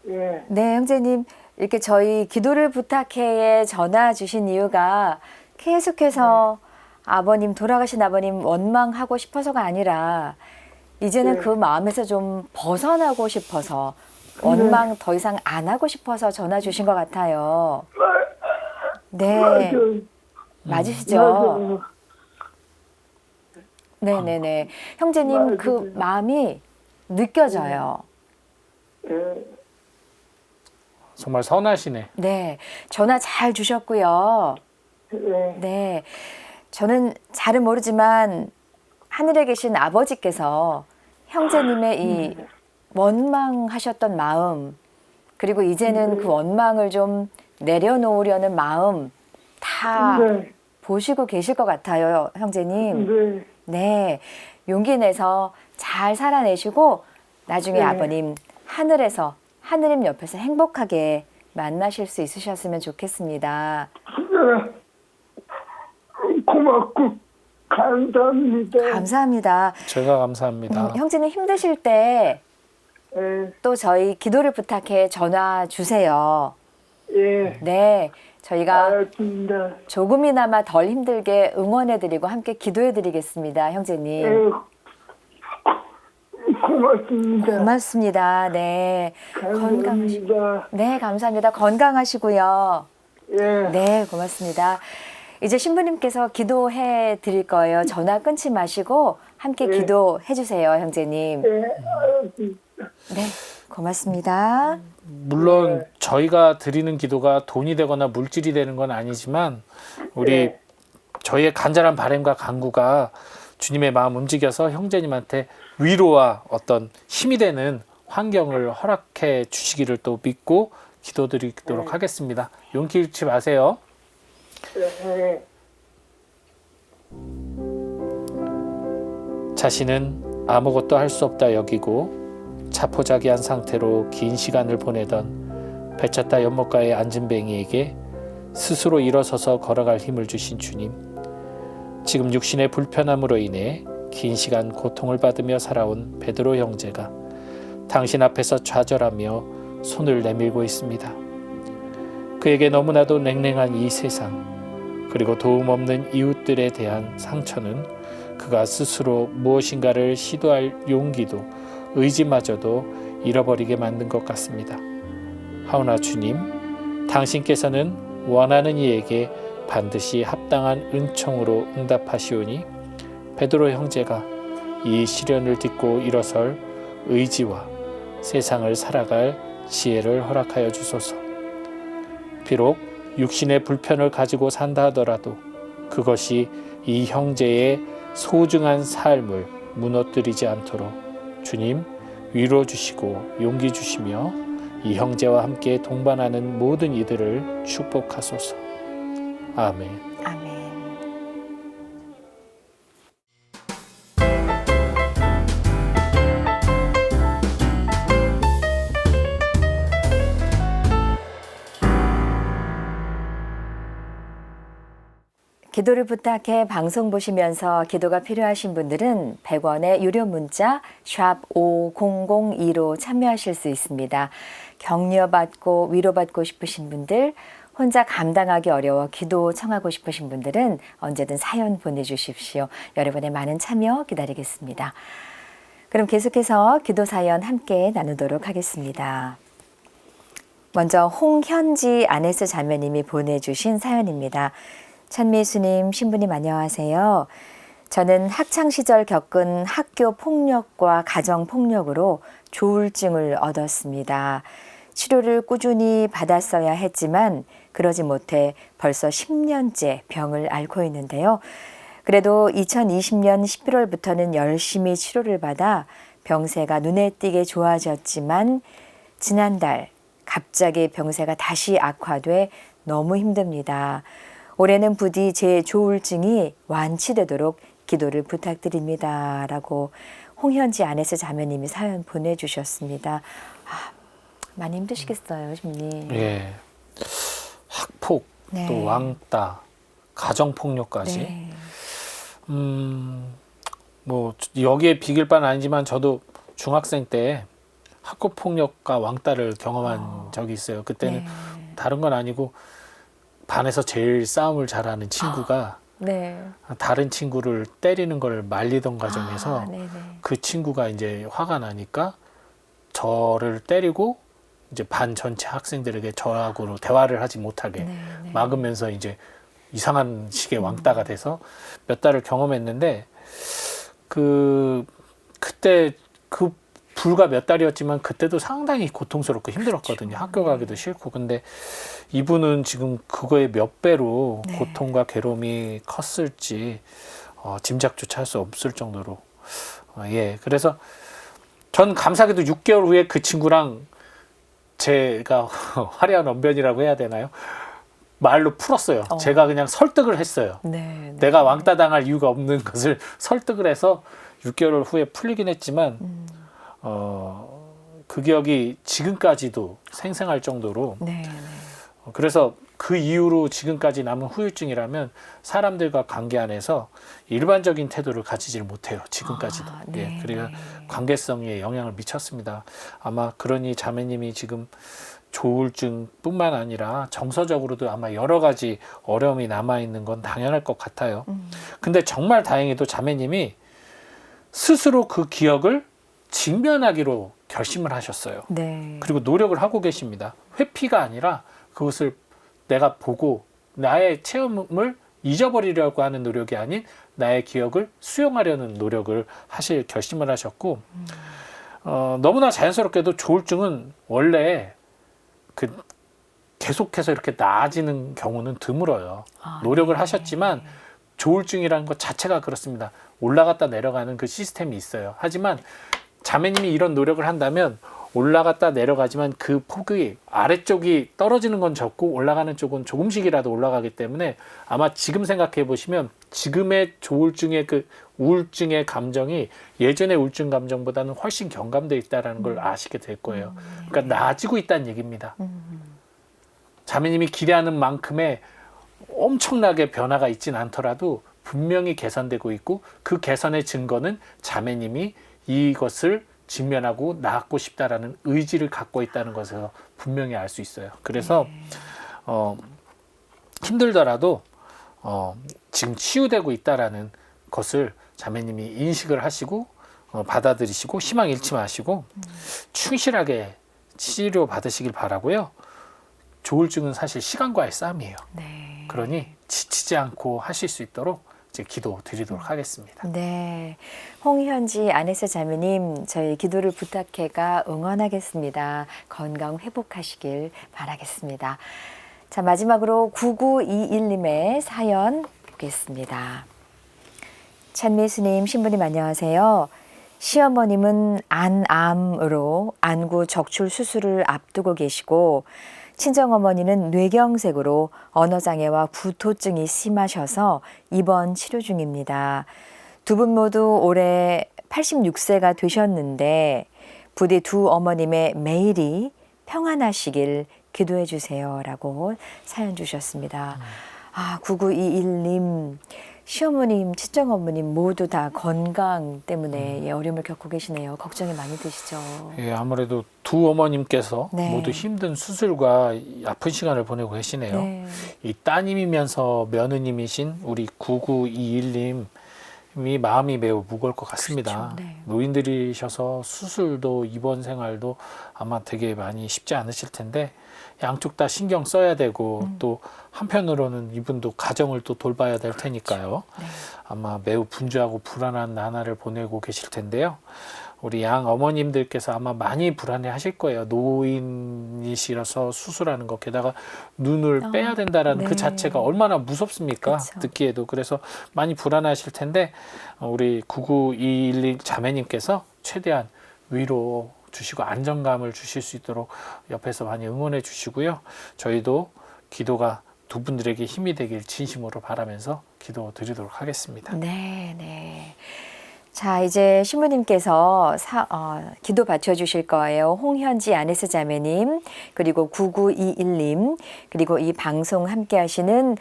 Speaker 6: 예.
Speaker 1: 네, 형제님. 이렇게 저희 기도를 부탁해에 전화 주신 이유가 계속해서 아버님, 돌아가신 아버님 원망하고 싶어서가 아니라 이제는 그 마음에서 좀 벗어나고 싶어서, 원망 더 이상 안 하고 싶어서 전화 주신 것 같아요. 네. 맞으시죠? 네네네. 형제님 그 마음이 느껴져요.
Speaker 5: 정말 선하시네.
Speaker 1: 네. 전화 잘 주셨고요. 네. 저는 잘은 모르지만 하늘에 계신 아버지께서 형제님의 이 원망하셨던 마음, 그리고 이제는 그 원망을 좀 내려놓으려는 마음 다 보시고 계실 것 같아요, 형제님. 네. 용기 내서 잘 살아내시고 나중에 아버님 하늘에서, 하느님 옆에서 행복하게 만나실 수 있으셨으면 좋겠습니다.
Speaker 6: 고맙고 감사합니다.
Speaker 1: 감사합니다.
Speaker 5: 제가 감사합니다.
Speaker 1: 형제님 힘드실 때
Speaker 6: 예.
Speaker 1: 또 저희 기도를 부탁해 전화 주세요.
Speaker 6: 예.
Speaker 1: 네. 저희가
Speaker 6: 알겠습니다.
Speaker 1: 조금이나마 덜 힘들게 응원해드리고 함께 기도해드리겠습니다, 형제님.
Speaker 6: 예. 고맙습니다.
Speaker 1: 고맙습니다. 네.
Speaker 6: 감사합니다.
Speaker 1: 네, 감사합니다. 건강하시고요.
Speaker 6: 예.
Speaker 1: 네, 고맙습니다. 이제 신부님께서 기도해 드릴 거예요. 전화 끊지 마시고 함께 기도해 주세요, 형제님.
Speaker 6: 예. 알겠습니다.
Speaker 1: 네, 고맙습니다.
Speaker 5: 물론 저희가 드리는 기도가 돈이 되거나 물질이 되는 건 아니지만 우리 저희의 간절한 바람과 간구가 주님의 마음 움직여서 형제님한테 위로와 어떤 힘이 되는 환경을 허락해 주시기를 또 믿고 기도드리도록 하겠습니다. 용기 잃지 마세요.
Speaker 6: 예.
Speaker 5: 자신은 아무것도 할 수 없다 여기고 자포자기한 상태로 긴 시간을 보내던 배쳤다 연못가의 앉은뱅이에게 스스로 일어서서 걸어갈 힘을 주신 주님, 지금 육신의 불편함으로 인해 긴 시간 고통을 받으며 살아온 베드로 형제가 당신 앞에서 좌절하며 손을 내밀고 있습니다. 그에게 너무나도 냉랭한 이 세상, 그리고 도움 없는 이웃들에 대한 상처는 그가 스스로 무엇인가를 시도할 용기도 의지마저도 잃어버리게 만든 것 같습니다. 하오나 주님, 당신께서는 원하는 이에게 반드시 합당한 은총으로 응답하시오니 베드로 형제가 이 시련을 딛고 일어설 의지와 세상을 살아갈 지혜를 허락하여 주소서. 비록 육신의 불편을 가지고 산다 하더라도 그것이 이 형제의 소중한 삶을 무너뜨리지 않도록 주님 위로 주시고 용기 주시며 이 형제와 함께 동반하는 모든 이들을 축복하소서. 아멘.
Speaker 1: 아멘. 기도를 부탁해 방송 보시면서 기도가 필요하신 분들은 100원의 유료 문자 샵 5002로 참여하실 수 있습니다. 격려받고 위로받고 싶으신 분들, 혼자 감당하기 어려워 기도 청하고 싶으신 분들은 언제든 사연 보내주십시오. 여러분의 많은 참여 기다리겠습니다. 그럼 계속해서 기도 사연 함께 나누도록 하겠습니다. 먼저 홍현지 아네스 자매님이 보내주신 사연입니다. 찬미수님, 신부님 안녕하세요. 저는 학창시절 겪은 학교 폭력과 가정 폭력으로 조울증을 얻었습니다. 치료를 꾸준히 받았어야 했지만 그러지 못해 벌써 10년째 병을 앓고 있는데요. 그래도 2020년 11월부터는 열심히 치료를 받아 병세가 눈에 띄게 좋아졌지만 지난달 갑자기 병세가 다시 악화돼 너무 힘듭니다. 올해는 부디 제 조울증이 완치되도록 기도를 부탁드립니다. 라고 홍현지 아네스 자매님이 사연 보내주셨습니다. 많이 힘드시겠어요, 주님.
Speaker 5: 예. 학폭,
Speaker 1: 네.
Speaker 5: 또 왕따, 가정폭력까지.
Speaker 1: 네.
Speaker 5: 뭐 여기에 비길 바는 아니지만 저도 중학생 때 학교폭력과 왕따를 경험한 적이 있어요. 그때는
Speaker 1: 네.
Speaker 5: 다른 건 아니고 반에서 제일 싸움을 잘하는 친구가
Speaker 1: 네.
Speaker 5: 다른 친구를 때리는 걸 말리던 과정에서
Speaker 1: 네네.
Speaker 5: 그 친구가 이제 화가 나니까 저를 때리고 이제 반 전체 학생들에게 저하고 대화를 하지 못하게
Speaker 1: 네네.
Speaker 5: 막으면서 이제 이상한 식의 왕따가 돼서 몇 달을 경험했는데 그때 그 불과 몇 달이었지만 그때도 상당히 고통스럽고 힘들었거든요.
Speaker 1: 그렇죠.
Speaker 5: 학교 가기도 싫고. 근데 이분은 지금 그거의 몇 배로
Speaker 1: 네.
Speaker 5: 고통과 괴로움이 컸을지 짐작조차 할 수 없을 정도로 예. 그래서 전 감사하게도 6개월 후에 그 친구랑 제가 화려한 언변이라고 해야 되나요? 말로 풀었어요. 제가 그냥 설득을 했어요.
Speaker 1: 네.
Speaker 5: 내가 왕따 당할 이유가 없는 것을 설득을 해서 6개월 후에 풀리긴 했지만 그 기억이 지금까지도 생생할 정도로
Speaker 1: 네.
Speaker 5: 그래서 그 이후로 지금까지 남은 후유증이라면 사람들과 관계 안에서 일반적인 태도를 가지질 못해요. 지금까지도.
Speaker 1: 네.
Speaker 5: 예, 그리고 관계성에 영향을 미쳤습니다. 아마 그러니 자매님이 지금 조울증뿐만 아니라 정서적으로도 아마 여러 가지 어려움이 남아있는 건 당연할 것 같아요. 근데 정말 다행히도 자매님이 스스로 그 기억을 직면하기로 결심을 하셨어요.
Speaker 1: 네.
Speaker 5: 그리고 노력을 하고 계십니다. 회피가 아니라 그것을 내가 보고 나의 체험을 잊어버리려고 하는 노력이 아닌 나의 기억을 수용하려는 노력을 하실 결심을 하셨고 너무나 자연스럽게도 조울증은 원래 계속해서 이렇게 나아지는 경우는 드물어요. 노력을
Speaker 1: 네.
Speaker 5: 하셨지만 조울증이라는 것 자체가 그렇습니다. 올라갔다 내려가는 그 시스템이 있어요. 하지만 자매님이 이런 노력을 한다면 올라갔다 내려가지만 그 폭이 아래쪽이 떨어지는 건 적고 올라가는 쪽은 조금씩이라도 올라가기 때문에 아마 지금 생각해 보시면 지금의 조울증의 그 우울증의 감정이 예전의 우울증 감정보다는 훨씬 경감되어 있다는 걸 아시게 될 거예요. 그러니까 나아지고 있다는 얘기입니다. 자매님이 기대하는 만큼의 엄청나게 변화가 있진 않더라도 분명히 개선되고 있고 그 개선의 증거는 자매님이 이것을 직면하고 나았고 싶다라는 의지를 갖고 있다는 것에서 분명히 알 수 있어요. 그래서 힘들더라도 지금 치유되고 있다라는 것을 자매님이 인식을 하시고 받아들이시고 희망 잃지 마시고 충실하게 치료 받으시길 바라고요. 조울증은 사실 시간과의 싸움이에요.
Speaker 1: 네.
Speaker 5: 그러니 지치지 않고 하실 수 있도록 이제 기도 드리도록 하겠습니다.
Speaker 1: 네. 홍현지 아네스 자매님, 저희 기도를 부탁해가 응원하겠습니다. 건강 회복하시길 바라겠습니다. 자, 마지막으로 9921님의 사연 보겠습니다. 찬미수님, 신부님 안녕하세요. 시어머님은 안암으로 안구 적출 수술을 앞두고 계시고 친정어머니는 뇌경색으로 언어장애와 구토증이 심하셔서 입원 치료 중입니다. 두 분 모두 올해 86세가 되셨는데 부디 두 어머님의 매일이 평안하시길 기도해 주세요라고 사연 주셨습니다. 9921님, 시어머님, 친정어머님 모두 다 건강 때문에 예, 어려움을 겪고 계시네요. 걱정이 많이 되시죠.
Speaker 5: 예, 아무래도 두 어머님께서
Speaker 1: 네.
Speaker 5: 모두 힘든 수술과 아픈 시간을 보내고 계시네요.
Speaker 1: 네.
Speaker 5: 이 따님이면서 며느님이신 우리 9921님이 마음이 매우 무거울 것 같습니다.
Speaker 1: 그렇죠. 네.
Speaker 5: 노인들이셔서 수술도 입원 생활도 아마 되게 많이 쉽지 않으실 텐데 양쪽 다 신경 써야 되고 또 한편으로는 이분도 가정을 또 돌봐야 될 테니까요.
Speaker 1: 네.
Speaker 5: 아마 매우 분주하고 불안한 나날을 보내고 계실 텐데요. 우리 양 어머님들께서 아마 많이 불안해 하실 거예요. 노인이시라서 수술하는 것, 게다가 눈을 빼야 된다라는
Speaker 1: 네.
Speaker 5: 그 자체가 얼마나 무섭습니까?
Speaker 1: 그쵸.
Speaker 5: 듣기에도. 그래서 많이 불안하실 텐데 우리 99211 자매님께서 최대한 위로 주시고 안정감을 주실 수 있도록 옆에서 많이 응원해 주시고요. 저희도 기도가 두 분들에게 힘이 되길 진심으로 바라면서 기도 드리도록 하겠습니다.
Speaker 1: 네, 네. 자, 이제 신부님께서 기도 받쳐주실 거예요. 홍현지 아네스 자매님, 그리고 9921님, 그리고 이 방송 함께 하시는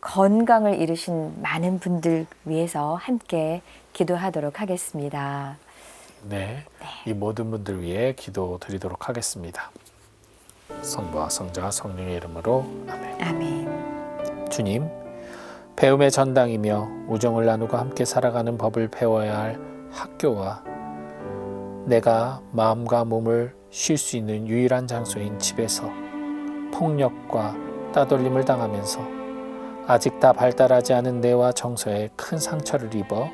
Speaker 1: 건강을 잃으신 많은 분들 위해서 함께 기도하도록 하겠습니다.
Speaker 5: 네, 이 모든 분들 위해 기도 드리도록 하겠습니다. 성부와 성자와 성령의 이름으로 아멘.
Speaker 1: 아멘.
Speaker 5: 주님, 배움의 전당이며 우정을 나누고 함께 살아가는 법을 배워야 할 학교와 내가 마음과 몸을 쉴 수 있는 유일한 장소인 집에서 폭력과 따돌림을 당하면서 아직 다 발달하지 않은 뇌와 정서에 큰 상처를 입어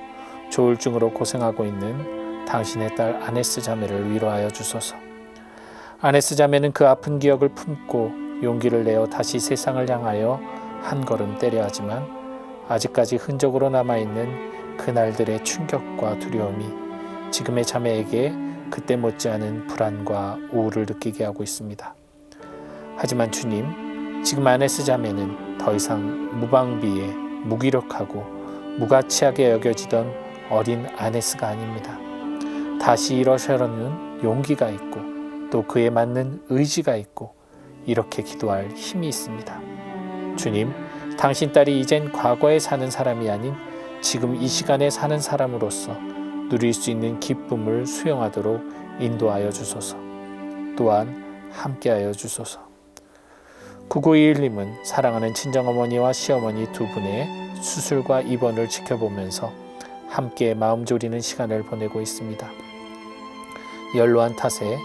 Speaker 5: 조울증으로 고생하고 있는 당신의 딸 아네스 자매를 위로하여 주소서. 아네스 자매는 그 아픈 기억을 품고 용기를 내어 다시 세상을 향하여 한 걸음 떼려 하지만 아직까지 흔적으로 남아있는 그날들의 충격과 두려움이 지금의 자매에게 그때 못지않은 불안과 우울을 느끼게 하고 있습니다. 하지만 주님, 지금 아네스 자매는 더 이상 무방비에 무기력하고 무가치하게 여겨지던 어린 아네스가 아닙니다. 다시 일어서려는 용기가 있고 또 그에 맞는 의지가 있고 이렇게 기도할 힘이 있습니다. 주님, 당신 딸이 이젠 과거에 사는 사람이 아닌 지금 이 시간에 사는 사람으로서 누릴 수 있는 기쁨을 수용하도록 인도하여 주소서. 또한 함께하여 주소서. 9921님은 사랑하는 친정어머니와 시어머니 두 분의 수술과 입원을 지켜보면서 함께 마음 졸이는 시간을 보내고 있습니다. 연로한 탓에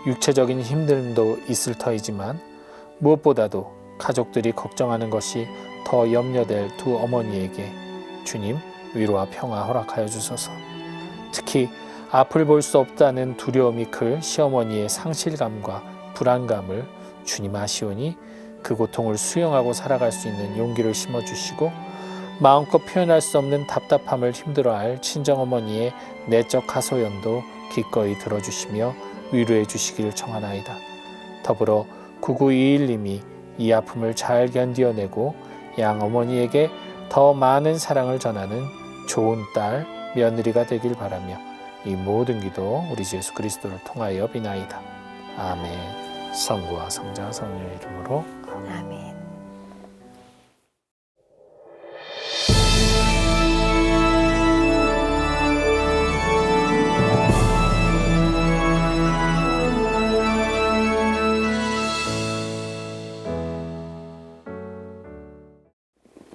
Speaker 5: 육체적인 힘듦도 있을 터이지만 무엇보다도 가족들이 걱정하는 것이 더 염려될 두 어머니에게 주님 위로와 평화 허락하여 주소서. 특히 앞을 볼 수 없다는 두려움이 클 시어머니의 상실감과 불안감을 주님 아시오니 그 고통을 수용하고 살아갈 수 있는 용기를 심어주시고 마음껏 표현할 수 없는 답답함을 힘들어할 친정어머니의 내적 하소연도 기꺼이 들어주시며 위로해 주시길 청하나이다. 더불어 9921님이 이 아픔을 잘 견디어내고 양 어머니에게 더 많은 사랑을 전하는 좋은 딸, 며느리가 되길 바라며 이 모든 기도 우리 주 예수 그리스도를 통하여 비나이다. 아멘. 성부와 성자와 성령의 이름으로
Speaker 1: 아멘.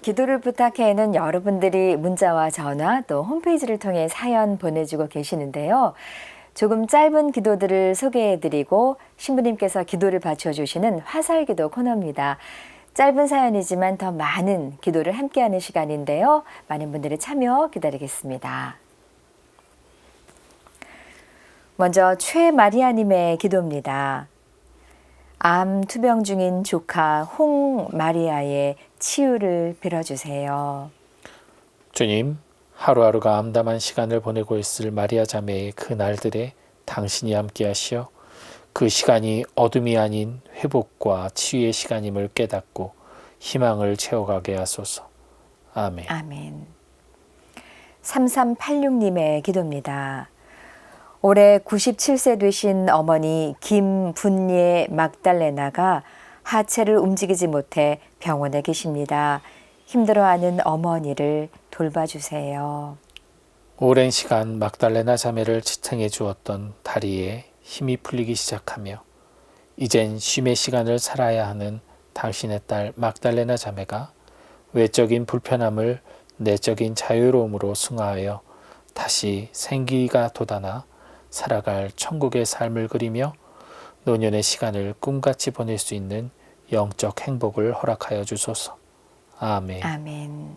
Speaker 1: 기도를 부탁해는 여러분들이 문자와 전화 또 홈페이지를 통해 사연 보내주고 계시는데요. 조금 짧은 기도들을 소개해드리고 신부님께서 기도를 받쳐주시는 화살기도 코너입니다. 짧은 사연이지만 더 많은 기도를 함께하는 시간인데요. 많은 분들의 참여 기다리겠습니다. 먼저 최마리아님의 기도입니다. 암 투병 중인 조카 홍마리아의 치유를 빌어주세요.
Speaker 5: 주님, 하루하루가 암담한 시간을 보내고 있을 마리아 자매의 그 날들에 당신이 함께하시어 그 시간이 어둠이 아닌 회복과 치유의 시간임을 깨닫고 희망을 채워가게 하소서. 아멘.
Speaker 1: 아멘. 3386님의 기도입니다. 올해 97세 되신 어머니 김분예 막달레나가 하체를 움직이지 못해 병원에 계십니다. 힘들어하는 어머니를 돌봐주세요.
Speaker 5: 오랜 시간 막달레나 자매를 지탱해 주었던 다리에 힘이 풀리기 시작하며 이젠 쉼의 시간을 살아야 하는 당신의 딸 막달레나 자매가 외적인 불편함을 내적인 자유로움으로 승화하여 다시 생기가 돋아나 살아갈 천국의 삶을 그리며 노년의 시간을 꿈같이 보낼 수 있는 영적 행복을 허락하여 주소서. 아멘.
Speaker 1: 아멘.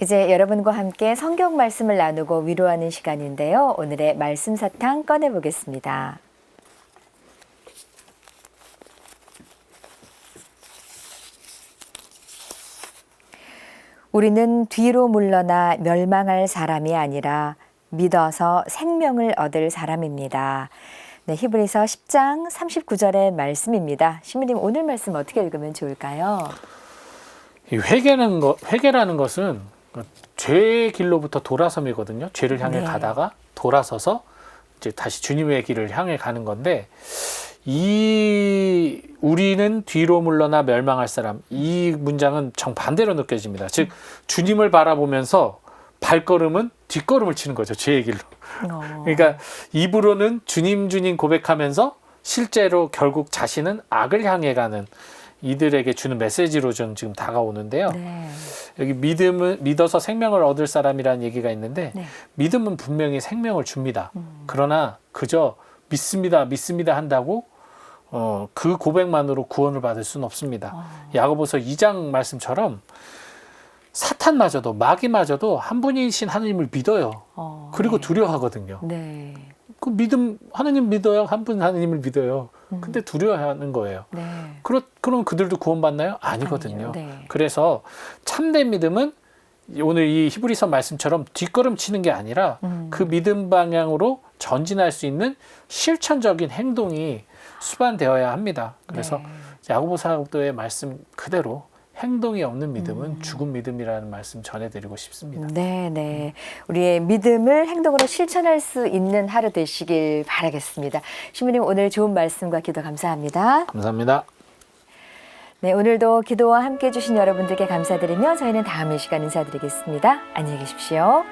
Speaker 1: 이제 여러분과 함께 성경 말씀을 나누고 위로하는 시간인데요. 오늘의 말씀 사탕 꺼내보겠습니다. 우리는 뒤로 물러나 멸망할 사람이 아니라 믿어서 생명을 얻을 사람입니다. 네, 히브리서 10장 39절의 말씀입니다. 신부님, 오늘 말씀 어떻게 읽으면 좋을까요?
Speaker 5: 이 회개라는 것은 죄의 길로부터 돌아섬이거든요. 죄를 향해
Speaker 1: 네.
Speaker 5: 가다가 돌아서서 이제 다시 주님의 길을 향해 가는 건데, 이 우리는 뒤로 물러나 멸망할 사람, 이 문장은 정반대로 느껴집니다. 즉 주님을 바라보면서 발걸음은 뒷걸음을 치는 거죠. 죄의 길로. 그러니까 입으로는 주님 주님 고백하면서 실제로 결국 자신은 악을 향해 가는, 이들에게 주는 메시지로 좀 지금 다가오는데요.
Speaker 1: 네.
Speaker 5: 여기 믿어서 생명을 얻을 사람이라는 얘기가 있는데,
Speaker 1: 네.
Speaker 5: 믿음은 분명히 생명을 줍니다. 그러나 그저 믿습니다 한다고 그 고백만으로 구원을 받을 수는 없습니다. 야고보서 2장 말씀처럼 사탄마저도, 마귀마저도 한 분이신 하나님을 믿어요. 그리고
Speaker 1: 네.
Speaker 5: 두려워하거든요.
Speaker 1: 네.
Speaker 5: 그 믿음, 하나님 믿어요. 한 분 하나님을 믿어요. 근데 두려워하는 거예요.
Speaker 1: 네.
Speaker 5: 그럼 그들도 구원받나요? 아니거든요.
Speaker 1: 아니죠. 네.
Speaker 5: 그래서 참된 믿음은 오늘 이 히브리서 말씀처럼 뒷걸음 치는 게 아니라 그 믿음 방향으로 전진할 수 있는 실천적인 행동이 수반되어야 합니다. 그래서
Speaker 1: 네.
Speaker 5: 야고보 사도의 말씀 그대로 행동이 없는 믿음은 죽은 믿음이라는 말씀 전해드리고 싶습니다.
Speaker 1: 네, 네. 우리의 믿음을 행동으로 실천할 수 있는 하루 되시길 바라겠습니다. 신부님, 오늘 좋은 말씀과 기도 감사합니다.
Speaker 5: 감사합니다.
Speaker 1: 네, 오늘도 기도와 함께 해주신 여러분들께 감사드리며 저희는 다음 이 시간 인사드리겠습니다. 안녕히 계십시오.